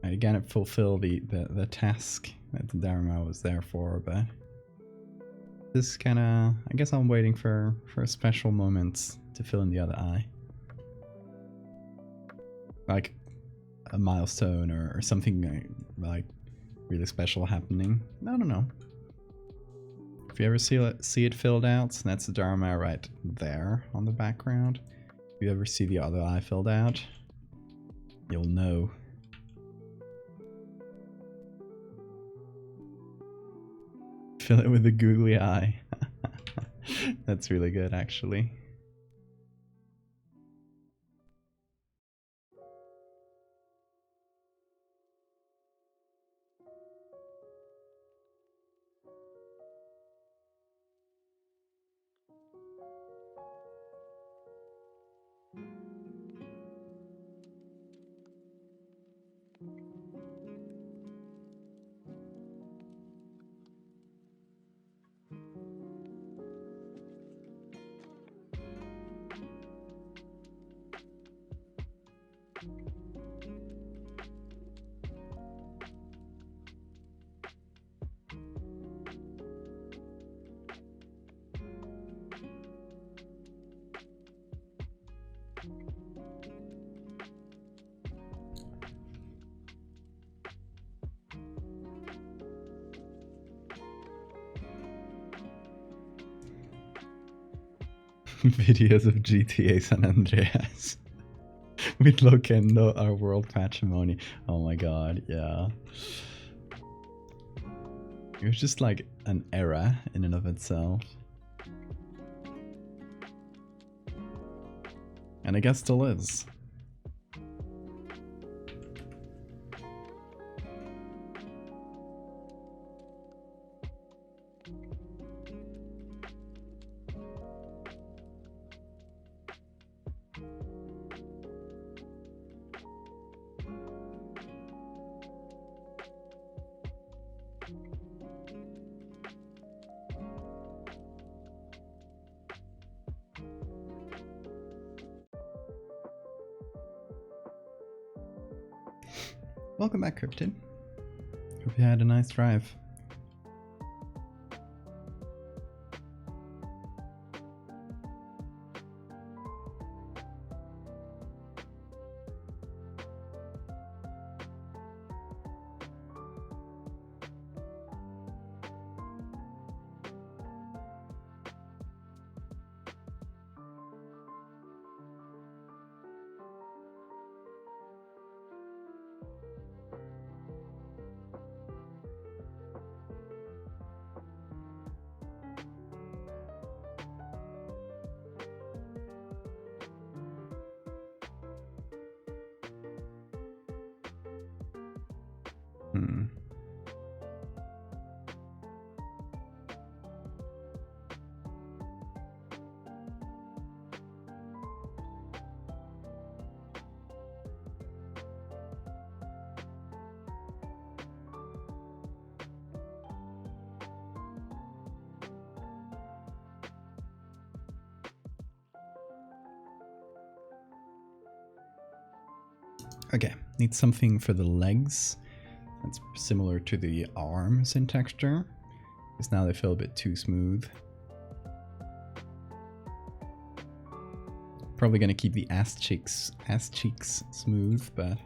I gotta fulfill the task that the Dharma was there for, but this kind of, I guess I'm waiting for a special moment to fill in the other eye. Like a milestone or something like really special happening. I don't know. If you ever see it filled out, that's the Dharma right there on the background. If you ever see the other eye filled out, you'll know. Fill it with a googly eye. That's really good, actually. Videos of GTA San Andreas with Loquendo, our world patrimony. Oh my god, yeah. It was just like an era in and of itself. And I guess still is. Welcome back, Cryptid. Hope you had a nice drive. Okay, need something for the legs that's similar to the arms in texture, because now they feel a bit too smooth. Probably gonna keep the ass cheeks smooth, but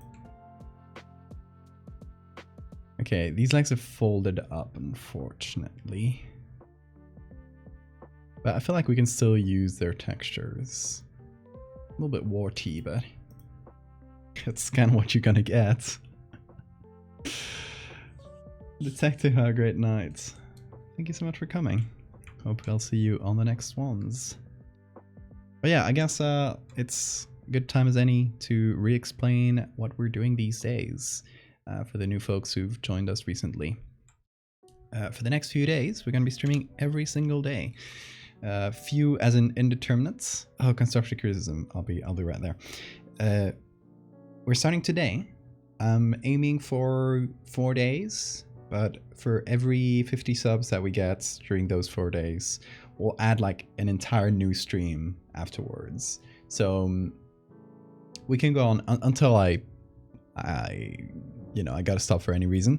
okay, these legs are folded up, unfortunately. But I feel like we can still use their textures. A little bit warty, but that's kind of what you're gonna get. Detective, have a great night. Thank you so much for coming. Hope I'll see you on the next ones. But yeah, I guess it's a good time as any to re-explain what we're doing these days for the new folks who've joined us recently. For the next few days, we're gonna be streaming every single day. Few as in indeterminates. Oh, constructive criticism. I'll be right there. We're starting today I'm aiming for 4 days, but for every 50 subs that we get during those 4 days, we'll add like an entire new stream afterwards. So we can go on until I gotta stop for any reason.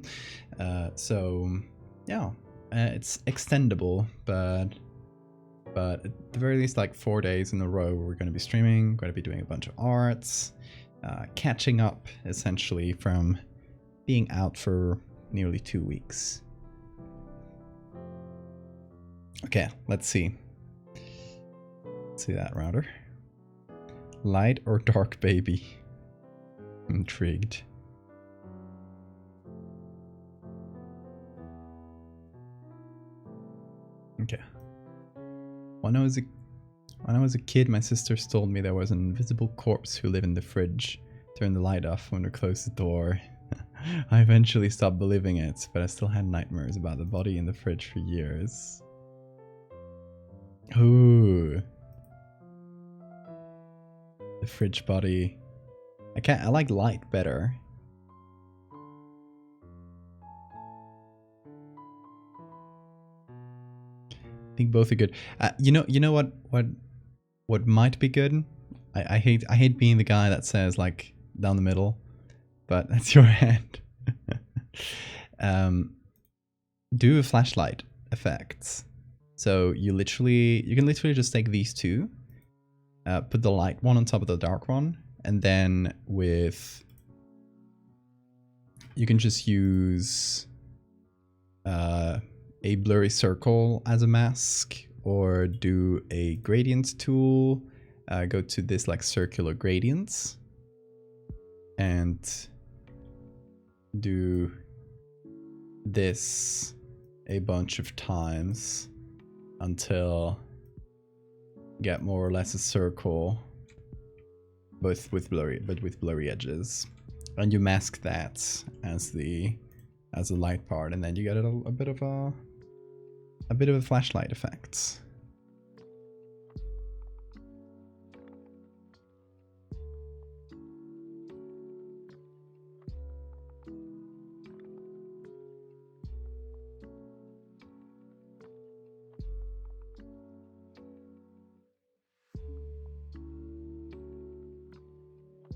So yeah, it's extendable, but at the very least, like 4 days in a row, we're going to be streaming, going to be doing a bunch of arts, catching up essentially from being out for nearly 2 weeks. Okay, let's see. Let's see that router. Light or dark baby? I'm intrigued. Okay. When I was a kid, my sisters told me there was an invisible corpse who lived in the fridge. Turn the light off when we closed the door. I eventually stopped believing it, but I still had nightmares about the body in the fridge for years. Ooh. The fridge body. I like light better. I think both are good. You know what might be good? I hate being the guy that says like down the middle, but that's your hand. Do a flashlight effects. So you can literally just take these two, put the light one on top of the dark one, and then you can just use a blurry circle as a mask, or do a gradient tool, go to this like circular gradients, and do this a bunch of times until you get more or less a circle, both with blurry edges, and you mask that as the light part, and then you get a bit of a flashlight effect.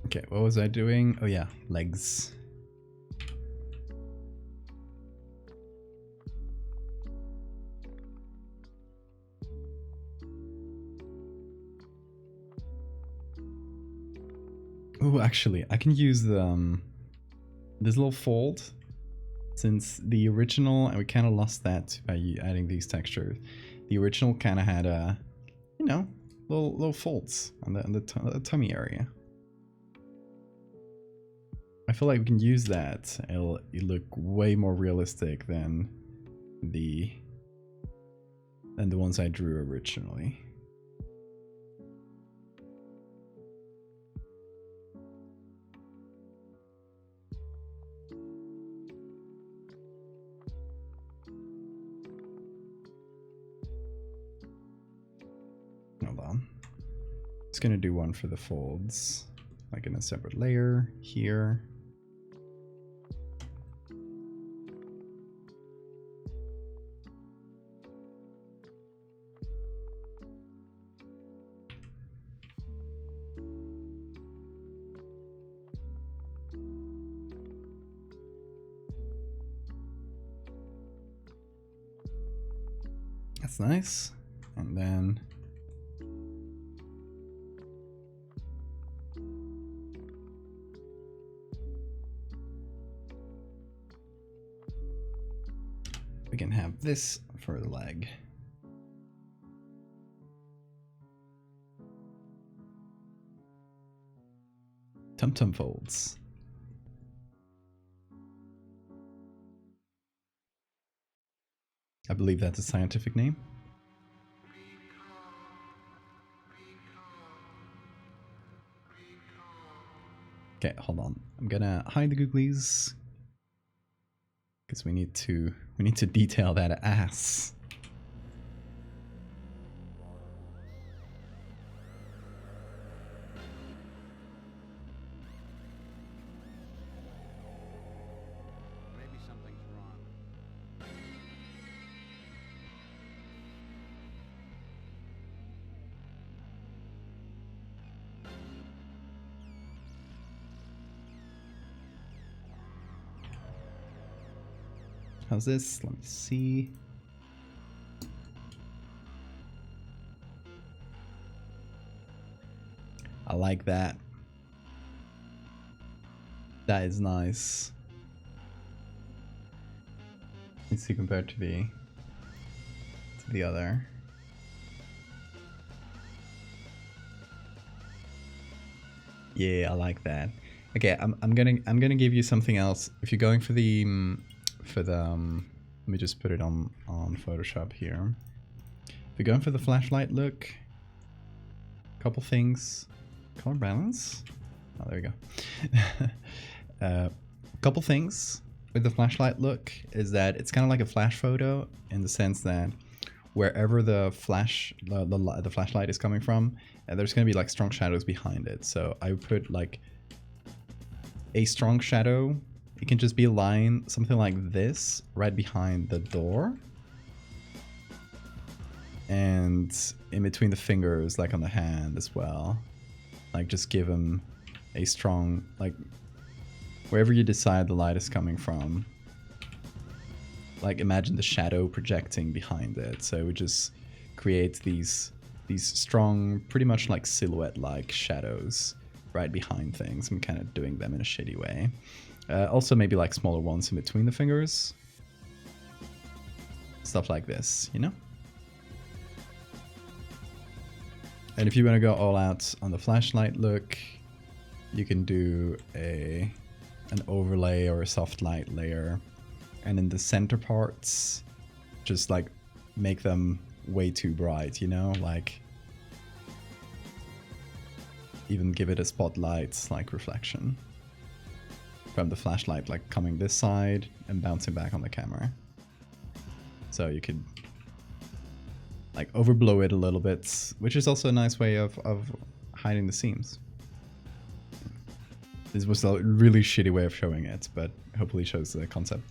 Okay, what was I doing? Oh yeah, legs. Oh, actually, I can use the this little fold, since the original, and we kind of lost that by adding these textures. The original kind of had a, little folds on the tummy area. I feel like we can use that. It'll look way more realistic than the ones I drew originally. Hold on. Just gonna do one for the folds, like in a separate layer here. That's nice. And then we can have this for the leg. Tum-tum folds. I believe that's a scientific name. Okay, hold on. I'm gonna hide the googlies because we need to detail that ass. How's this? Let me see. I like that. That is nice. Let's see compared to the other. Yeah, I like that. Okay, I'm gonna give you something else. If you're going for the let me just put it on Photoshop here. If you're going for the flashlight look, couple things. Color balance. Oh, there we go. Couple things with the flashlight look is that it's kind of like a flash photo in the sense that wherever the flashlight is coming from, there's going to be like strong shadows behind it. So I would put like a strong shadow. It can just be a line, something like this, right behind the door. And in between the fingers, like on the hand as well. Like just give them a strong, like wherever you decide the light is coming from. Like imagine the shadow projecting behind it. So we just create these strong, pretty much like silhouette-like shadows right behind things. I'm kind of doing them in a shitty way. Also maybe like smaller ones in between the fingers. Stuff like this, you know? And if you want to go all out on the flashlight look, you can do an overlay or a soft light layer. And in the center parts, just like make them way too bright, you know? Like even give it a spotlight like reflection from the flashlight, like coming this side and bouncing back on the camera. So you could like overblow it a little bit, which is also a nice way of hiding the seams. This was a really shitty way of showing it, but hopefully shows the concept.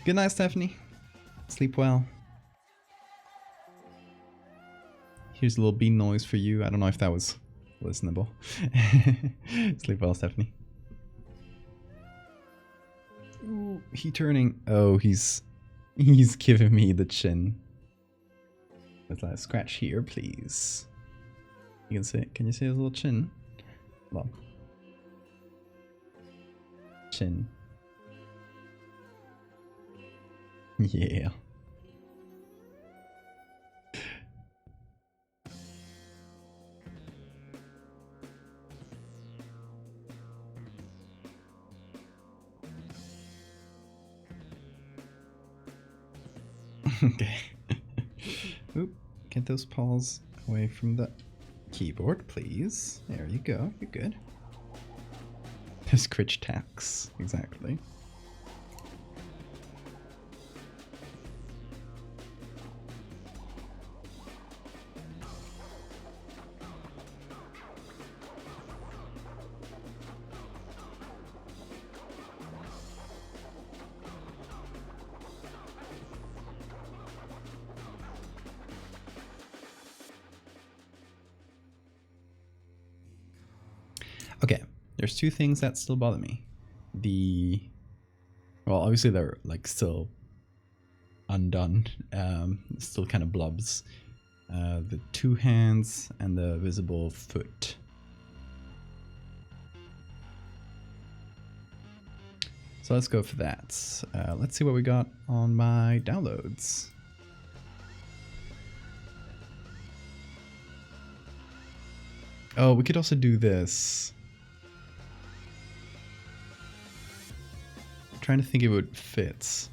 Good night, Stephanie. Sleep well. Here's a little bean noise for you. I don't know if that was listenable. Sleep well, Stephanie. Ooh, he turning. Oh, he's giving me the chin. Let's let scratch here, please. You can see. Can you see his little chin? Well, chin. Yeah. Okay. Oop, get those paws away from the keyboard, please. There you go. You're good. Scritch tax. Exactly. Okay, there's two things that still bother me. Well, obviously they're like still undone, still kind of blobs. The two hands and the visible foot. So let's go for that. Let's see what we got on my downloads. Oh, we could also do this. I'm trying to think if it would fit.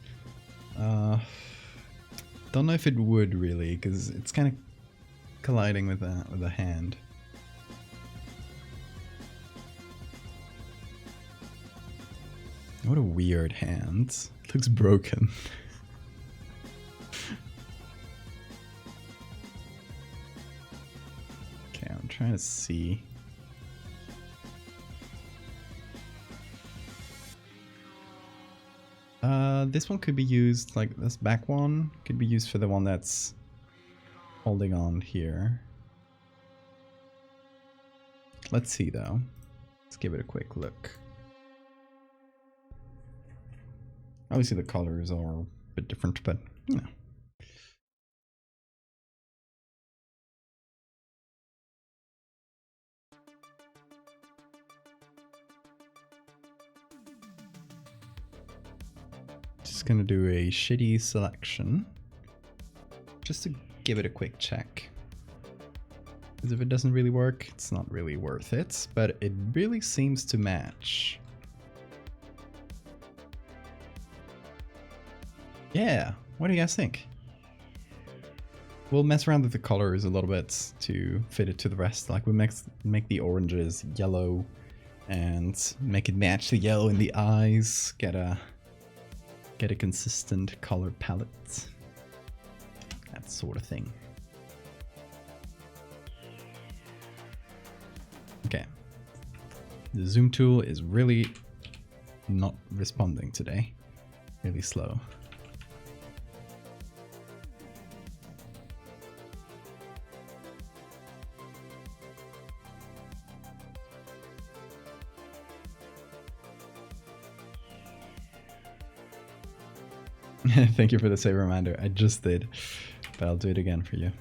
Don't know if it would really, because it's kind of colliding with the hand. What a weird hand. It looks broken. Okay, I'm trying to see. This one could be used, like this back one, could be used for the one that's holding on here. Let's see though. Let's give it a quick look. Obviously the colors are a bit different, but you know. Just gonna do a shitty selection just to give it a quick check. Because if it doesn't really work, it's not really worth it, but it really seems to match. Yeah, what do you guys think? We'll mess around with the colors a little bit to fit it to the rest. Like we make the oranges yellow and make it match the yellow in the eyes. Get a consistent color palette. That sort of thing. Okay. The zoom tool is really not responding today. Really slow. Thank you for the save reminder. I just did, but I'll do it again for you.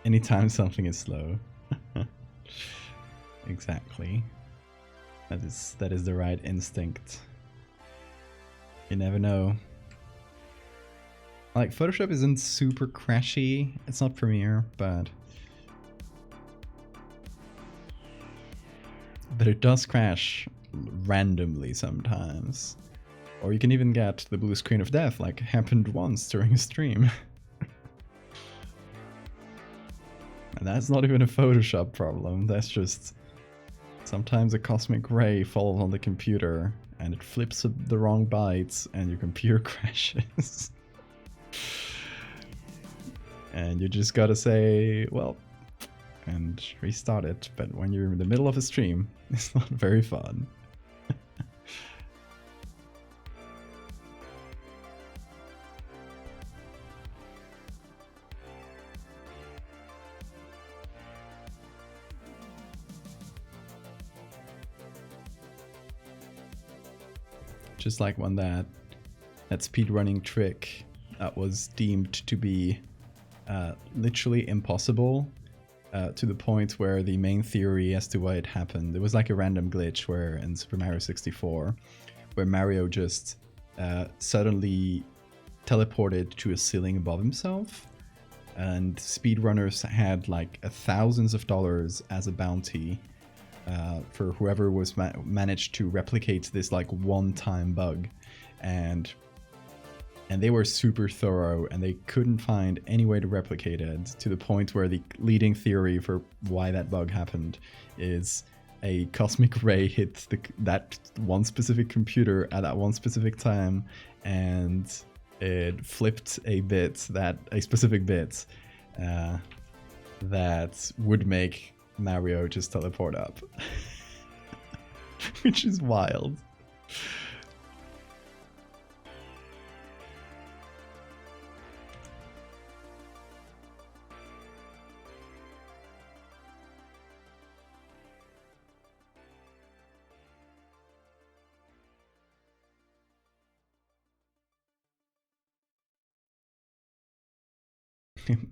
Anytime something is slow. Exactly. That is the right instinct. You never know. Like, Photoshop isn't super crashy. It's not Premiere, but it does crash randomly sometimes. Or you can even get the blue screen of death, like happened once during a stream. And that's not even a Photoshop problem. That's just sometimes a cosmic ray falls on the computer and it flips the wrong bytes and your computer crashes. And you just gotta say, well, and restart it. But when you're in the middle of a stream, it's not very fun. Just like when that speedrunning trick that was deemed to be literally impossible to the point where the main theory as to why it happened, it was like a random glitch where in Super Mario 64, where Mario just suddenly teleported to a ceiling above himself, and speedrunners had like thousands of dollars as a bounty for whoever was managed to replicate this like one-time bug, and they were super thorough and they couldn't find any way to replicate it, to the point where the leading theory for why that bug happened is a cosmic ray hit that one specific computer at that one specific time, and it flipped a specific bit that would make Mario just teleport up. Which is wild.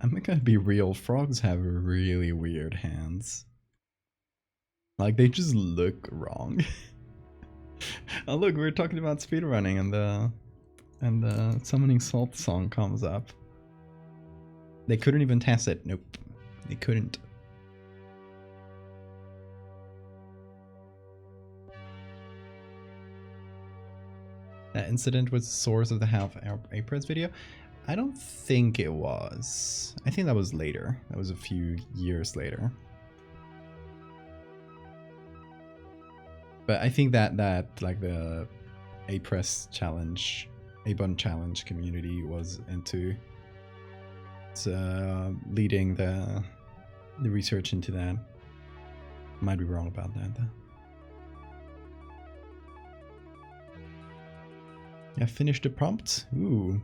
I'm gonna be real, frogs have really weird hands. Like, they just look wrong. Oh look, we were talking about speedrunning and the Summoning Salt song comes up. They couldn't even test it. Nope. They couldn't. That incident was the source of the half-Aprons video? I don't think it was. I think that was later. That was a few years later. But I think that like the A-Press challenge, A-Bun challenge community was into leading the research into that. Might be wrong about that though. Yeah, finish the prompt. Ooh.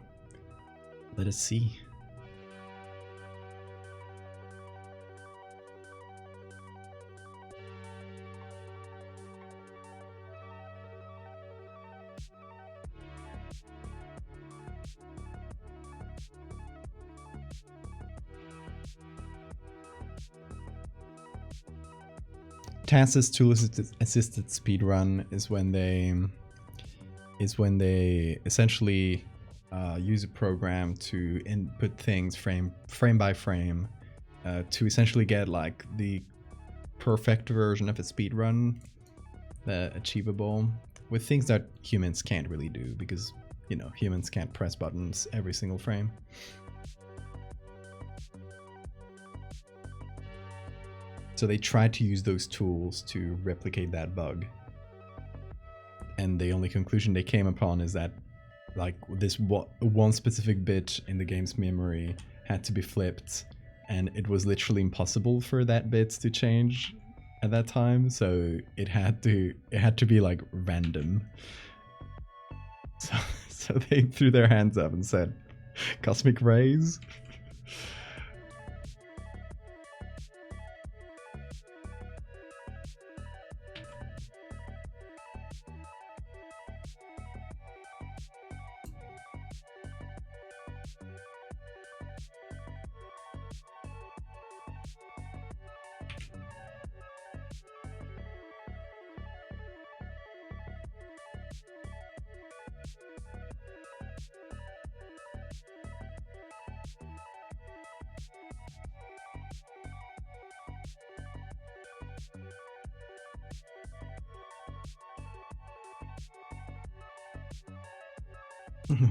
Let us see. TAS's tool assisted speedrun is when they essentially use a program to input things frame by frame to essentially get like the perfect version of a speedrun achievable with things that humans can't really do, because you know humans can't press buttons every single frame. So they tried to use those tools to replicate that bug. And the only conclusion they came upon is that like this one specific bit in the game's memory had to be flipped, and it was literally impossible for that bit to change at that time, so it had to be like random. So they threw their hands up and said, "Cosmic rays."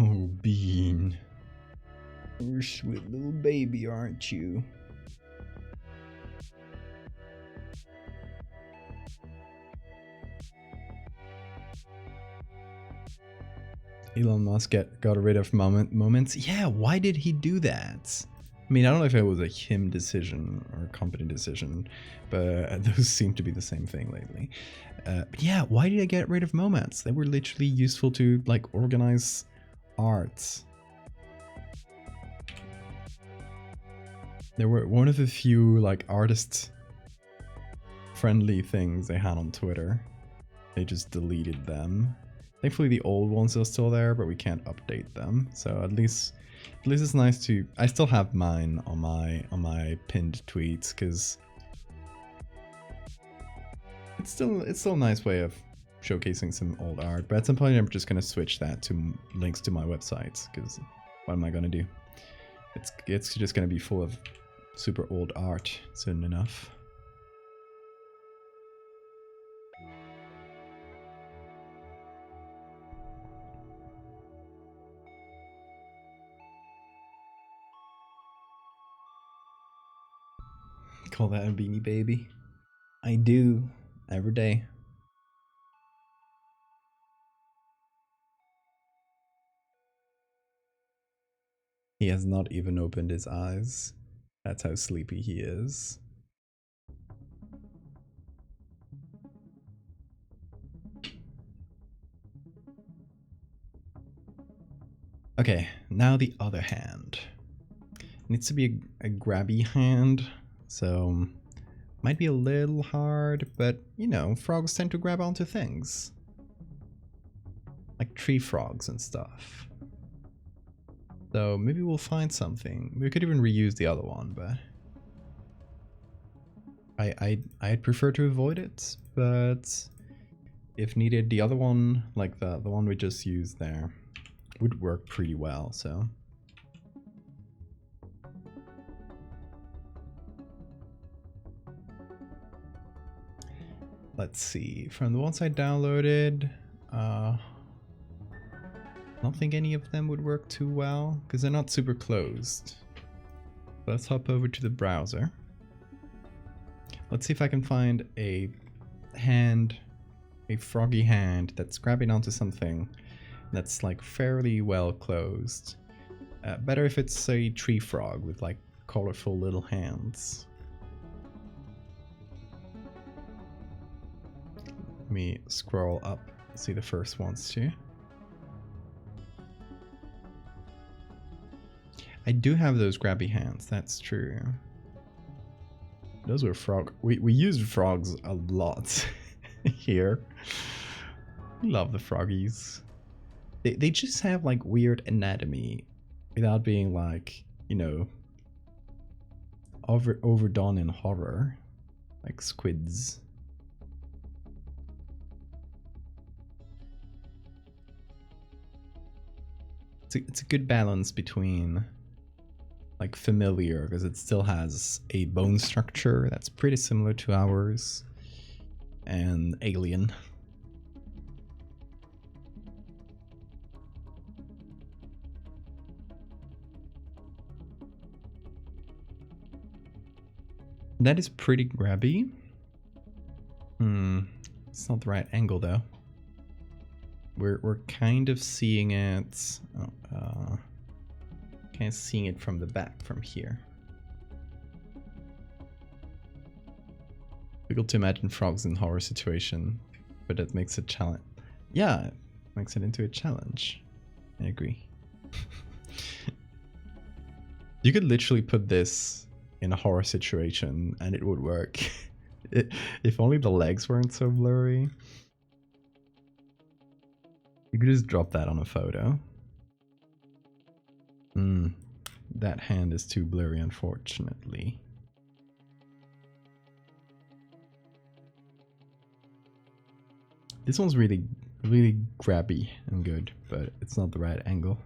Oh, Bean. You're a sweet little baby, aren't you? Elon Musk got rid of moments. Yeah, why did he do that? I mean, I don't know if it was a him decision or a company decision, but those seem to be the same thing lately. But yeah, why did I get rid of moments? They were literally useful to like organize art. They were one of the few like artist friendly things they had on Twitter. They just deleted them. Thankfully the old ones are still there, but we can't update them. So at least it's nice to, I still have mine on my pinned tweets, because it's still a nice way of showcasing some old art. But at some point I'm just gonna switch that to links to my websites, because what am I gonna do? It's just gonna be full of super old art soon enough. Call that a beanie baby? I do, every day. He has not even opened his eyes. That's how sleepy he is. Okay, now the other hand. It needs to be a grabby hand, so might be a little hard, but you know, frogs tend to grab onto things. Like tree frogs and stuff. So maybe we'll find something. We could even reuse the other one, but I'd prefer to avoid it, but if needed, the other one, like the one we just used there, would work pretty well, so. Let's see, from the ones I downloaded, I don't think any of them would work too well, because they're not super closed. Let's hop over to the browser. Let's see if I can find a hand, a froggy hand that's grabbing onto something that's like fairly well closed. Better if it's a tree frog with like colorful little hands. Let me scroll up, see the first ones too. I do have those grabby hands, that's true. Those were frog. We used frogs a lot here. Love the froggies. They just have like weird anatomy without being like, you know, overdone in horror, like squids. It's a good balance between like familiar, because it still has a bone structure that's pretty similar to ours, and alien. That is pretty grabby. It's not the right angle though. We're kind of seeing it. Kind of seeing it from the back from here. Difficult to imagine frogs in horror situation, but that makes it challenge. Yeah, it makes it into a challenge. I agree. You could literally put this in a horror situation and it would work. If only the legs weren't so blurry. You could just drop that on a photo. That hand is too blurry, unfortunately. This one's really grabby and good, but it's not the right angle.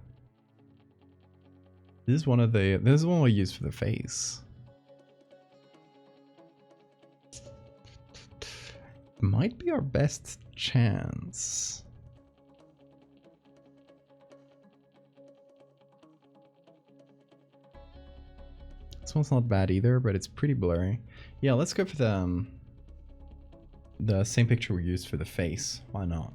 This is one we use for the face. Might be our best chance. This one's not bad either, but it's pretty blurry. Yeah, let's go for the same picture we used for the face. Why not?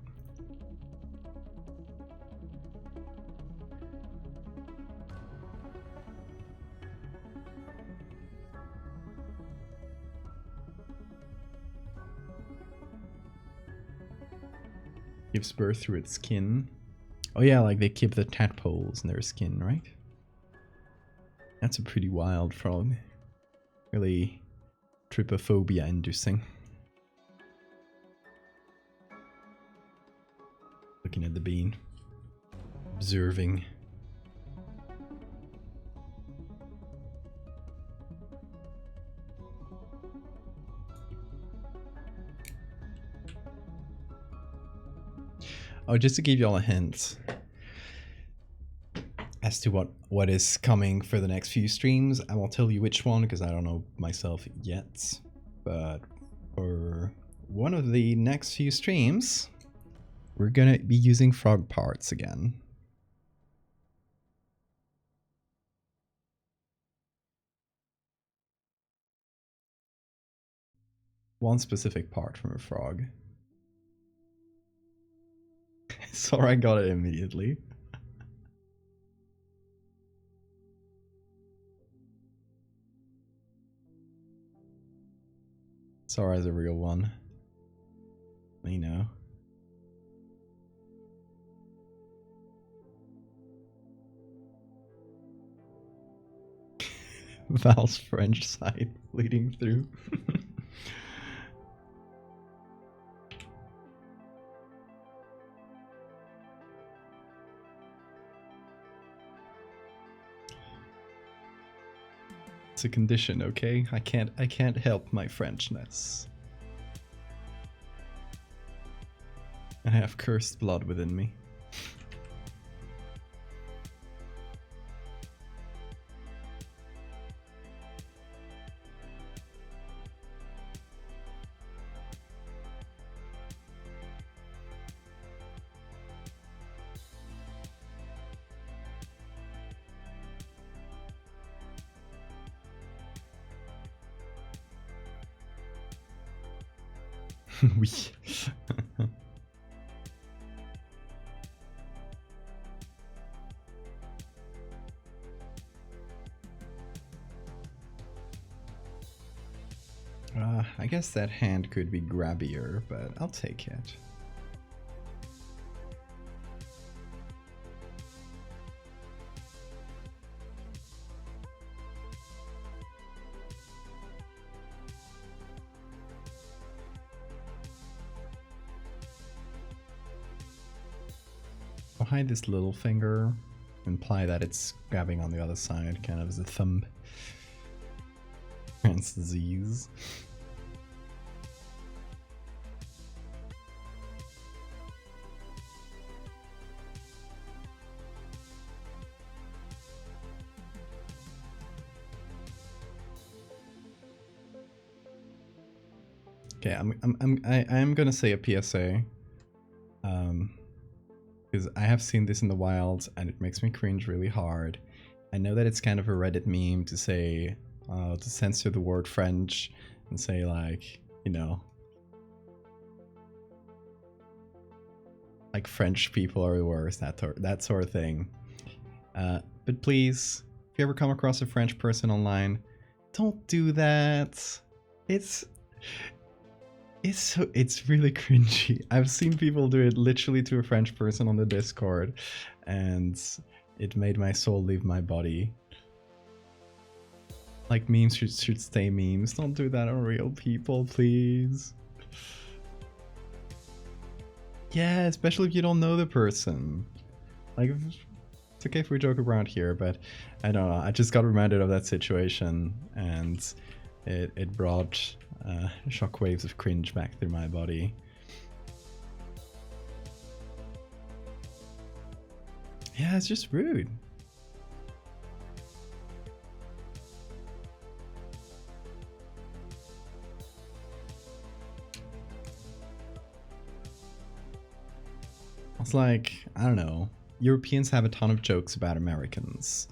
Gives birth through its skin. Oh yeah, like they keep the tadpoles in their skin, right? That's a pretty wild frog. Really trypophobia inducing. Looking at the bean. Observing. Oh, just to give you all a hint as to what is coming for the next few streams, I won't tell you which one because I don't know myself yet. But for one of the next few streams, we're gonna be using frog parts again. One specific part from a frog. Sorry, I got it immediately. Sora's a real one. You know. Val's French side bleeding through. It's a condition, okay? I can't help my Frenchness. I have cursed blood within me. Oui. I guess that hand could be grabbier, but I'll take it. Behind this little finger, imply that it's grabbing on the other side, kind of as a thumb. Hence disease. Okay, I'm gonna say a PSA. Because I have seen this in the wild and it makes me cringe really hard. I know that it's kind of a Reddit meme to say, to censor the word French and say like, you know, like French people are the worst, that sort of thing. But please, if you ever come across a French person online, don't do that. It's really cringy. I've seen people do it literally to a French person on the Discord, and it made my soul leave my body. Like, memes should stay memes. Don't do that on real people, please. Yeah, especially if you don't know the person. Like, it's okay if we joke around here, but I don't know. I just got reminded of that situation, and it brought shockwaves of cringe back through my body. Yeah, it's just rude. It's like, I don't know, Europeans have a ton of jokes about Americans.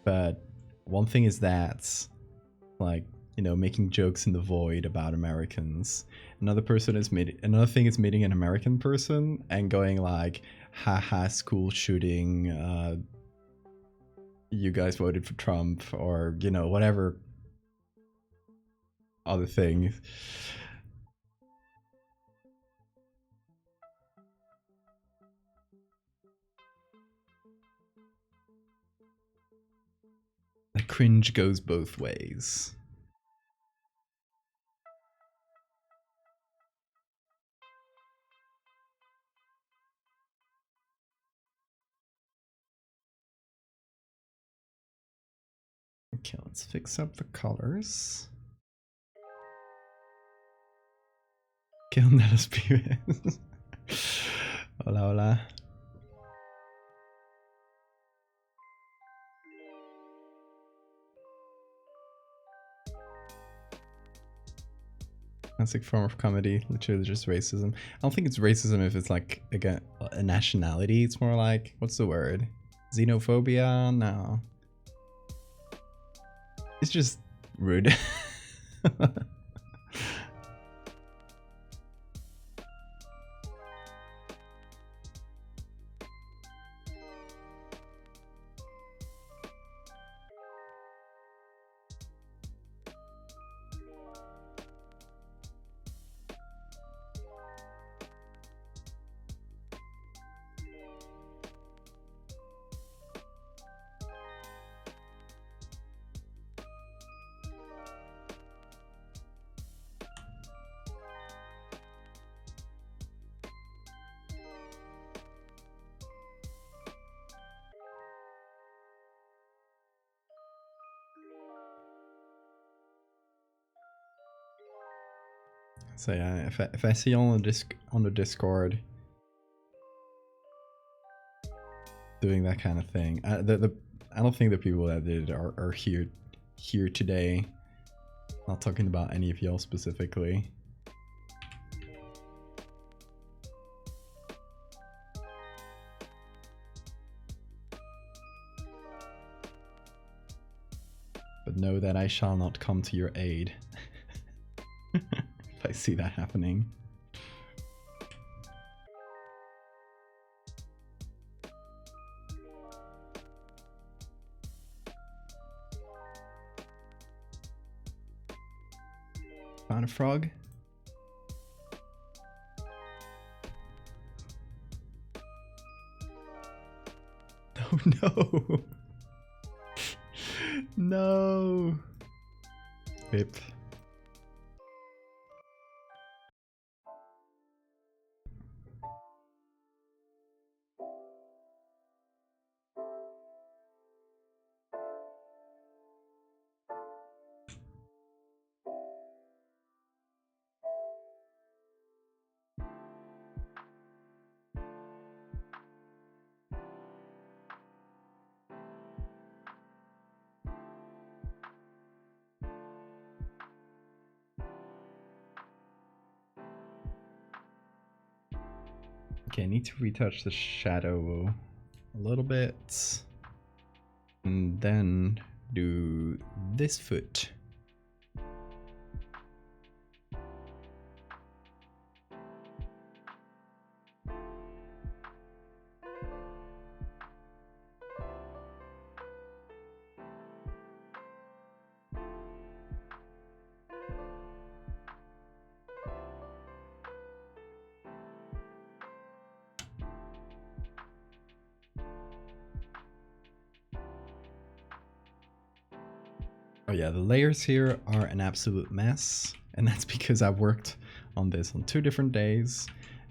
But one thing is that, like, you know, making jokes in the void about Americans. Another thing is meeting an American person and going like, haha, school shooting, you guys voted for Trump, or, you know, whatever other thing. The cringe goes both ways. Okay, let's fix up the colors. ¿Qué onda los pibes? Hola, hola. Classic form of comedy, literally just racism. I don't think it's racism if it's like, again, a nationality. It's more like, what's the word? Xenophobia? No. It's just rude. So yeah, if I see you on the Discord doing that kind of thing, I don't think the people that did it are here today. Not talking about any of y'all specifically. But know that I shall not come to your aid. If I see that happening. Found a frog. Oh no! No! Rip. Okay, I need to retouch the shadow a little bit. And then do this foot. Oh yeah, the layers here are an absolute mess, and that's because I've worked on this on 2 different days,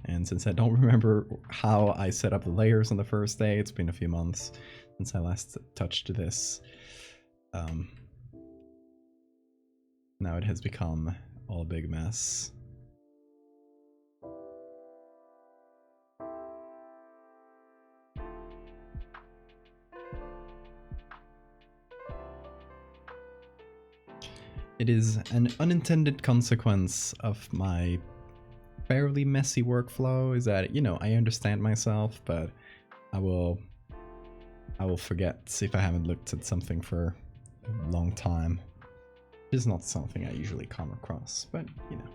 and since I don't remember how I set up the layers on the first day, it's been a few months since I last touched this. Now it has become all a big mess. It is an unintended consequence of my fairly messy workflow, is that, you know, I understand myself, but I will forget if I haven't looked at something for a long time. It's not something I usually come across, but you know.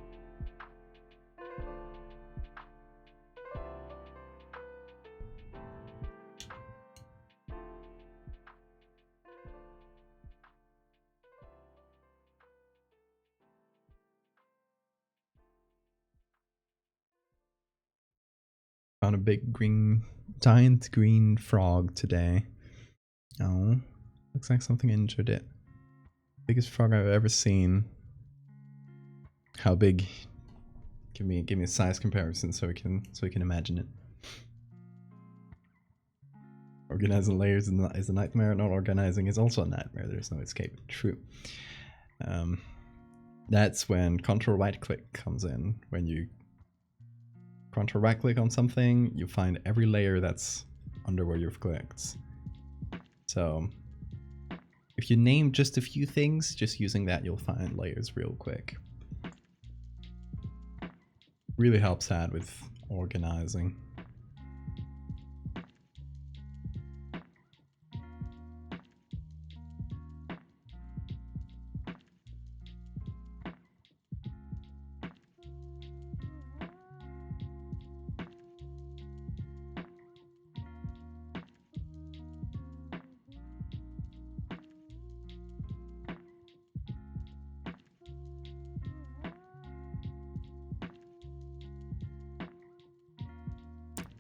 Found a big giant green frog today. Oh, looks like something injured it. Biggest frog I've ever seen. How big? Give me a size comparison so we can imagine it. Organizing layers is a nightmare. Not organizing is also a nightmare. There's no escape. True. That's when Control right click comes in. When you Control right click on something, you find every layer that's under where you've clicked. So if you name just a few things, just using that, you'll find layers real quick. Really helps out with organizing.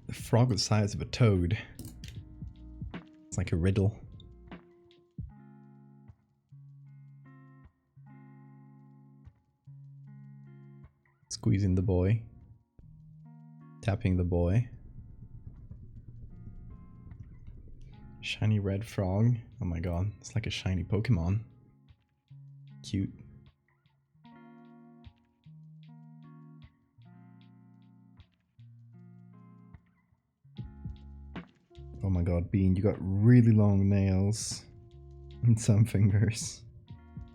The frog the size of a toad. It's like a riddle. Squeezing the boy. Tapping the boy. Shiny red frog. Oh my god, it's like a shiny Pokemon. Cute. Oh my god, Bean, you got really long nails and some fingers.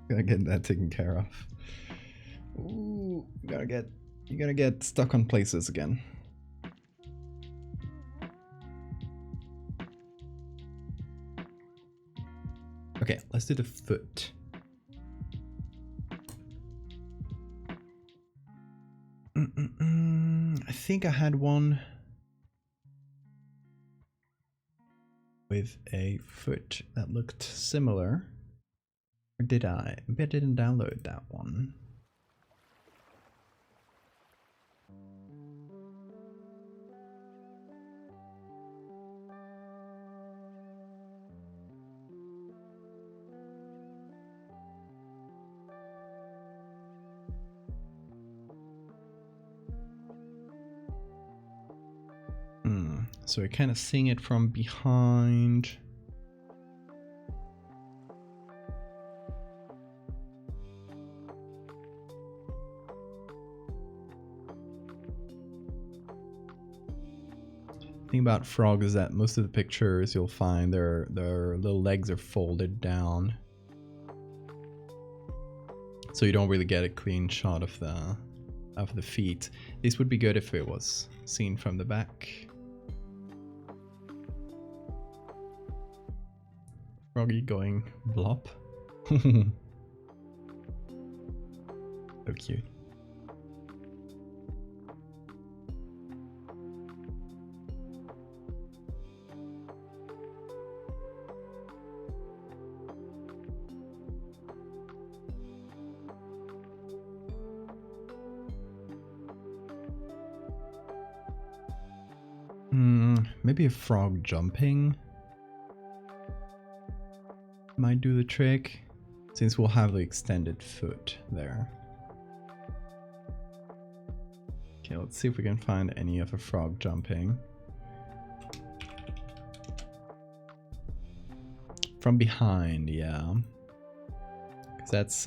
Gotta get that taken care of. Ooh, you're gonna get stuck on places again. Okay, let's do the foot. I think I had one with a foot that looked similar. Or did I? Maybe I didn't download that one. So we're kind of seeing it from behind. The thing about frogs is that most of the pictures you'll find their little legs are folded down. So you don't really get a clean shot of the feet. This would be good if it was seen from the back. Froggy going blop. So cute. Maybe a frog jumping might do the trick, since we'll have the extended foot there. Okay, let's see if we can find any of a frog jumping. From behind, yeah. Because that's,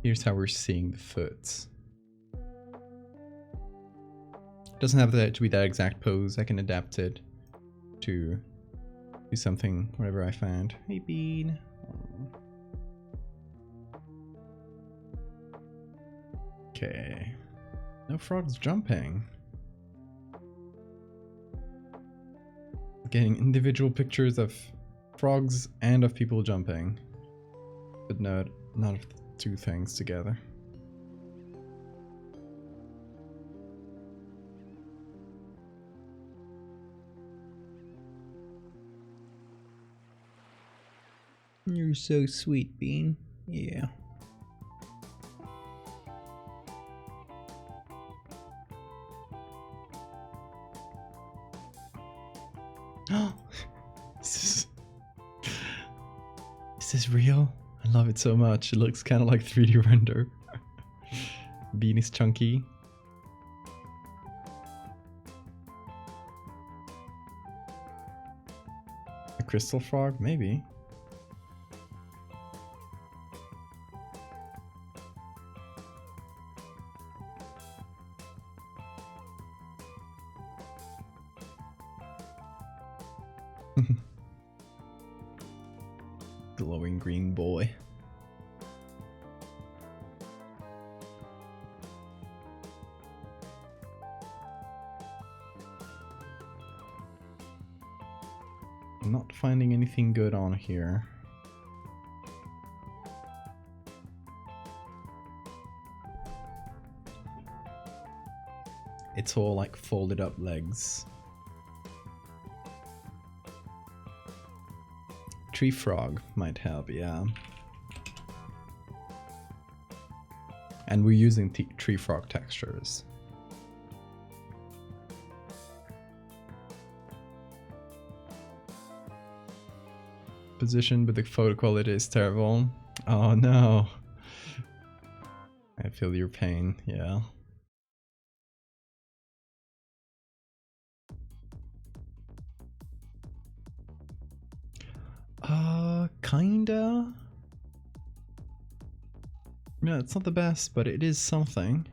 here's how we're seeing the foot. Doesn't have to be that exact pose. I can adapt it to do something, whatever I find. Hey, Bean. Okay. No frogs jumping. Getting individual pictures of frogs and of people jumping. But not of the two things together. You're so sweet, Bean. Yeah. Oh, is this real? I love it so much. It looks kind of like 3D render. Bean is chunky. A crystal frog? Maybe. Glowing green boy. I'm not finding anything good on here. It's all like folded up legs. Tree frog might help, yeah. And we're using tree frog textures. Position, but the photo quality is terrible. Oh no. I feel your pain, yeah. Kinda. Yeah, it's not the best, but it is something.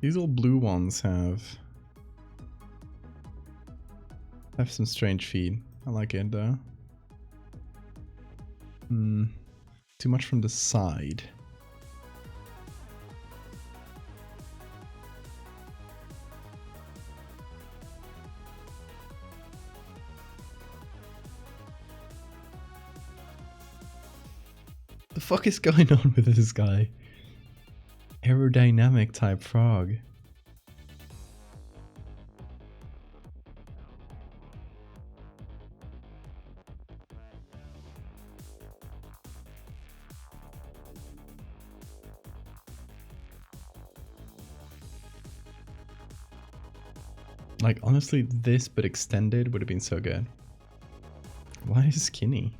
These little blue ones have some strange feet. I like it though. Too much from the side. The fuck is going on with this guy? Aerodynamic type frog. Like honestly, this but extended would have been so good. Why is skinny?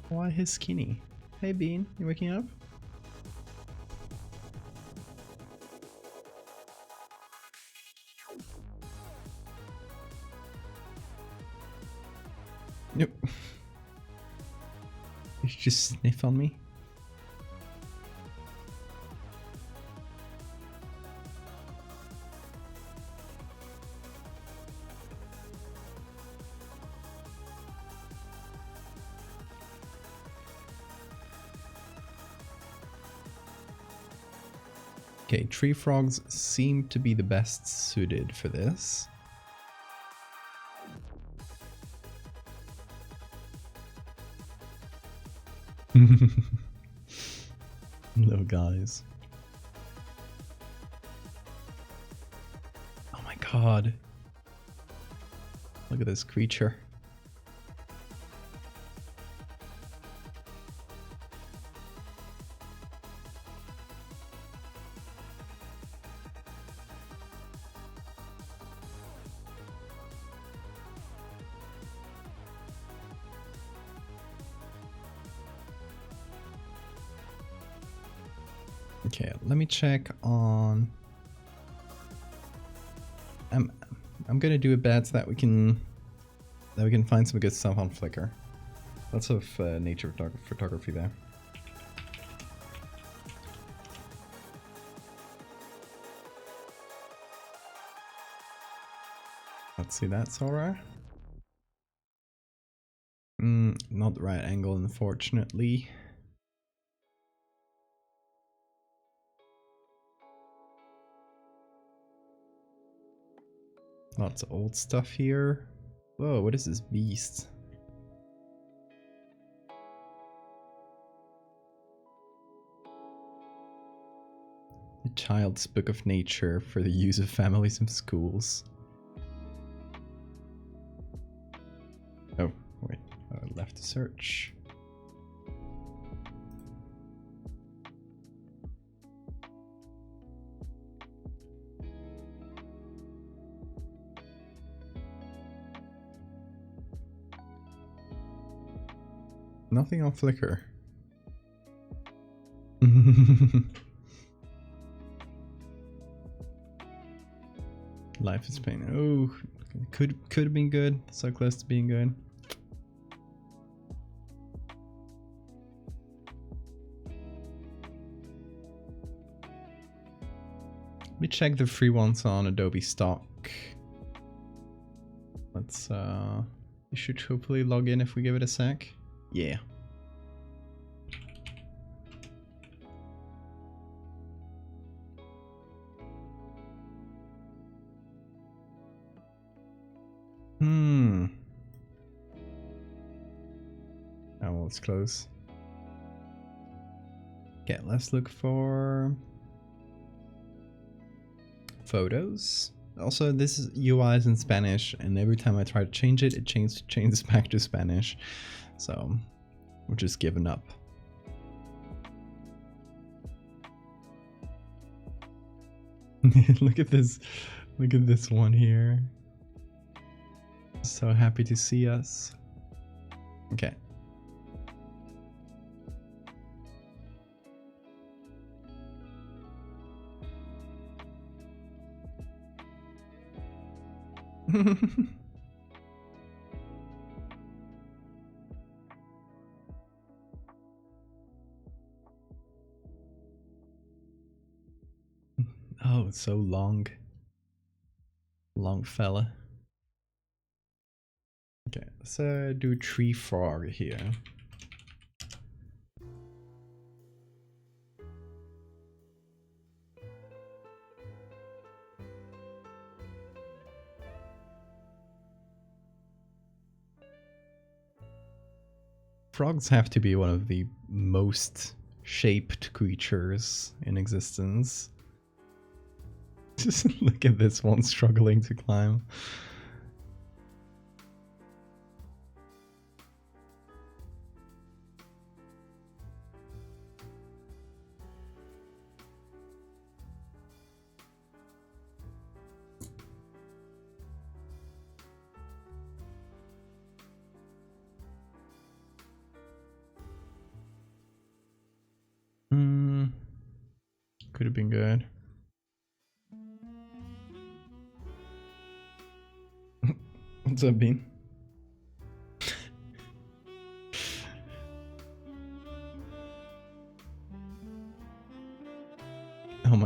Why his skinny? Hey Bean, you waking up? Nope. You should just sniff on me. Okay, tree frogs seem to be the best suited for this. Little guys. Oh my god. Look at this creature. Okay, let me check on. I'm gonna do a bet so that we can find some good stuff on Flickr. Lots of nature photography there. Let's see that, Sora. Not the right angle, unfortunately. Lots of old stuff here. Whoa, what is this beast? The Child's Book of Nature for the use of families and schools. Oh, wait, I left to search. Nothing on Flickr. Life is pain. Oh, could have been good. So close to being good. Let me check the free ones on Adobe Stock. Let's you should hopefully log in if we give it a sec. Yeah. Oh, well, it's close. Okay, let's look for photos. Also, this UI is in Spanish, and every time I try to change it, it changes back to Spanish. So, we're just giving up. Look at this one here. So happy to see us. Okay. Oh, it's so long. Long fella. Okay, let's do tree frog here. Frogs have to be one of the most shaped creatures in existence. Just look at this one struggling to climb. Could have been good. What's up, Bean?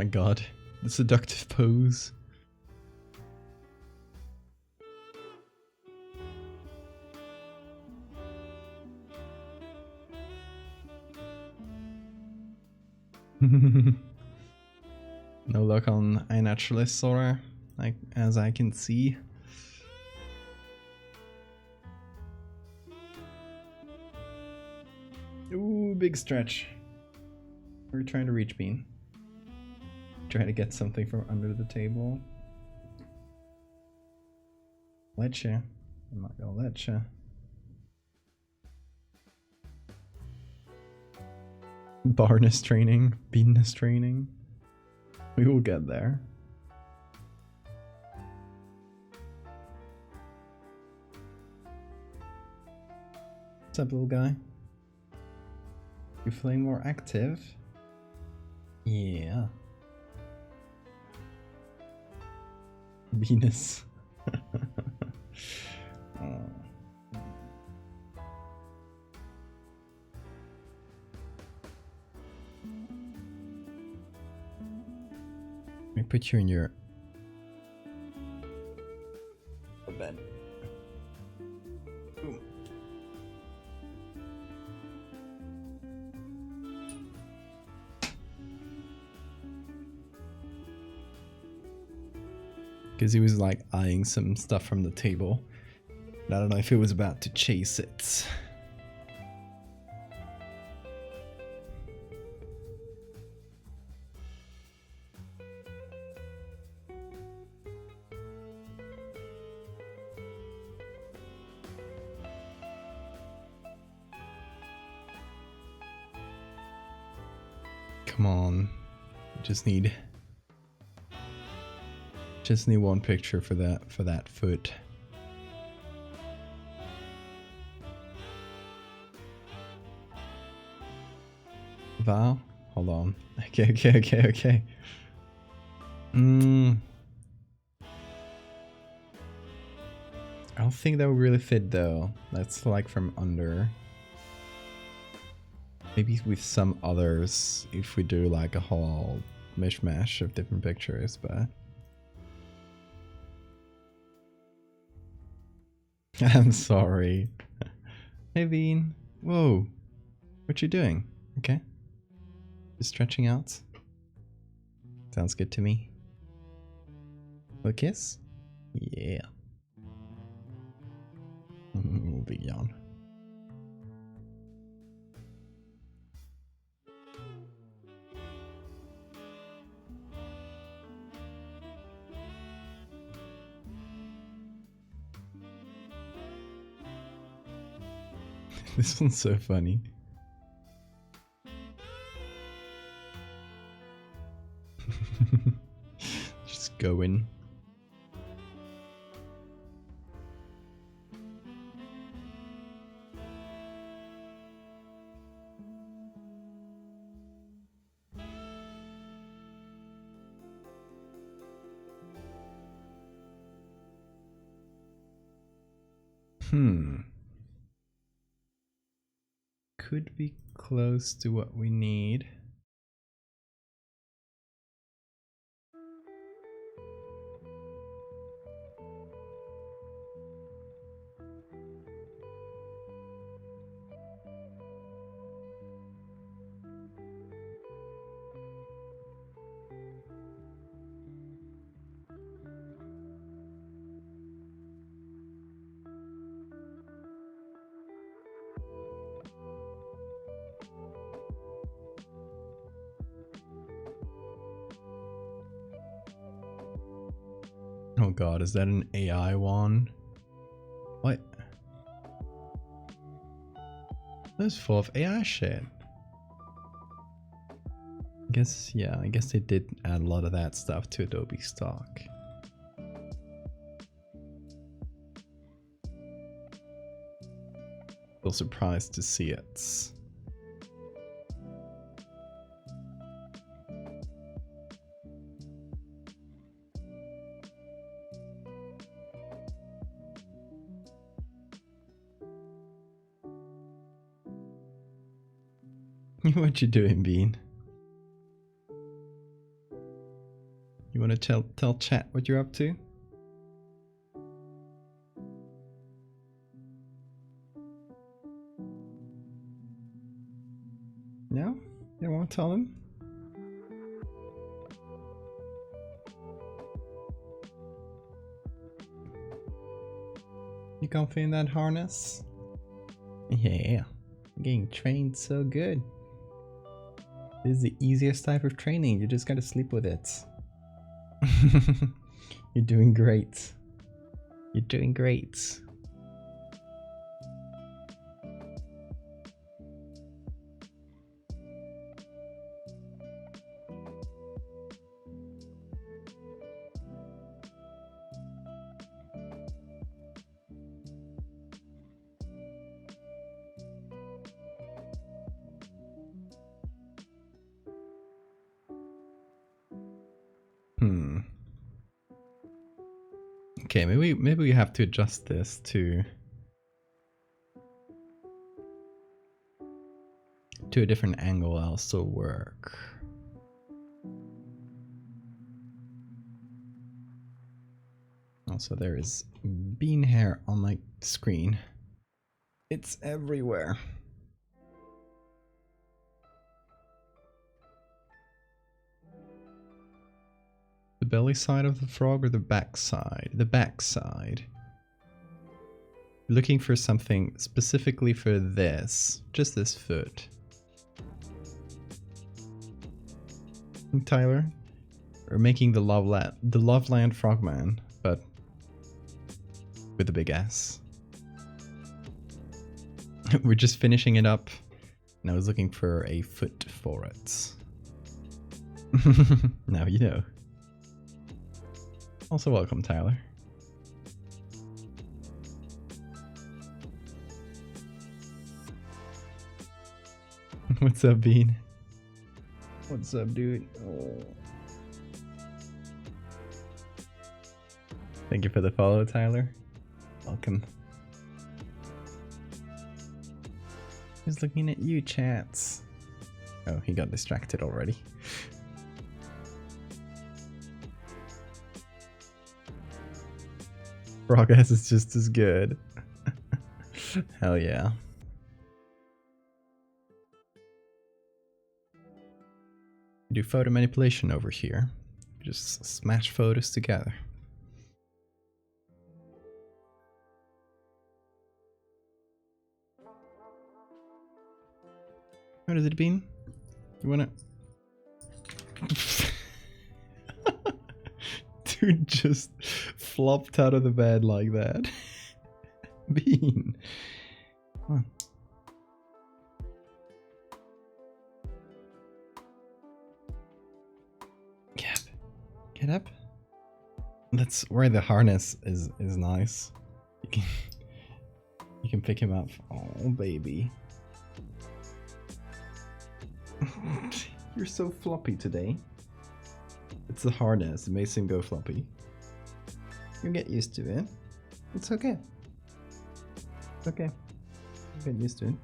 god, the seductive pose. No luck on iNaturalist Sora, like as I can see. Ooh, big stretch. We're trying to reach Bean. Try to get something from under the table. Letcha. I'm not gonna letcha. Barness training, Beanness training. We will get there. What's up, little guy? You feeling more active? Yeah. Venus. Oh. Let me put you in your bed. Boom. Because he was like eyeing some stuff from the table. I don't know if he was about to chase it. Come on. Just need one picture for that foot. Val? Hold on. Okay. I don't think that would really fit though. That's like from under. Maybe with some others if we do like a whole mishmash of different pictures, but I'm sorry. Hey Bean. Whoa. What you doing? Okay. Just stretching out. Sounds good to me. A kiss? Yeah. Big yawn. This one's so funny. Just going. Could be close to what we need. Oh god, is that an AI one? What? That's full of AI shit. I guess they did add a lot of that stuff to Adobe stock. Still surprised to see it. What you doing, Bean? wanna tell chat what you're up to? No? You don't want to tell him? You comfy in that harness? Yeah, getting trained so good. This is the easiest type of training, you just gotta sleep with it. You're doing great. You're doing great. Okay, maybe we have to adjust this to a different angle, else it'll work. Also, there is bean hair on my screen. It's everywhere. The belly side of the frog or the back side? The back side. Looking for something specifically for this. Just this foot. Tyler? We're making the Loveland Frogman, but with a big S. We're just finishing it up, and I was looking for a foot for it. Now you know. Also welcome, Tyler. What's up, Bean? What's up, dude? Oh. Thank you for the follow, Tyler. Welcome. Who's looking at you, chats? Oh, he got distracted already. Frogmas is just as good. Hell yeah. Do photo manipulation over here. Just smash photos together. What has it been? You wanna... Dude just flopped out of the bed like that. Bean. Come on. Get up. That's where the harness is nice. You can pick him up. Oh baby. You're so floppy today. It's the harness, it makes him go floppy. You'll get used to it. It's okay. It's okay. You'll get used to it.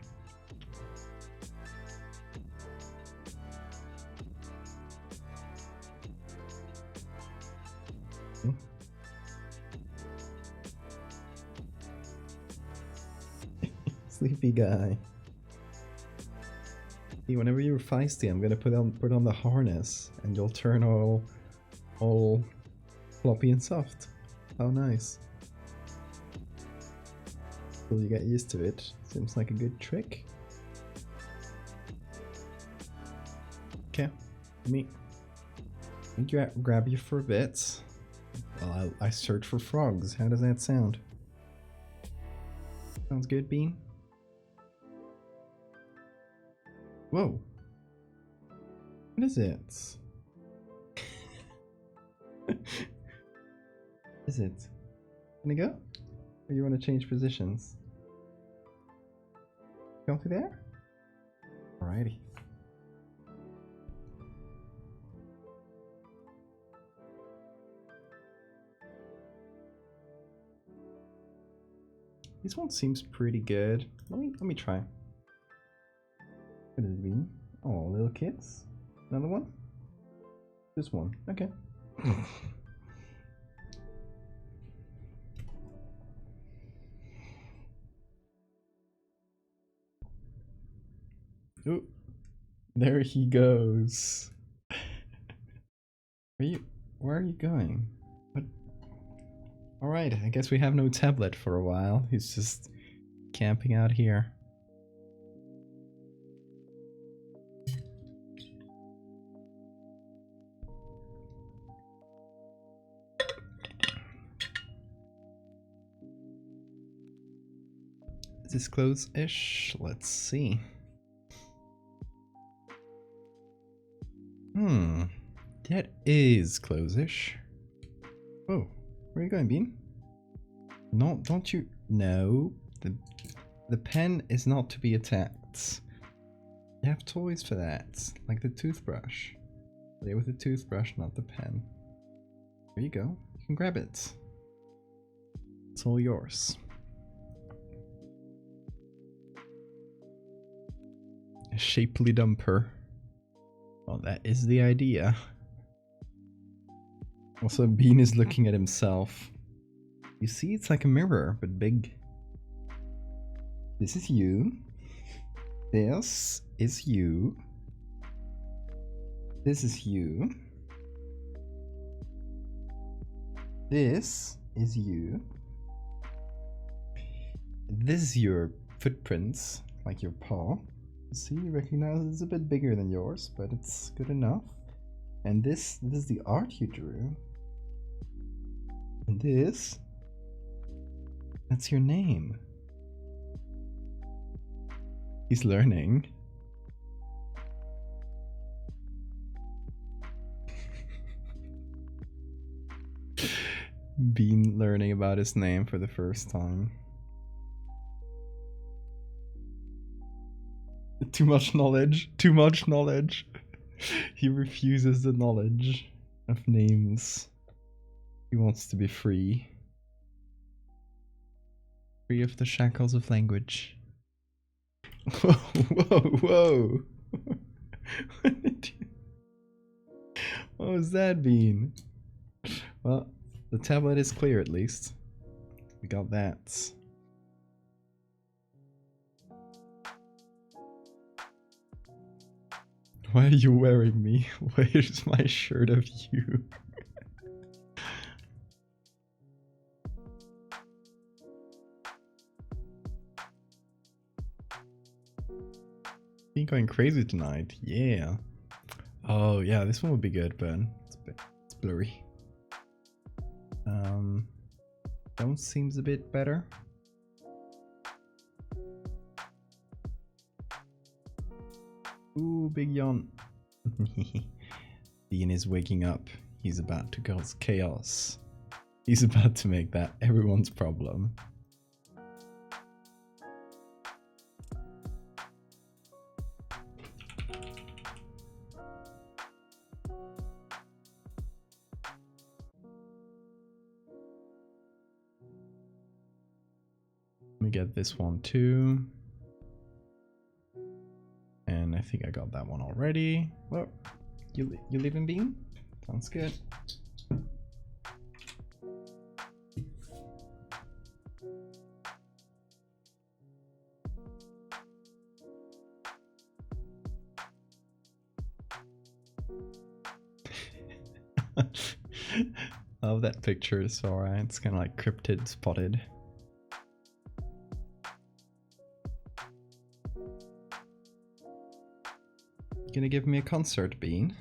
Sleepy guy. See, whenever you're feisty, I'm gonna put on the harness, and you'll turn all floppy and soft. How nice. Till you get used to it. Seems like a good trick. Okay, let me grab you for a bit. While I search for frogs. How does that sound? Sounds good, Bean? Whoa. What is it? Is it? Wanna go? Or you wanna change positions? Going through there? Alrighty. This one seems pretty good. Let me try. What has it been? Oh, little kids. Another one? Just one. Okay. Oh, there he goes. Where are you going? What? Alright, I guess we have no tablet for a while. He's just camping out here. Is this close-ish? Let's see. That is close-ish. Oh, where are you going, Bean? No, don't you... No. The pen is not to be attacked. You have toys for that, like the toothbrush. Play with the toothbrush, not the pen. There you go. You can grab it. It's all yours. A shapely dumper. Well, that is the idea. Also, Bean is looking at himself. You see, it's like a mirror, but big. This is you. This is you. This is you. This is you. This is your footprints, like your paw. See, you recognize it's a bit bigger than yours, but it's good enough. And this is the art you drew. And this, that's your name. He's learning. Bean learning about his name for the first time. Too much knowledge. Too much knowledge. He refuses the knowledge of names. He wants to be free. Free of the shackles of language. Whoa, whoa, whoa. What did you... What was that, Bean? Well, the tablet is clear at least. We got that. Why are you wearing me? Where's my shirt of you? Been going crazy tonight, yeah. Oh yeah, this one would be good, but it's blurry. That one seems a bit better. Ooh, big yawn. Bean is waking up. He's about to cause chaos. He's about to make that everyone's problem. Let me get this one too. And I think I got that one already. Well, you leaving, Bean? Sounds good. I love that picture, it's alright. It's kind of like cryptid spotted. Gonna give me a concert, Bean?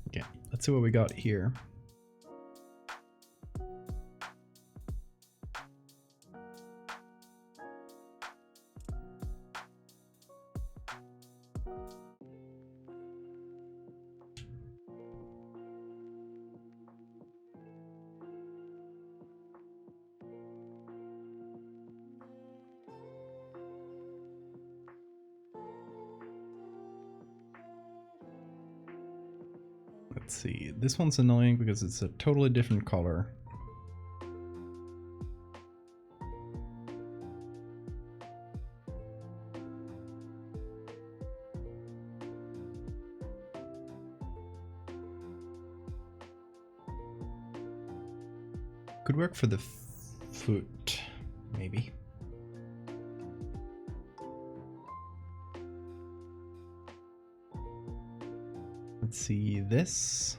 Okay, let's see what we got here. Let's see, this one's annoying because it's a totally different color. Could work for the foot, maybe. Let's see this.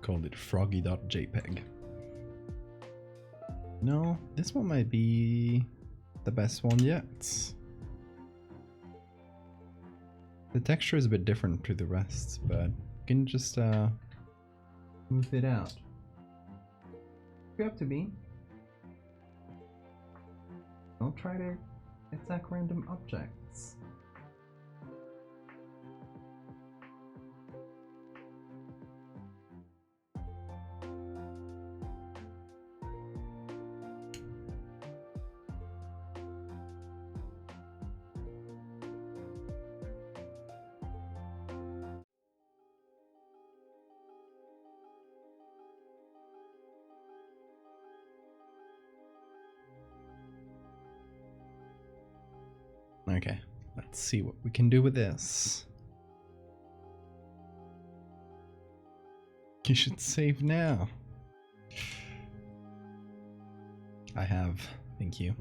Called it froggy.jpg. No, this one might be the best one yet. The texture is a bit different to the rest, but you can just move it out. You have to be. Don't try to attack random objects. Okay, let's see what we can do with this. You should save now. I have, thank you.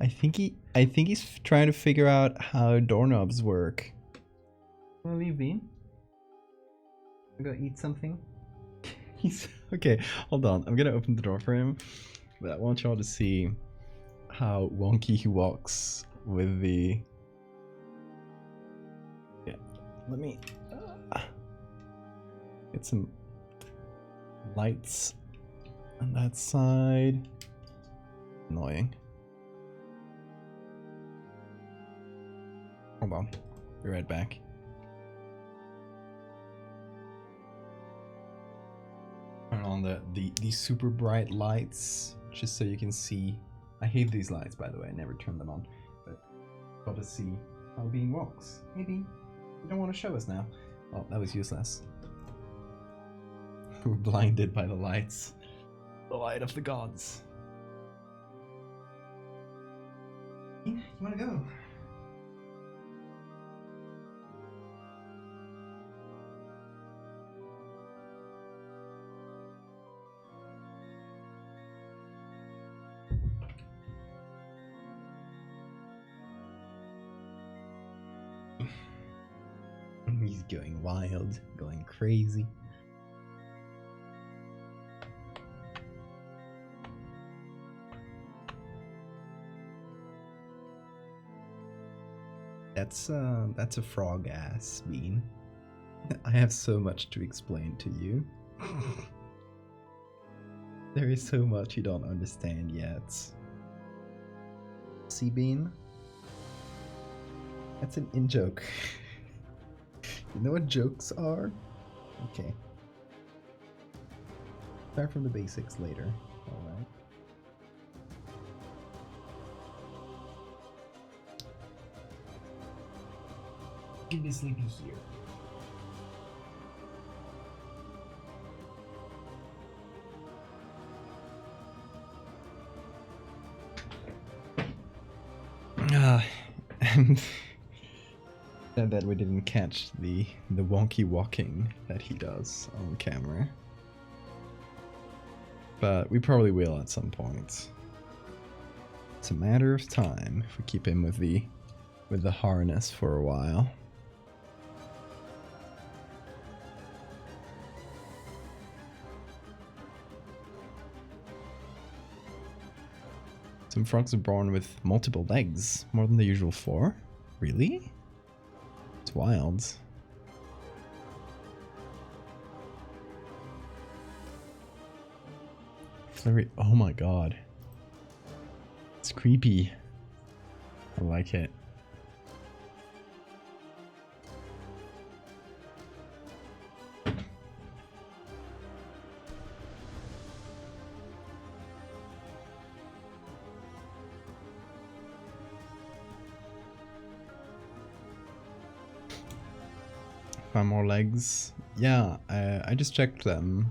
I think he's trying to figure out how doorknobs work. Wanna leave Bean? Go eat something? He's okay, hold on. I'm gonna open the door for him, but I want y'all to see how wonky he walks with the. Yeah, let me get some lights on that side. Annoying. Hold on, be right back. Turn on the super bright lights just so you can see. I hate these lights, by the way. I never turn them on, but got to see how Bean walks. Maybe you don't want to show us now. Oh, that was useless. We're blinded by the lights, the light of the gods. You want to go? He's going wild, going crazy. That's a frog ass, Bean. I have so much to explain to you. There is so much you don't understand yet. See, Bean? That's an in-joke. You know what jokes are? Okay. Start from the basics later. Alright. You can be sleepy here. And said that we didn't catch the wonky walking that he does on camera, but we probably will at some point. It's a matter of time if we keep him with the harness for a while. Some frogs are born with multiple legs, more than the usual 4. Really? It's wild. Very, oh my god. It's creepy. I like it. Five more legs. Yeah, I just checked them.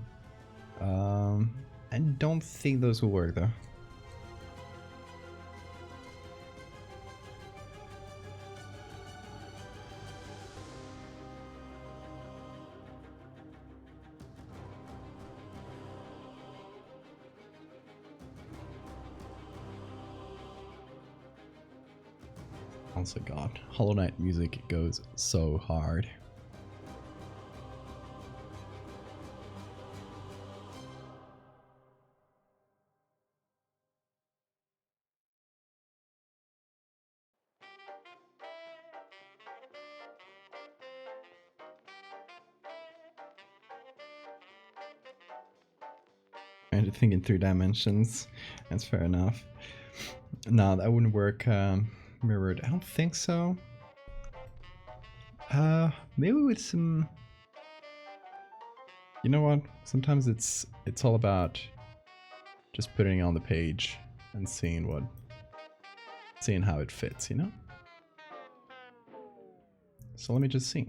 I don't think those will work though. Also, God, Hollow Knight music goes so hard. I had to think in 3 dimensions. That's fair enough. No, that wouldn't work mirrored. I don't think so. Maybe with some. You know what? Sometimes it's all about just putting it on the page and seeing how it fits, you know? So let me just see.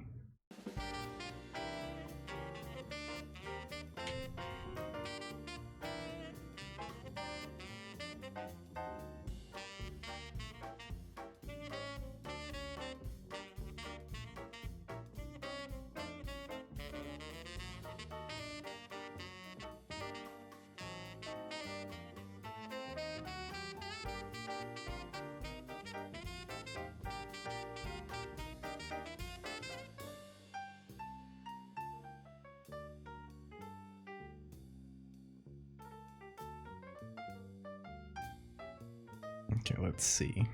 Okay, let's see.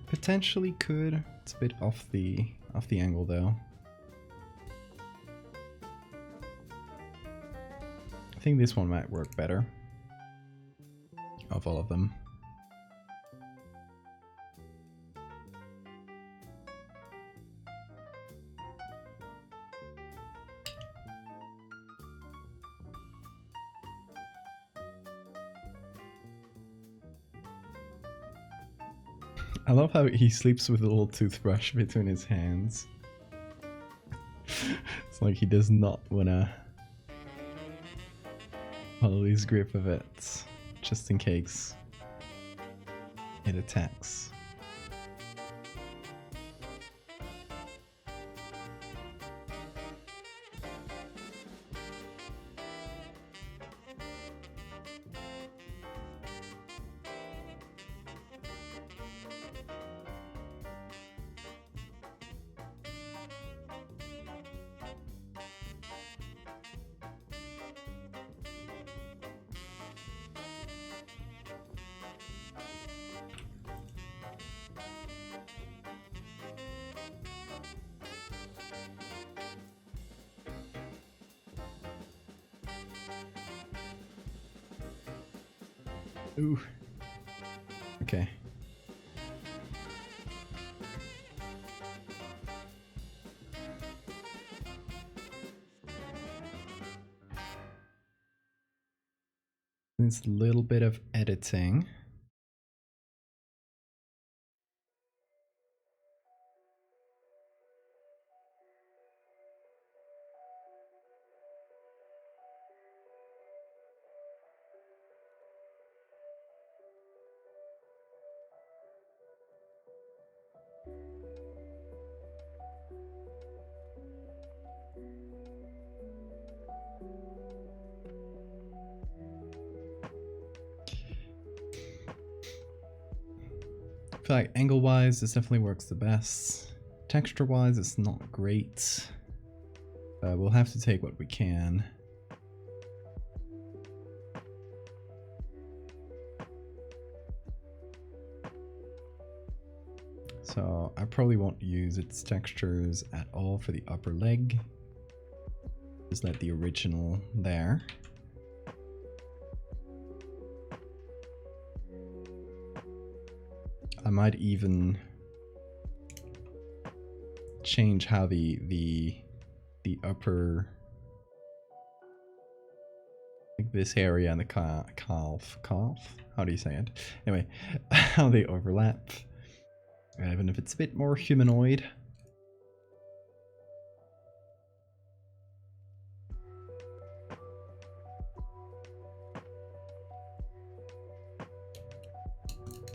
Potentially could. It's a bit off the angle though. I think this one might work better of all of them. I love how he sleeps with a little toothbrush between his hands. It's like he does not wanna lose grip of it, just in case it attacks. Ooh. Okay. It's a little bit of editing. I feel like angle-wise, this definitely works the best. Texture-wise, it's not great. We'll have to take what we can. So I probably won't use its textures at all for the upper leg. Just let the original there. I might even change how the upper, like this area and the calf, how do you say it? Anyway, how they overlap, even if it's a bit more humanoid.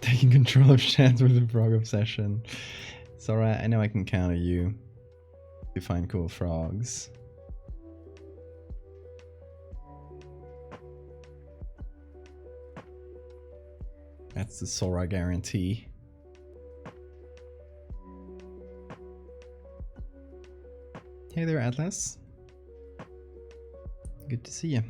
Taking control of chance with the frog obsession. It's alright, I know I can counter you to find cool frogs. That's the Sora guarantee. Hey there, Atlas. Good to see you.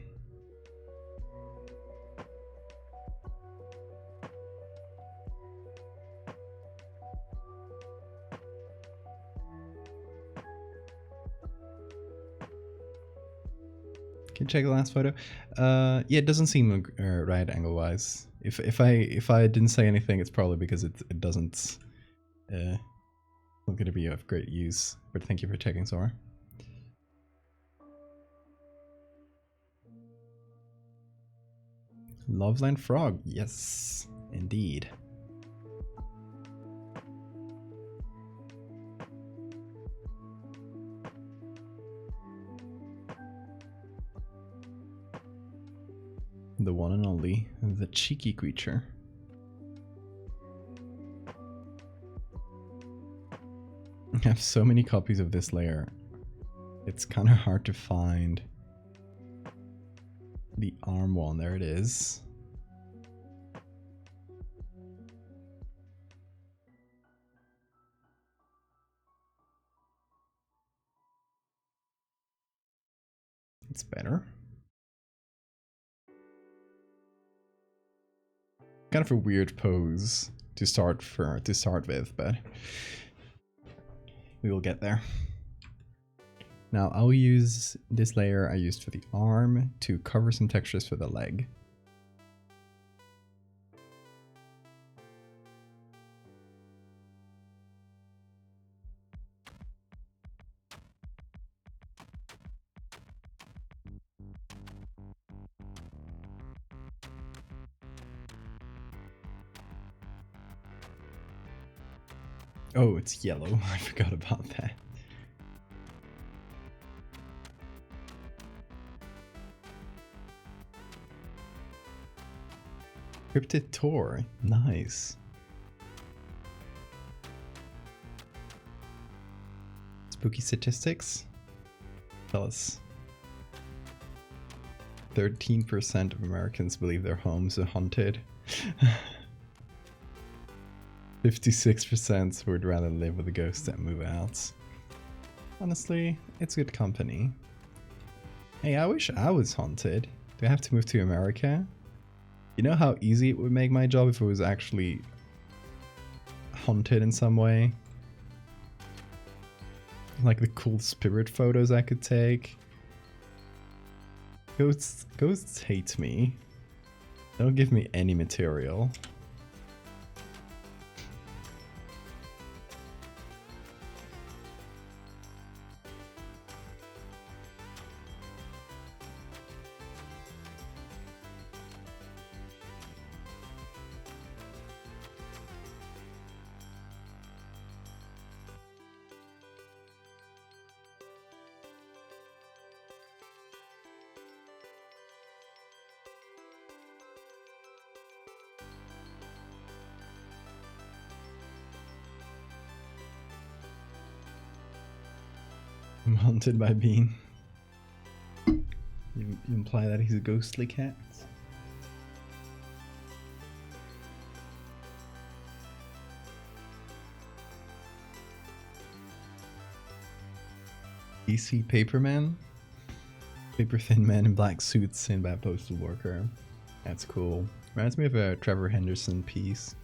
Can you check the last photo? Yeah, it doesn't seem right angle-wise. If I didn't say anything, it's probably because it doesn't look to be of great use. But thank you for checking, Sora. Loveland Frog, yes, indeed. The one and only, the cheeky creature. I have so many copies of this layer. It's kind of hard to find the arm one. There it is. It's better. Kind of a weird pose to start with, but we will get there. Now I'll use this layer I used for the arm to cover some textures for the leg. Oh, it's yellow. I forgot about that. Cryptid Tor, nice. Spooky statistics? Tell us. 13% of Americans believe their homes are haunted. 56% would rather live with a ghost than move out. Honestly, it's good company. Hey, I wish I was haunted. Do I have to move to America? You know how easy it would make my job if it was actually haunted in some way? Like the cool spirit photos I could take. Ghosts hate me. Don't give me any material. I'm haunted by Bean. You imply that he's a ghostly cat? DC Paperman? Paper thin man in black suits seen by a postal worker. That's cool. Reminds me of a Trevor Henderson piece.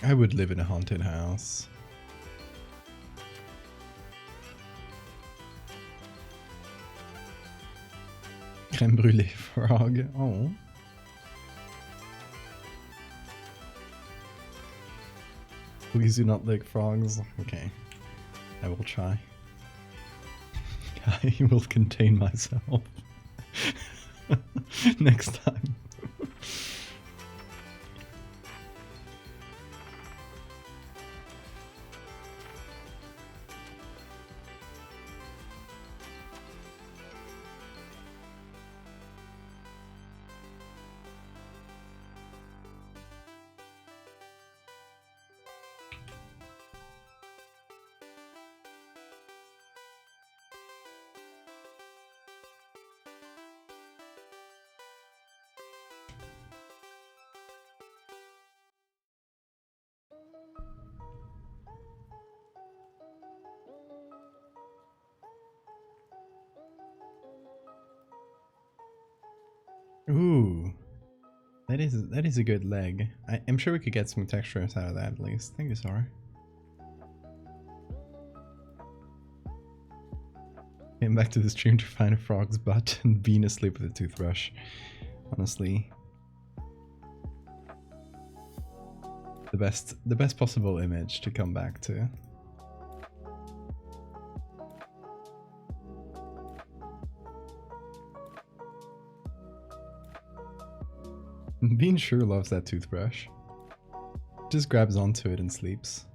I would live in a haunted house. Crème brûlée frog. Oh. Please do not lick frogs. Okay. I will try. I will contain myself. Next time. Ooh, that is a good leg. I'm sure we could get some textures out of that at least. Thank you, Sora. Came back to the stream to find a frog's butt and being asleep with a toothbrush. Honestly, the best possible image to come back to. Bean sure loves that toothbrush. Just grabs onto it and sleeps.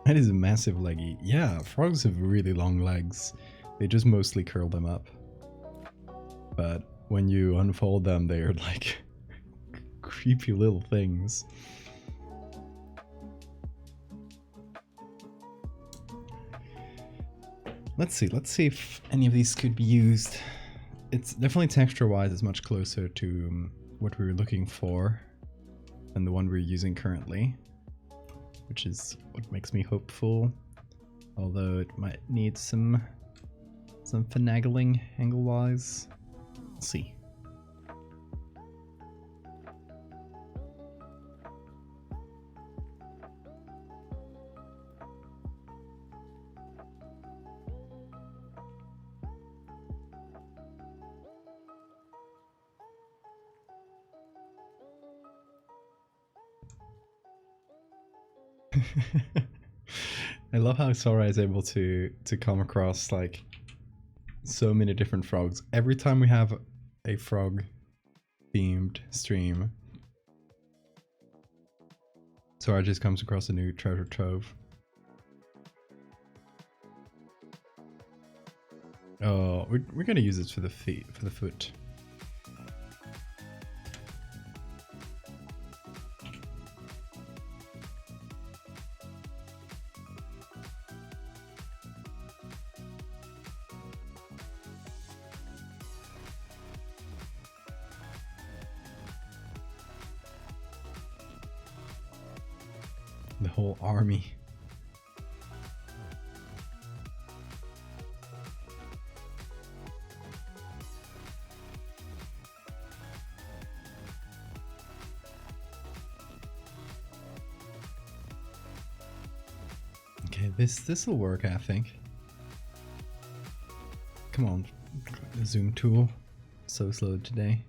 That is a massive leggy. Yeah, frogs have really long legs. They just mostly curl them up. But when you unfold them, they are like creepy little things. Let's see if any of these could be used. It's definitely texture-wise is much closer to what we were looking for than the one we're using currently, which is what makes me hopeful. Although it might need some finagling angle-wise. We'll see. I love how Sora is able to come across like so many different frogs. Every time we have a frog themed stream, Sora just comes across a new treasure trove. Oh, we're gonna use it for the feet, for the foot. The whole army. Okay, this will work, I think. Come on, the zoom tool. So slow today.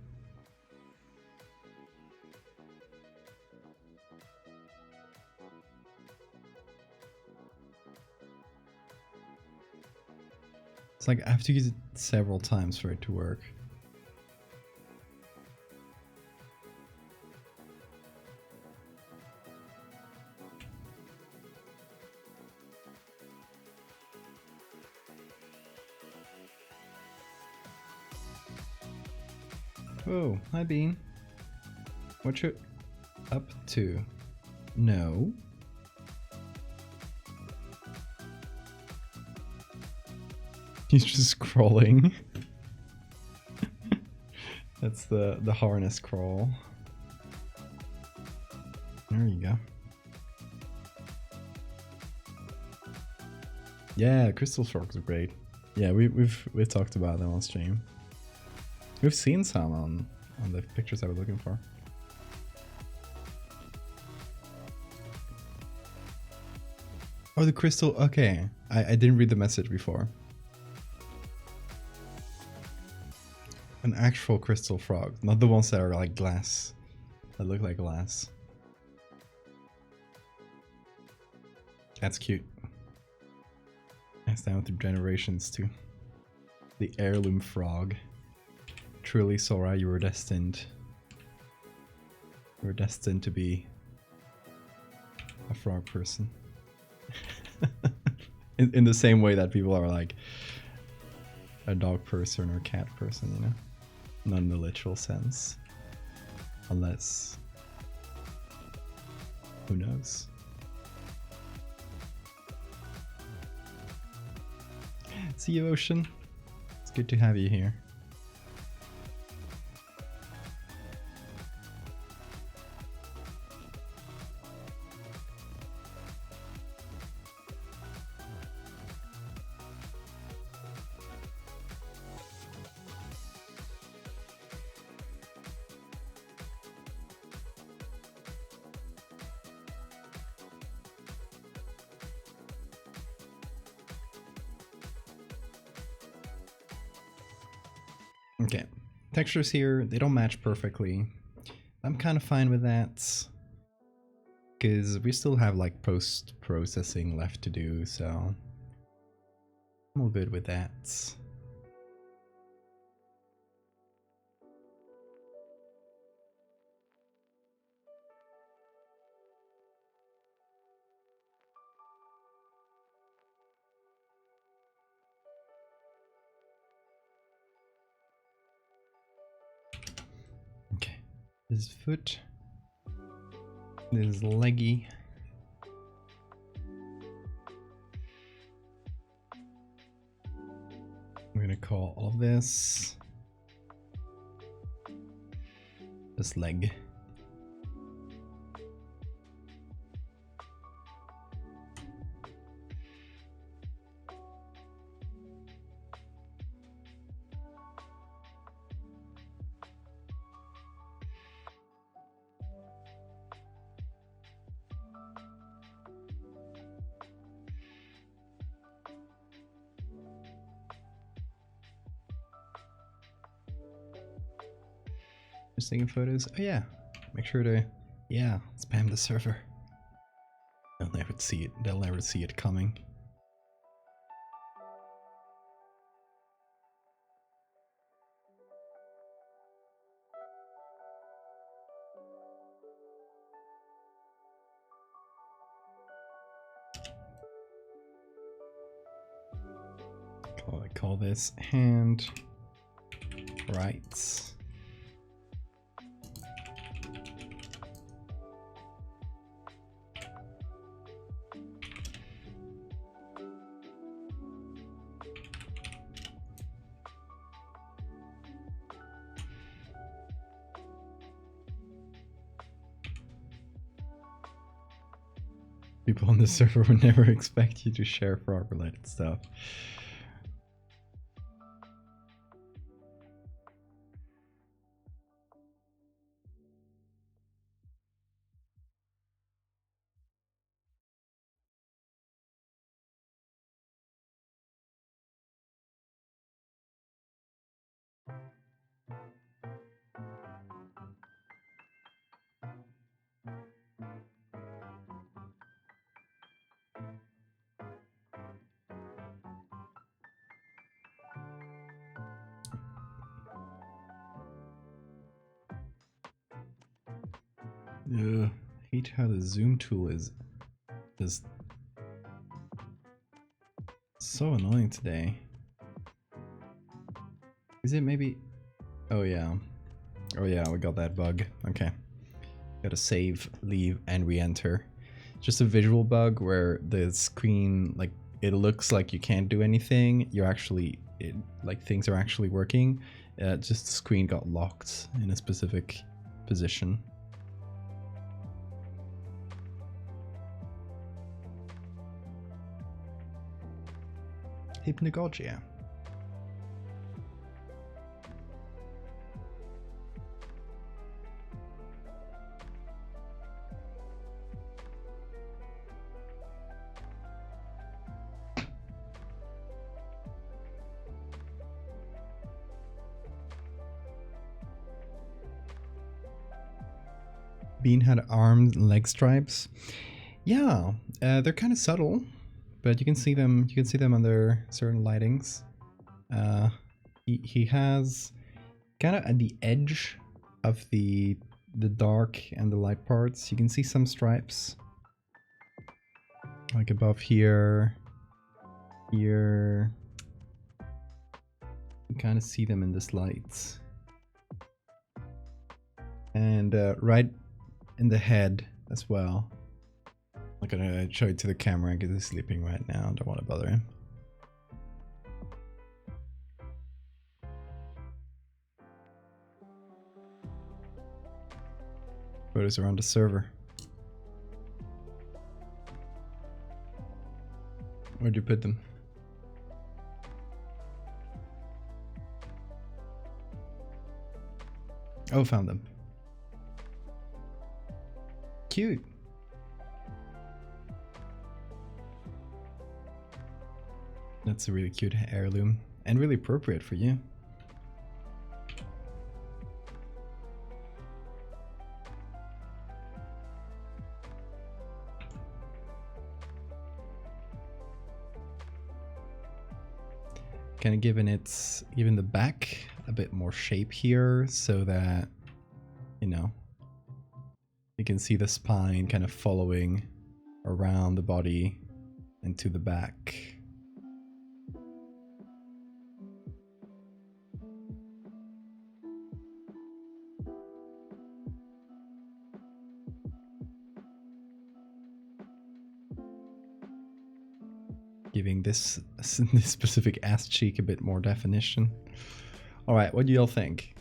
It's like I have to use it several times for it to work. Oh, hi Bean. What you up to? No. He's just crawling. That's the harness crawl. There you go. Yeah, crystal frogs are great. Yeah, we've talked about them on stream. We've seen some on the pictures I was looking for. Oh, the crystal. Okay, I didn't read the message before. An actual crystal frog, not the ones that are like glass, that look like glass. That's cute. That's down through generations too. The heirloom frog. Truly, Sora, you were destined. You were destined to be a frog person. in the same way that people are like a dog person or cat person, you know? Not in the literal sense. Unless... who knows? See you, Ocean. It's good to have you here. Okay, textures here, they don't match perfectly. I'm kind of fine with that, because we still have like post-processing left to do, so I'm all good with that. Okay, this is foot, this is leggy. I'm gonna call all of this leg. Just taking photos. Oh yeah, make sure to spam the server. They'll never see it. They'll never see it coming. Call this hand rights. People on the server would never expect you to share frog-related stuff. Ugh, hate how the zoom tool is just so annoying today. Is it maybe? Oh yeah, we got that bug. Okay, gotta save, leave, and re-enter. Just a visual bug where the screen, like, it looks like you can't do anything. You're actually, like, things are actually working. Just the screen got locked in a specific position. HYPNAGOGIA. Bean had arms and leg stripes. Yeah, they're kind of subtle, but you can see them. You can see them under certain lightings. He has kind of at the edge of the dark and the light parts. You can see some stripes, like above here. Here, you kind of see them in this light, and right in the head as well. I'm gonna show it to the camera because he's sleeping right now. Don't want to bother him. Photos are on the server. Where'd you put them? Oh, found them. Cute. That's a really cute heirloom and really appropriate for you. kind of giving the back a bit more shape here so that, you know, you can see the spine kind of following around the body and to the back. Giving this specific ass cheek a bit more definition. All right, what do y'all think?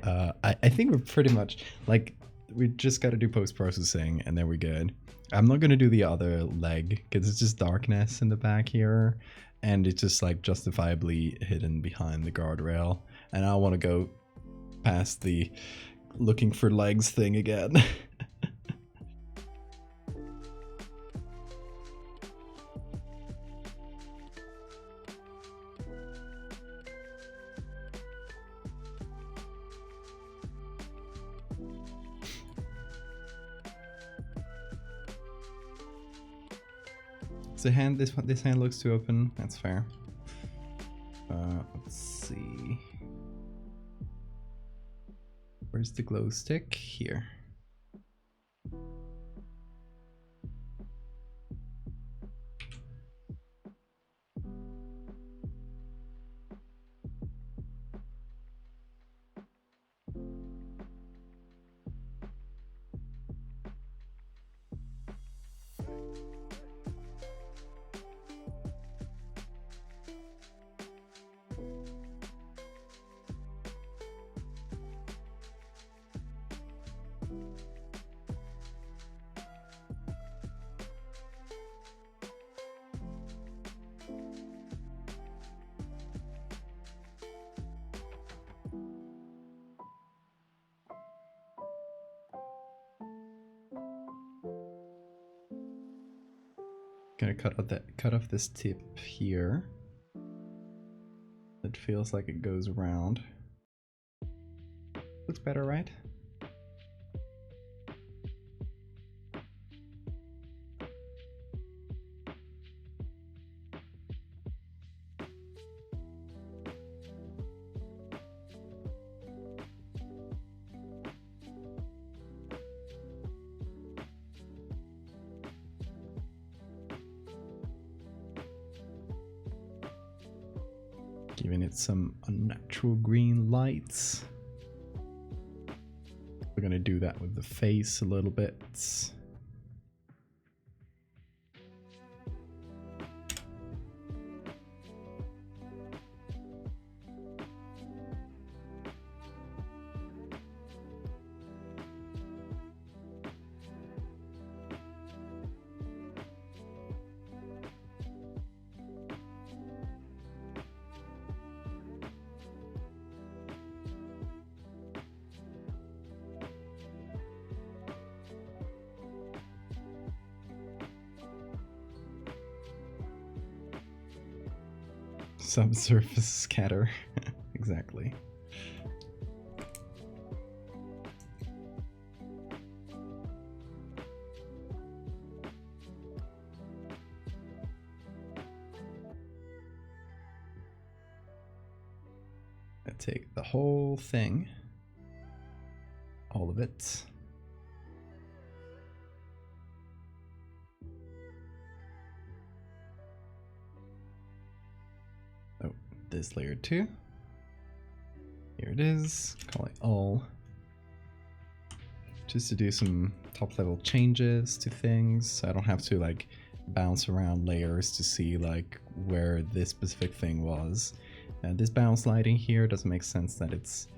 I think we're pretty much like, we just got to do post-processing and then we're good. I'm not going to do the other leg because it's just darkness in the back here and it's just like justifiably hidden behind the guardrail, and I want to go past the looking for legs thing again. The hand, this hand looks too open. That's fair. Let's see. Where's the glow stick? Here. Gonna cut off this tip here. It feels like it goes around. Looks better, right? Giving it some unnatural green lights. We're gonna do that with the face a little bit. Subsurface scatter. Exactly. I take the whole thing, all of it. This layer 2. Here it is. Call it all. Just to do some top level changes to things, so I don't have to like bounce around layers to see like where this specific thing was. This bounce lighting here doesn't make sense that it's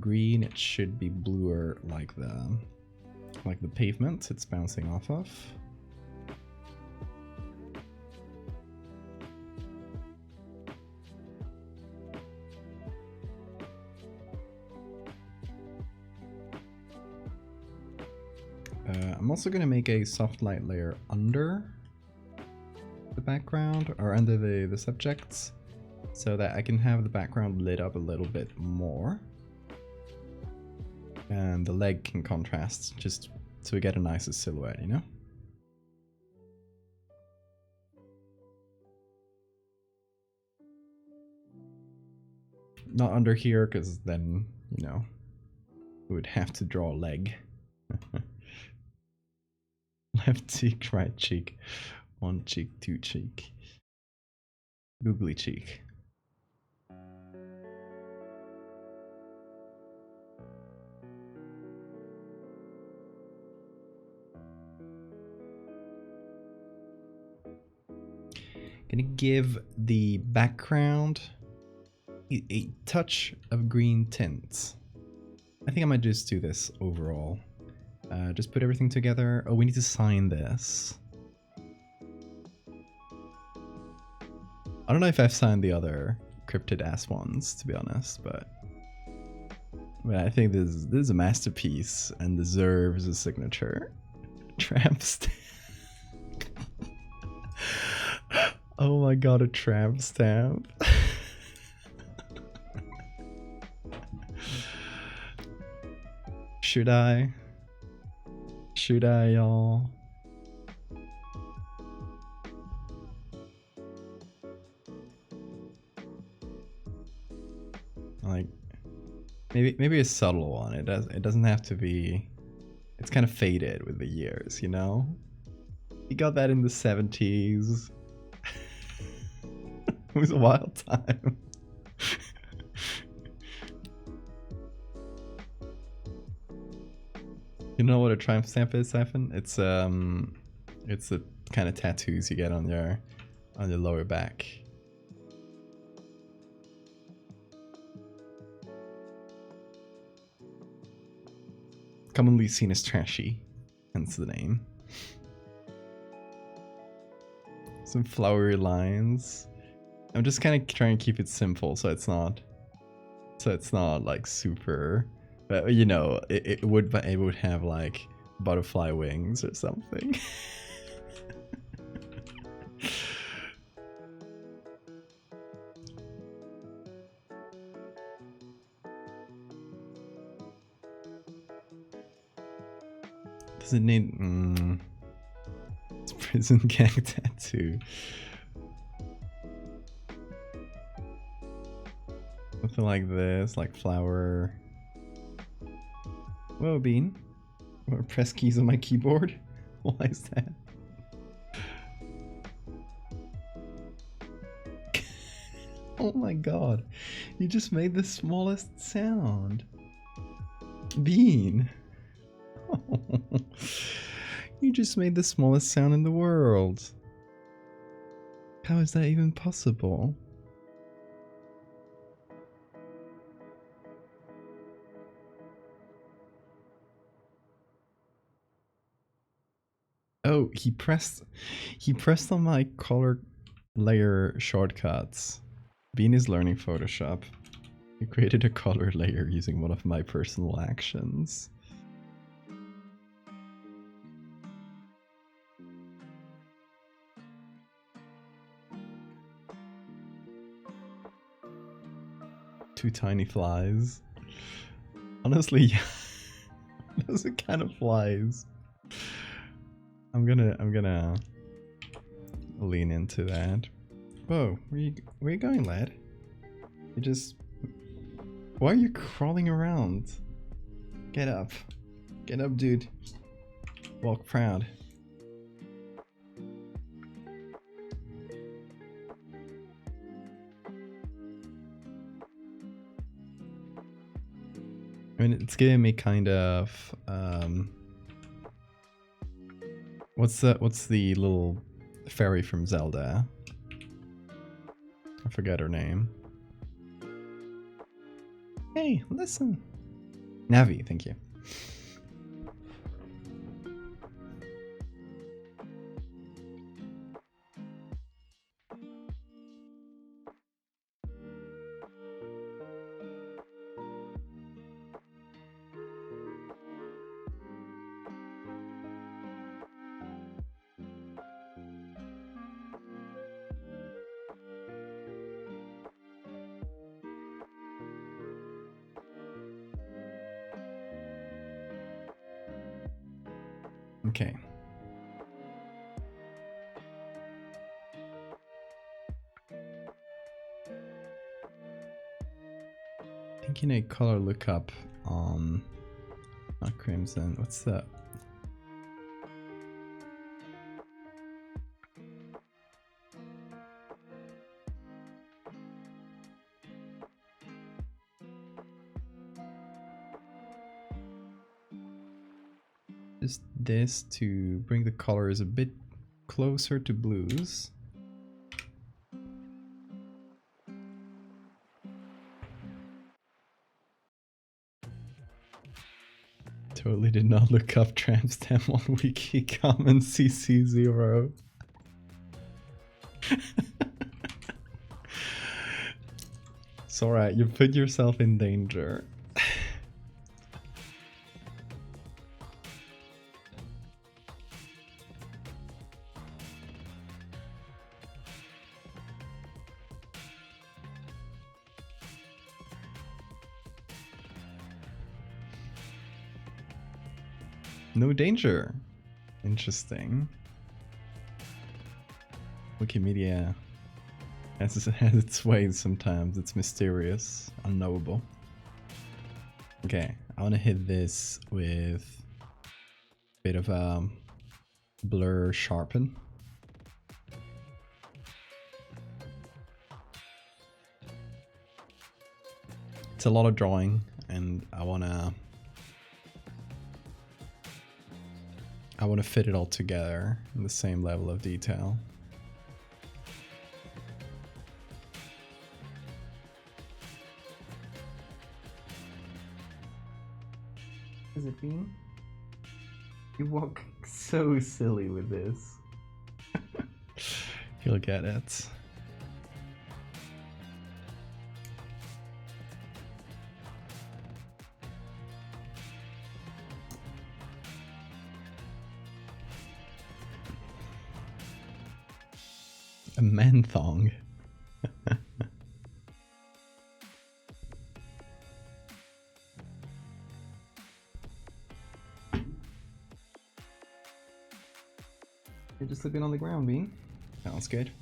green. It should be bluer like the pavement it's bouncing off of. I'm also going to make a soft light layer under the background, or under the subjects, so that I can have the background lit up a little bit more. And the leg can contrast, just so we get a nicer silhouette, you know? Not under here, because then, you know, we would have to draw a leg. Left cheek, right cheek. One cheek, two cheek. Googly cheek. Gonna give the background a touch of green tints. I think I might just do this overall. Just put everything together. Oh, we need to sign this. I don't know if I've signed the other cryptid ass ones, to be honest, but I think this is a masterpiece and deserves a signature. Tramp stamp. Oh my god, a tramp stamp. Should I? Should I, y'all? Like, maybe a subtle one. It doesn't have to be. It's kind of faded with the years, you know. You got that in the 70s. It was a wild time. You know what a triumph stamp is, Siphon? It's the kind of tattoos you get on your lower back. Commonly seen as trashy, hence the name. Some flowery lines. I'm just kind of trying to keep it simple, so it's not like super. But you know, it would have like butterfly wings or something. Does it need? It's prison gang tattoo. Something like this, like flower. Whoa, Bean. Or press keys on my keyboard? Why is that? Oh my god. You just made the smallest sound. Bean. You just made the smallest sound in the world. How is that even possible? Oh, he pressed on my color layer shortcuts. Bean is learning Photoshop. He created a color layer using one of my personal actions. Two tiny flies. Honestly, those are kind of flies. I'm gonna lean into that. Whoa, where you going, lad? You just... Why are you crawling around? Get up. Get up, dude. Walk proud. I mean, it's giving me kind of what's the little fairy from Zelda? I forget her name. Hey, listen. Navi, thank you. Okay. thinking a color lookup on, not crimson, what's that? Just this to bring the colors a bit closer to blues. Totally did not look up tramp stamp on wiki common CC0. It's alright, you put yourself in danger. No danger. Interesting. Wikimedia has its ways sometimes. It's mysterious, unknowable. Okay, I want to hit this with a bit of a blur sharpen. It's a lot of drawing, and I want to fit it all together in the same level of detail. Has it been? You walk so silly with this. You'll get it. A man thong. You're just sleeping on the ground, Bean. Sounds good.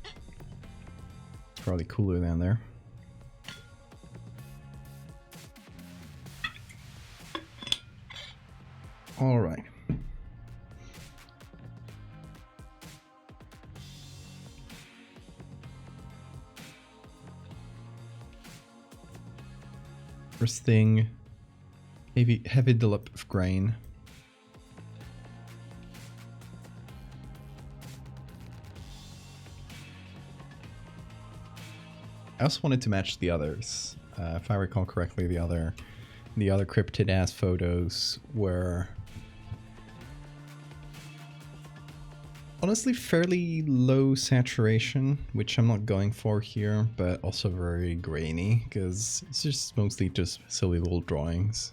It's probably cooler down there. All right. First thing, heavy dollop of grain. I also wanted to match the others. If I recall correctly, the other cryptid ass photos were honestly fairly low saturation, which I'm not going for here, but also very grainy because it's just mostly just silly little drawings.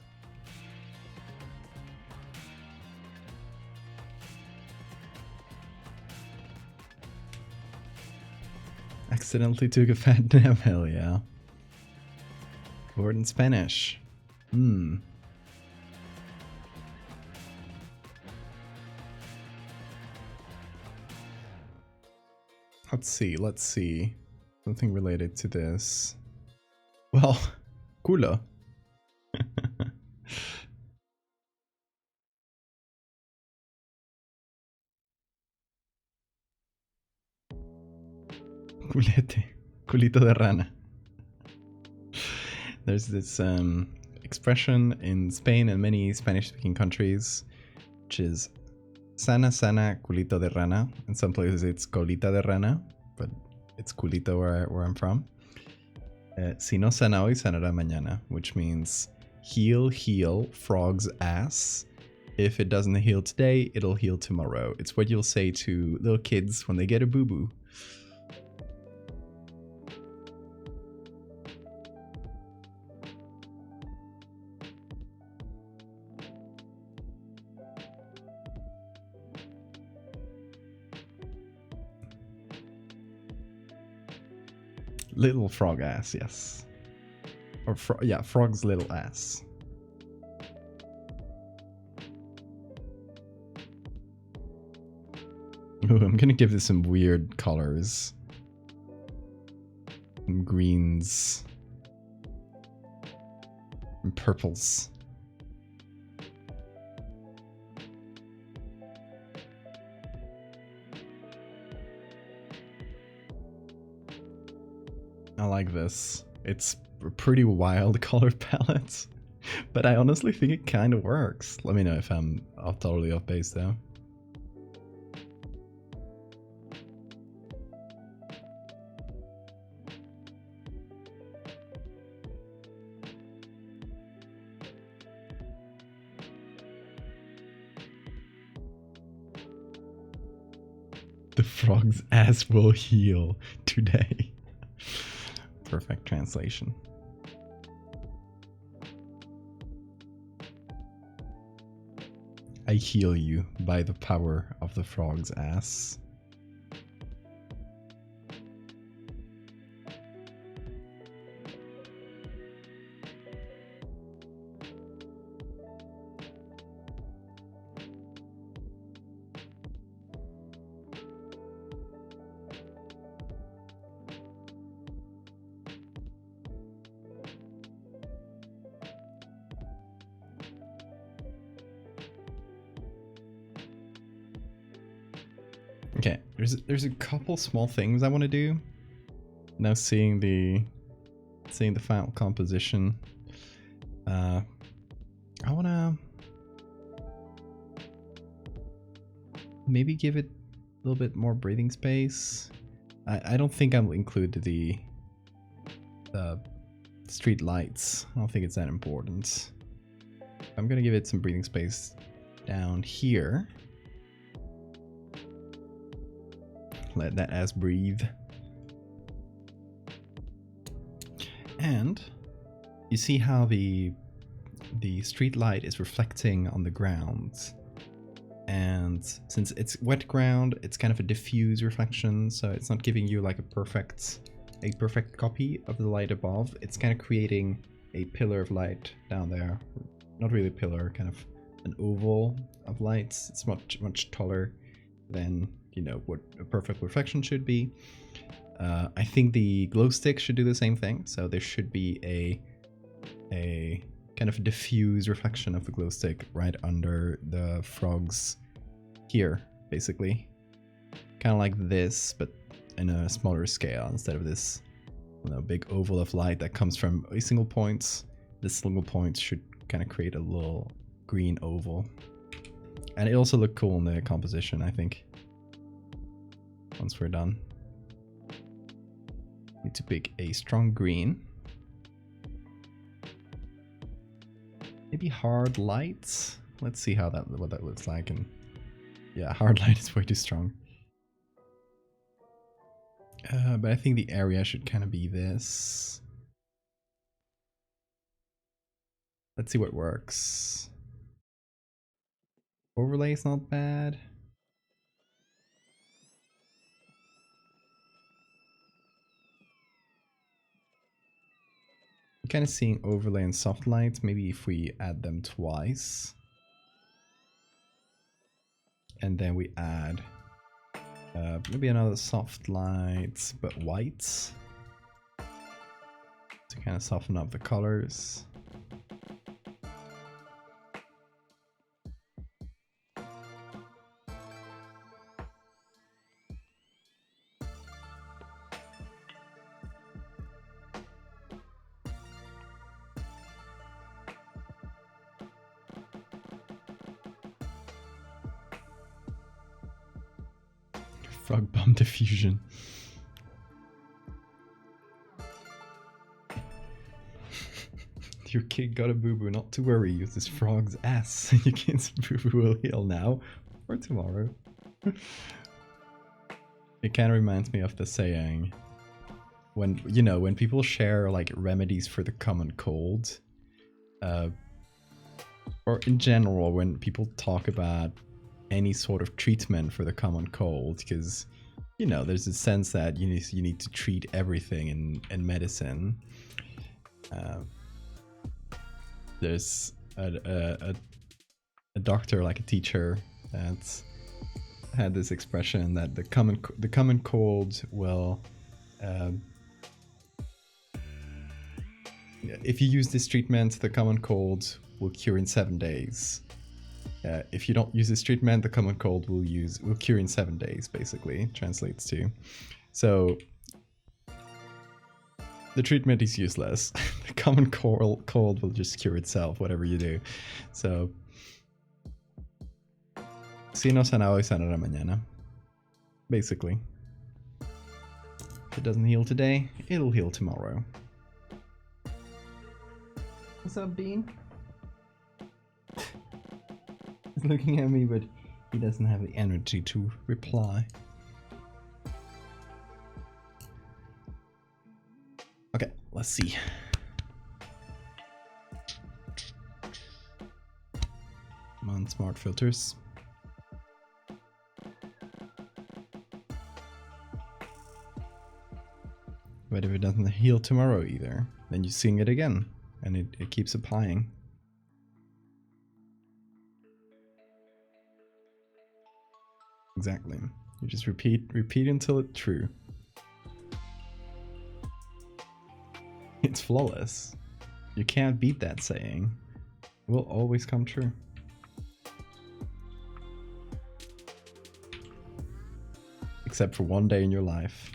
Accidentally took a fat nap, hell yeah. Word in Spanish. Let's see. Something related to this. Well, culo. Culete. Culito de rana. There's this expression in Spain and many Spanish-speaking countries, which is sana sana culito de rana. In some places it's colita de rana, but it's culito where I'm from. Si no sana hoy, sanará mañana, which means heal frog's ass. If it doesn't heal today, it'll heal tomorrow. It's what you'll say to little kids when they get a boo-boo. Little frog ass, yes. Or yeah, frog's little ass. Ooh, I'm gonna give this some weird colors. Some greens. and purples. I like this. It's a pretty wild color palette, but I honestly think it kind of works. Let me know if I'm totally off base though. The frog's ass will heal today. Perfect translation. I heal you by the power of the frog's ass. Okay, there's a couple small things I want to do. Now seeing the final composition, I wanna maybe give it a little bit more breathing space. I don't think I'll include the street lights. I don't think it's that important. I'm gonna give it some breathing space down here. Let that ass breathe. And you see how the street light is reflecting on the ground. And since it's wet ground, it's kind of a diffuse reflection, so it's not giving you like a perfect copy of the light above. It's kind of creating a pillar of light down there. Not really a pillar, kind of an oval of lights. It's much taller than, you know, what a perfect reflection should be. I think the glow stick should do the same thing. So there should be a kind of diffuse reflection of the glow stick right under the frogs here, basically. Kind of like this, but in a smaller scale instead of this, you know, big oval of light that comes from a single point. This single point should kind of create a little green oval. And it also looked cool in the composition, I think. Once we're done. Need to pick a strong green. Maybe hard lights. Let's see how what that looks like. And yeah, hard light is way too strong. But I think the area should kind of be this. Let's see what works. Overlay is not bad. I'm kind of seeing overlay and soft light. Maybe if we add them twice. And then we add maybe another soft light, but white. To kind of soften up the colors. Frog bomb diffusion. Your kid got a boo-boo, not to worry, use this frog's ass. Your kid's boo-boo will heal now or tomorrow. It kind of reminds me of the saying, when, you know, when people share like remedies for the common cold, or in general, when people talk about any sort of treatment for the common cold, because, you know, there's a sense that you need to treat everything in medicine. There's a doctor, like a teacher, that had this expression that the common cold will if you use this treatment, the common cold will cure in 7 days. If you don't use this treatment, the common cold will cure in 7 days, basically, translates to. So the treatment is useless. The common cold will just cure itself, whatever you do. So, si no sana hoy, sanará mañana. Basically. If it doesn't heal today, it'll heal tomorrow. What's up, Bean? He's looking at me, but he doesn't have the energy to reply. Okay, let's see. Come on, smart filters. But if it doesn't heal tomorrow either, then you sing it again, and it keeps applying. Exactly. You just repeat until it's true. It's flawless. You can't beat that saying. It will always come true. Except for one day in your life.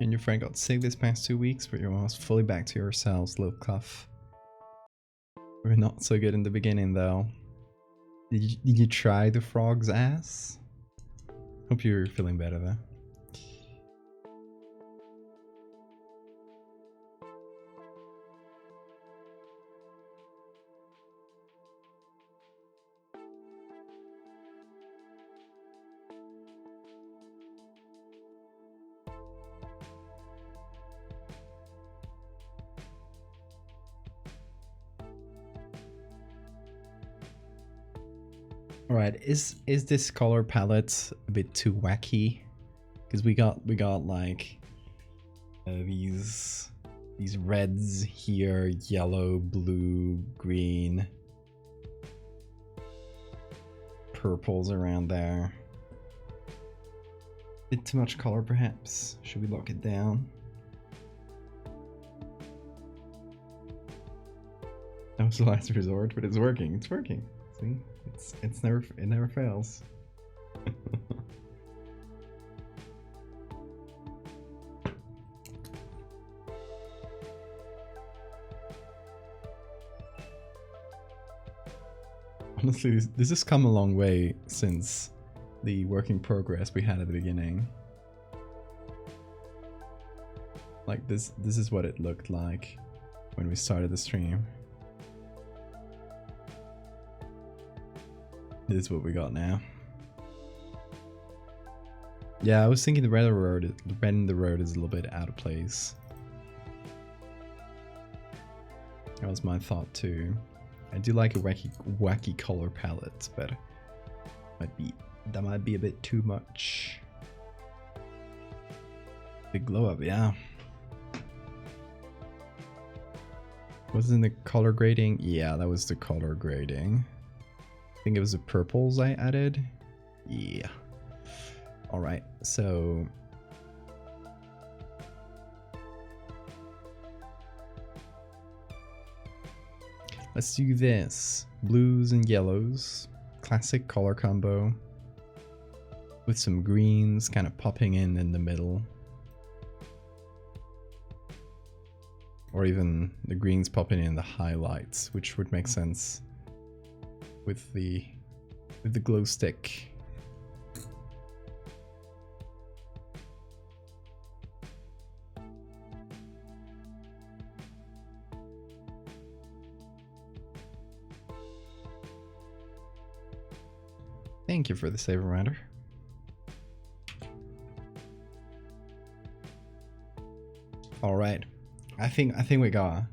And your friend got sick this past 2 weeks, but you're almost fully back to yourselves, little cuff. We're not so good in the beginning, though. Did you try the frog's ass? Hope you're feeling better, though. Alright, is this color palette a bit too wacky? Because we got like these reds here, yellow, blue, green, purples around there. Bit too much color, perhaps. Should we lock it down? That was the last resort, but it's working. It's working. See? It never fails. Honestly, this has come a long way since the work in progress we had at the beginning. Like this is what it looked like when we started the stream. This is what we got now. Yeah, I was thinking the red in the road is a little bit out of place. That was my thought too. I do like a wacky color palette, but that might be a bit too much. Big glow up, yeah. Was it in the color grading? Yeah, that was the color grading. I think it was the purples I added. Yeah. Alright, so let's do this. Blues and yellows. Classic color combo. With some greens kind of popping in the middle. Or even the greens popping in the highlights, which would make sense with the glow stick. Thank you for the save reminder. All right, I think we got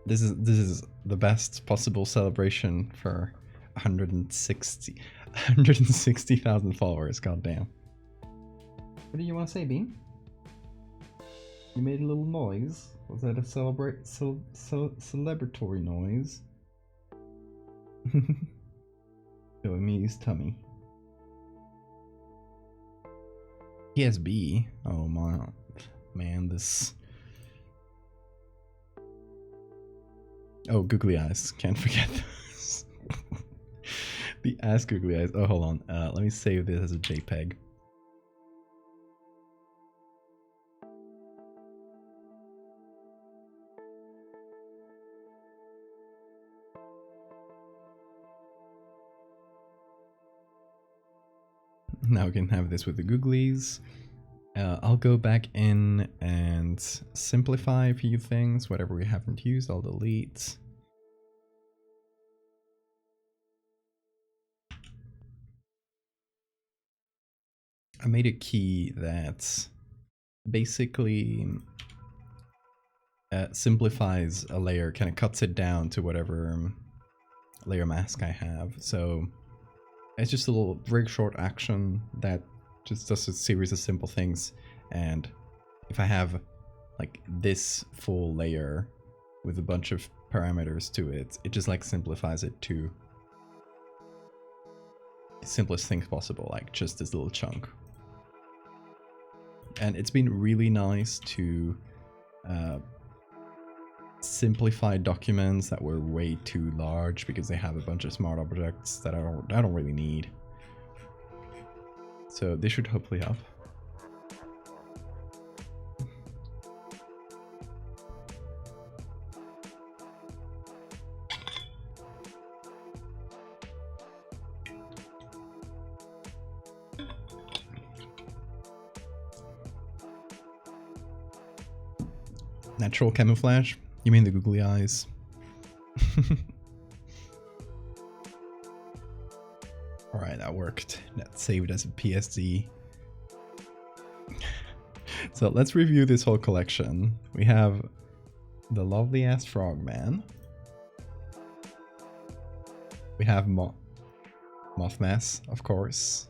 this is the best possible celebration for 160,000 followers. God damn. What do you want to say, Bean? You made a little noise. Was that a celebratory noise? Showing me his tummy. PSB. Oh my man, this. Oh, googly eyes. Can't forget those. The ass googly eyes. Oh, hold on. Let me save this as a JPEG. Now we can have this with the googlies. I'll go back in and simplify a few things. Whatever we haven't used, I'll delete. I made a key that basically simplifies a layer, kind of cuts it down to whatever layer mask I have. So it's just a little very short action that just does a series of simple things. And if I have like this full layer with a bunch of parameters to it, it just like simplifies it to the simplest things possible, like just this little chunk. And it's been really nice to simplify documents that were way too large because they have a bunch of smart objects that I don't really need. So this should hopefully help. Natural camouflage? You mean the googly eyes? Alright, that worked. That's saved as a PSD. So let's review this whole collection. We have the Lovelyass Frogman. We have Mothmas, of course.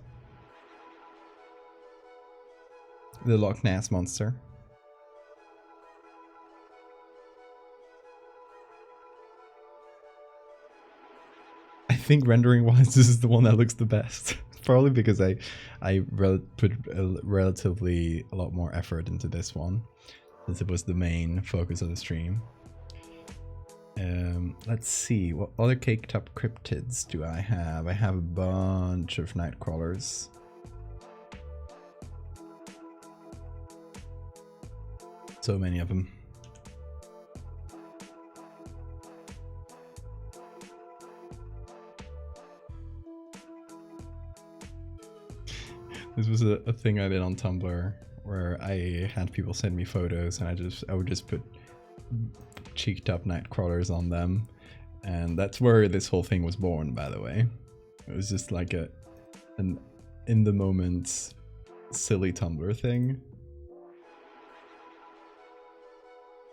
The Loch Ness Monster. I think rendering wise, this is the one that looks the best. Probably because I put relatively a lot more effort into this one, since it was the main focus of the stream. Let's see, what other cake top cryptids do I have? I have a bunch of night crawlers. So many of them. This was a thing I did on Tumblr where I had people send me photos and I would just put cheeked up night crawlers on them, and that's where this whole thing was born, by the way. It was just like an in the moment silly Tumblr thing.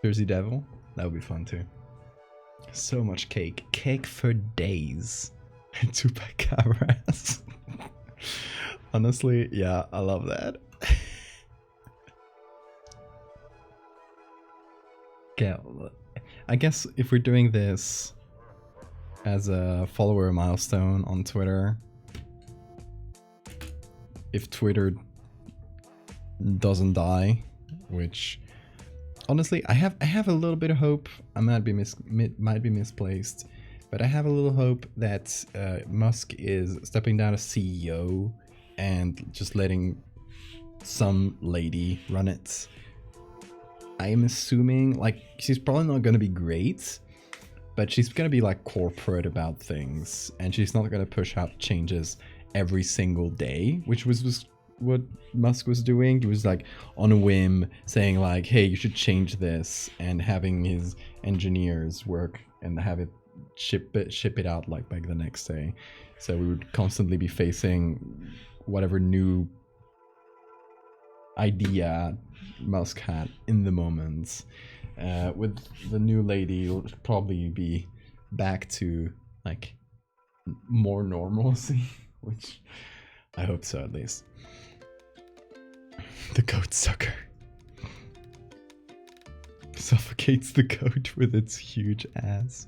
Jersey Devil, that would be fun too. So much cake for days. Chupacabras. Honestly, yeah, I love that. Okay, I guess if we're doing this as a follower milestone on Twitter, if Twitter doesn't die, which honestly I have a little bit of hope. I might be misplaced, but I have a little hope that Musk is stepping down as CEO and just letting some lady run it. I am assuming, like, she's probably not going to be great, but she's going to be like corporate about things, and she's not going to push out changes every single day, which was what Musk was doing. He was like on a whim saying like, hey, you should change this, and having his engineers work and have it ship it out like the next day. So we would constantly be facing whatever new idea mouse cat in the moment. With the new lady, it'll probably be back to like more normalcy, which I hope so at least. The goat sucker suffocates the goat with its huge ass.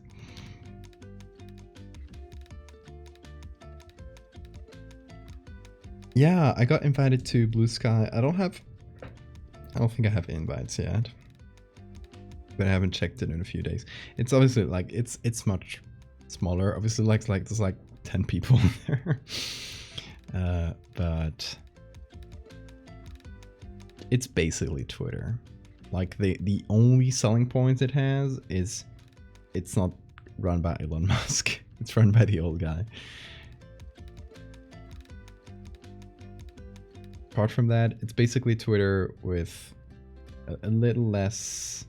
Yeah, I got invited to Blue Sky. I don't think I have invites yet, but I haven't checked it in a few days. It's obviously like it's much smaller. Obviously, like there's like 10 people there, but it's basically Twitter. Like the only selling point it has is it's not run by Elon Musk. It's run by the old guy. Apart from that, it's basically Twitter with a little less,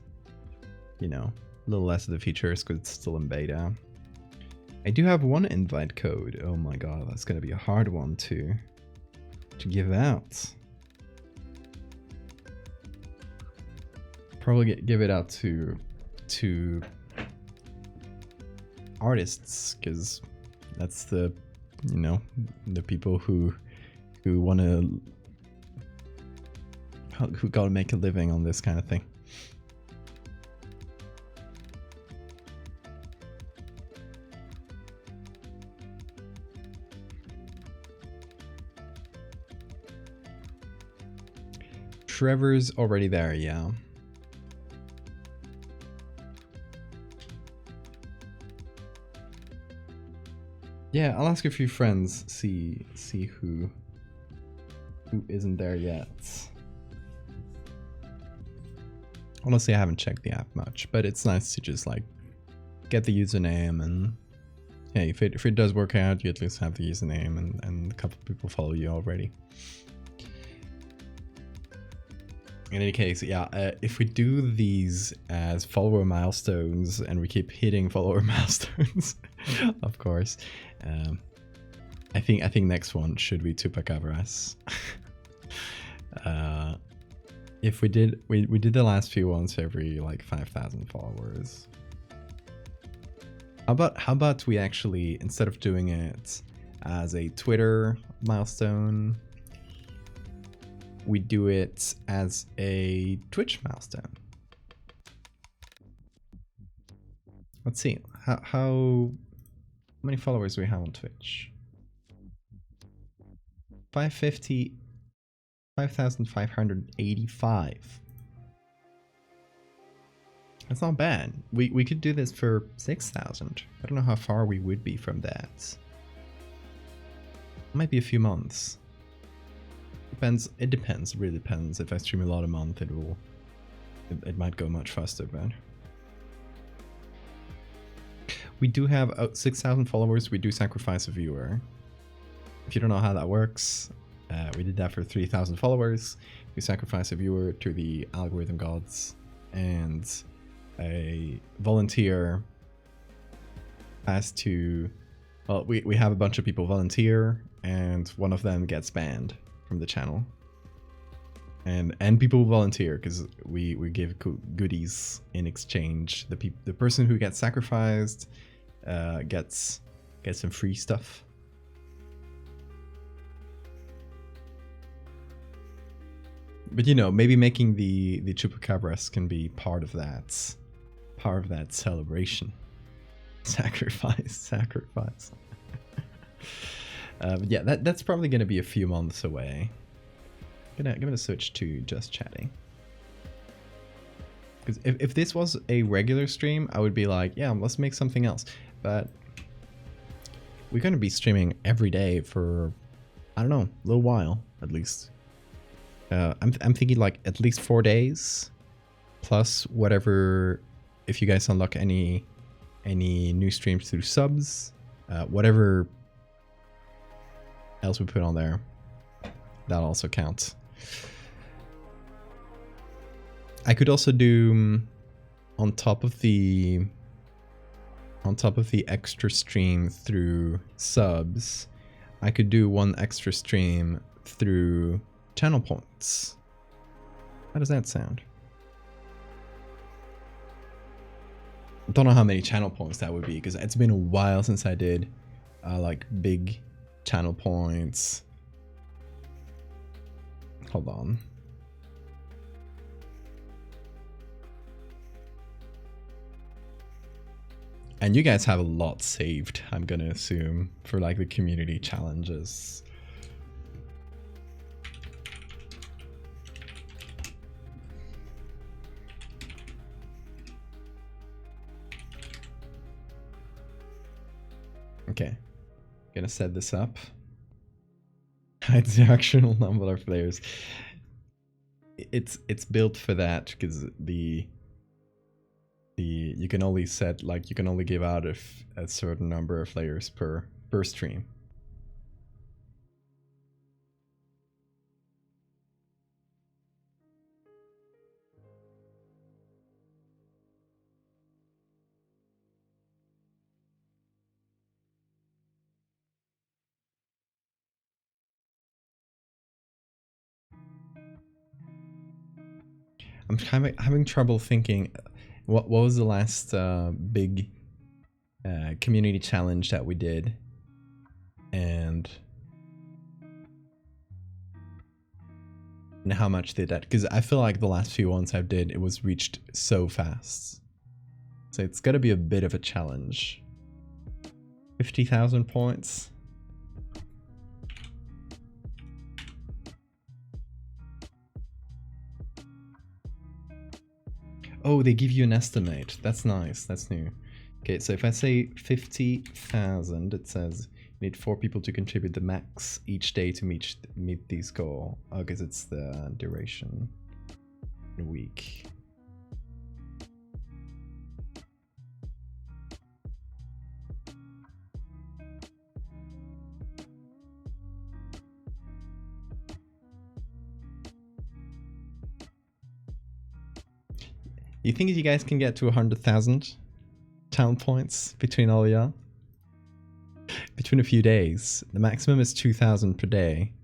you know, a little less of the features because it's still in beta. I do have one invite code. Oh my god, that's gonna be a hard one to give out. Probably give it out to artists, because that's the, you know, the people who want to, who gotta make a living on this kind of thing. Trevor's already there, yeah. Yeah, I'll ask a few friends, see who isn't there yet. Honestly, I haven't checked the app much, but it's nice to just like get the username, and yeah, if it does work out, you at least have the username and a couple of people follow you already. In any case, yeah, if we do these as follower milestones and we keep hitting follower milestones, of course, I think next one should be Chupacabras. If we did the last few ones every like 5,000 followers. How about we actually, instead of doing it as a Twitter milestone, we do it as a Twitch milestone. Let's see how many followers we have on Twitch. 5,585. That's not bad. We could do this for 6,000. I don't know how far we would be from that. It might be a few months. Depends. It depends. It really depends. If I stream a lot a month, it might go much faster. But we do have 6,000 followers. We do sacrifice a viewer. If you don't know how that works, we did that for 3,000 followers. We sacrifice a viewer to the algorithm gods, and a volunteer has to. Well, we have a bunch of people volunteer, and one of them gets banned from the channel, and people volunteer because we give goodies in exchange. The person who gets sacrificed gets some free stuff. But you know, maybe making the chupacabras can be part of that celebration. Sacrifice. But yeah, that's probably going to be a few months away. I'm gonna switch to just chatting. Because if this was a regular stream, I would be like, yeah, let's make something else. But we're going to be streaming every day for, I don't know, a little while at least. I'm thinking like at least 4 days, plus whatever. If you guys unlock any new streams through subs, whatever else we put on there, that also counts. I could also do on top of the extra stream through subs, I could do one extra stream through channel points. How does that sound? Don't know how many channel points that would be because it's been a while since I did like big channel points. Hold on. And you guys have a lot saved, I'm gonna assume, for like the community challenges. Okay, gonna set this up. It's the actual number of players. It's built for that because you can only set, like, you can only give out a certain number of players per stream. I'm having trouble thinking. What was the last big community challenge that we did? And how much did that? Because I feel like the last few ones I did, it was reached so fast. So it's got to be a bit of a challenge. 50,000 points. Oh, they give you an estimate. That's nice. That's new. Okay, so if I say 50,000, it says you need 4 people to contribute the max each day to meet these goals. Oh, because it's the duration in a week. You think you guys can get to 100,000 town points between all y'all? Between a few days. The maximum is 2,000 per day.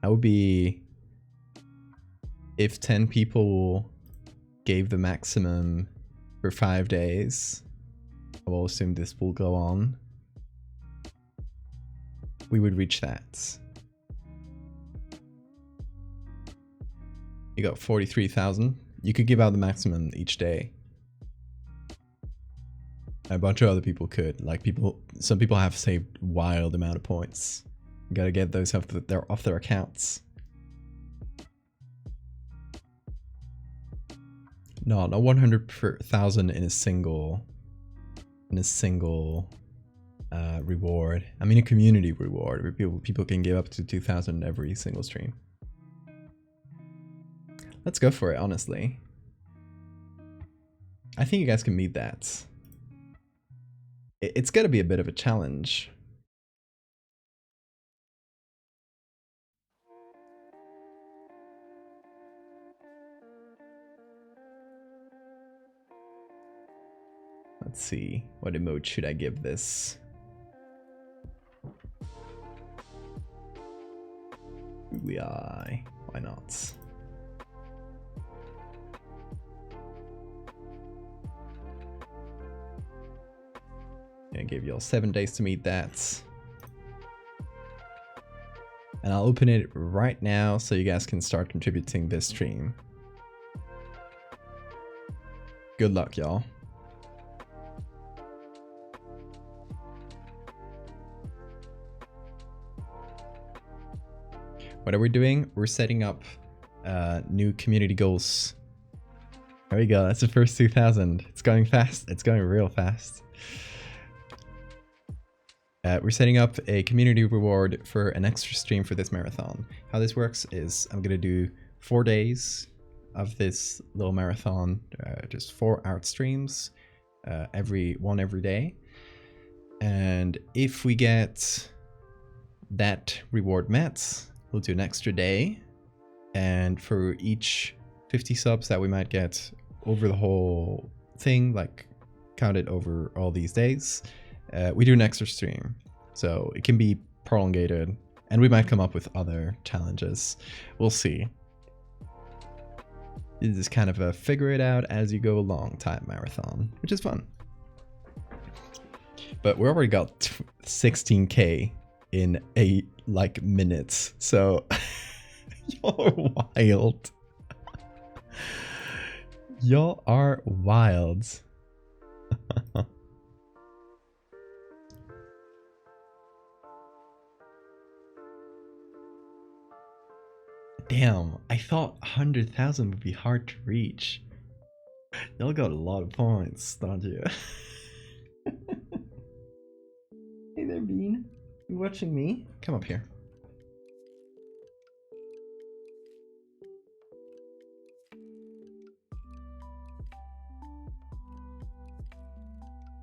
That would be if 10 people gave the maximum for 5 days. I will assume this will go on. We would reach that. You got 43,000. You could give out the maximum each day. A bunch of other people could. Like some people have saved wild amount of points. You gotta get those off their accounts. No, not 100,000 in a single reward. I mean a community reward where people can give up to 2,000 every single stream. Let's go for it, honestly. I think you guys can meet that. It's got to be a bit of a challenge. Let's see. What emote should I give this? Why not? I gave you all 7 days to meet that. And I'll open it right now so you guys can start contributing this stream. Good luck, y'all. What are we doing? We're setting up new community goals. There we go. That's the first 2,000. It's going fast. It's going real fast. We're setting up a community reward for an extra stream for this marathon. How this works is I'm going to do 4 days of this little marathon, just 4 art streams, every day. And if we get that reward met, we'll do an extra day. And for each 50 subs that we might get over the whole thing, like counted over all these days, we do an extra stream. So it can be prolongated, and we might come up with other challenges. We'll see. It's just kind of a figure it out as you go along type marathon, which is fun. But we already got 16k in 8 like minutes, so y'all are wild. Y'all are wild. Damn, I thought 100,000 would be hard to reach. Y'all got a lot of points, don't you? Hey there, Bean. You watching me? Come up here.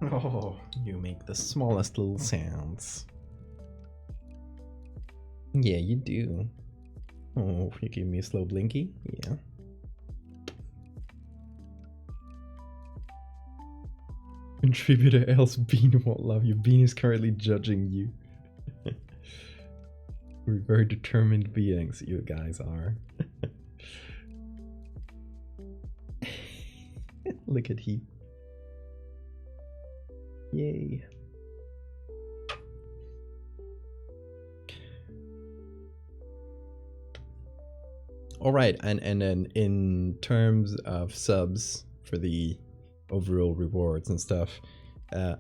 Oh, you make the smallest little sounds. Yeah, you do. Oh, you give me a slow blinky? Yeah. Contributor else Bean won't love you. Bean is currently judging you. We're very determined beings, you guys are. Look at he. Yay. Alright, and then in terms of subs for the overall rewards and stuff,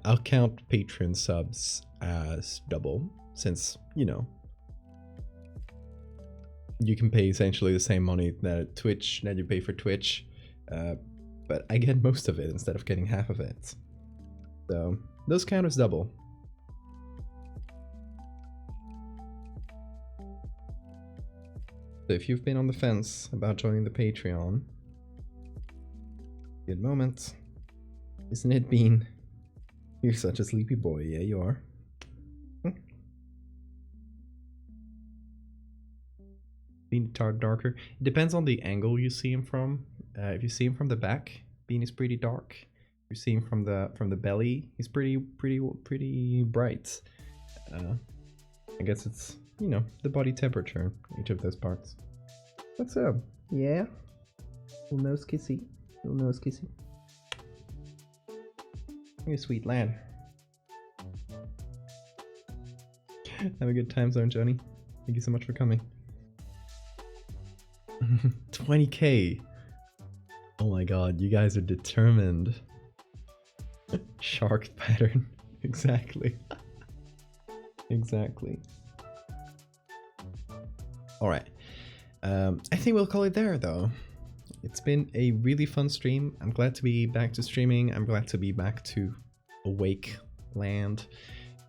I'll count Patreon subs as double, since, you know, you can pay essentially the same money that you pay for Twitch, but I get most of it instead of getting half of it. So those count as double. So if you've been on the fence about joining the Patreon, good moment. Isn't it, Bean? You're such a sleepy boy. Yeah, you are. Bean darker. It depends on the angle you see him from. If you see him from the back, Bean is pretty dark. If you see him from the belly, he's pretty bright. I guess it's, you know, the body temperature in each of those parts. What's up? Yeah? Little nose kissy. Little nose kissy. You're a sweet lad. Have a good time zone, Johnny. Thank you so much for coming. 20k. Oh my god, you guys are determined. Shark pattern. Exactly. Exactly. Alright. I think we'll call it there though. It's been a really fun stream. I'm glad to be back to streaming. I'm glad to be back to awake land.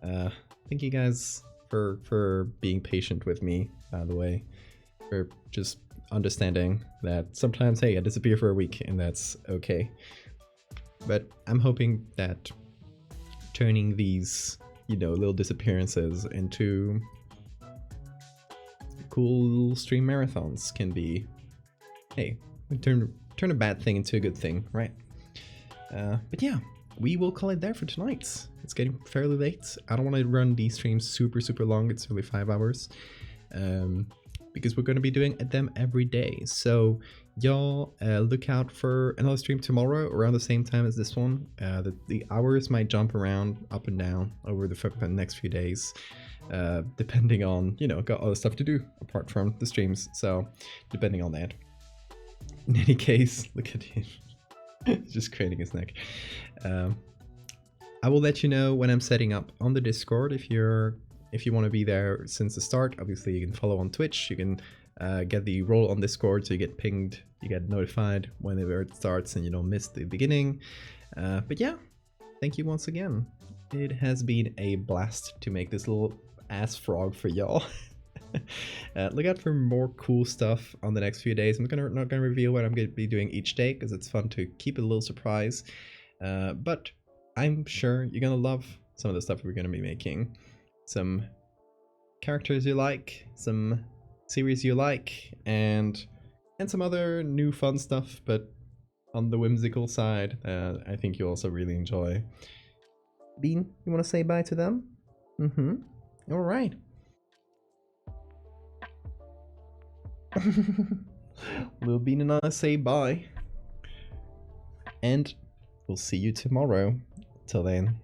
Thank you guys for being patient with me, by the way. For just understanding that sometimes, hey, I disappear for a week and that's okay. But I'm hoping that turning these, you know, little disappearances into cool stream marathons can be, hey, turn a bad thing into a good thing, right? But yeah, we will call it there for tonight. It's getting fairly late. I don't want to run these streams super long. It's only 5 hours. Because we're going to be doing them every day. So y'all look out for another stream tomorrow around the same time as this one. The hours might jump around up and down over the next few days, depending on, you know, got other stuff to do apart from the streams. So depending on that. In any case, look at him. Just craning his neck. I will let you know when I'm setting up on the Discord. If you want to be there since the start, obviously you can follow on Twitch. You can get the role on Discord, so you get pinged, you get notified whenever it starts, and you don't miss the beginning. But yeah, thank you once again. It has been a blast to make this little ass frog for y'all. Look out for more cool stuff on the next few days. I'm not gonna reveal what I'm gonna be doing each day because it's fun to keep it a little surprise. But I'm sure you're gonna love some of the stuff we're gonna be making. Some characters you like, some series you like, and some other new fun stuff, but on the whimsical side, I think you also really enjoy. Bean, you want to say bye to them? All right. Lil Bean and I say bye. And we'll see you tomorrow. Till then.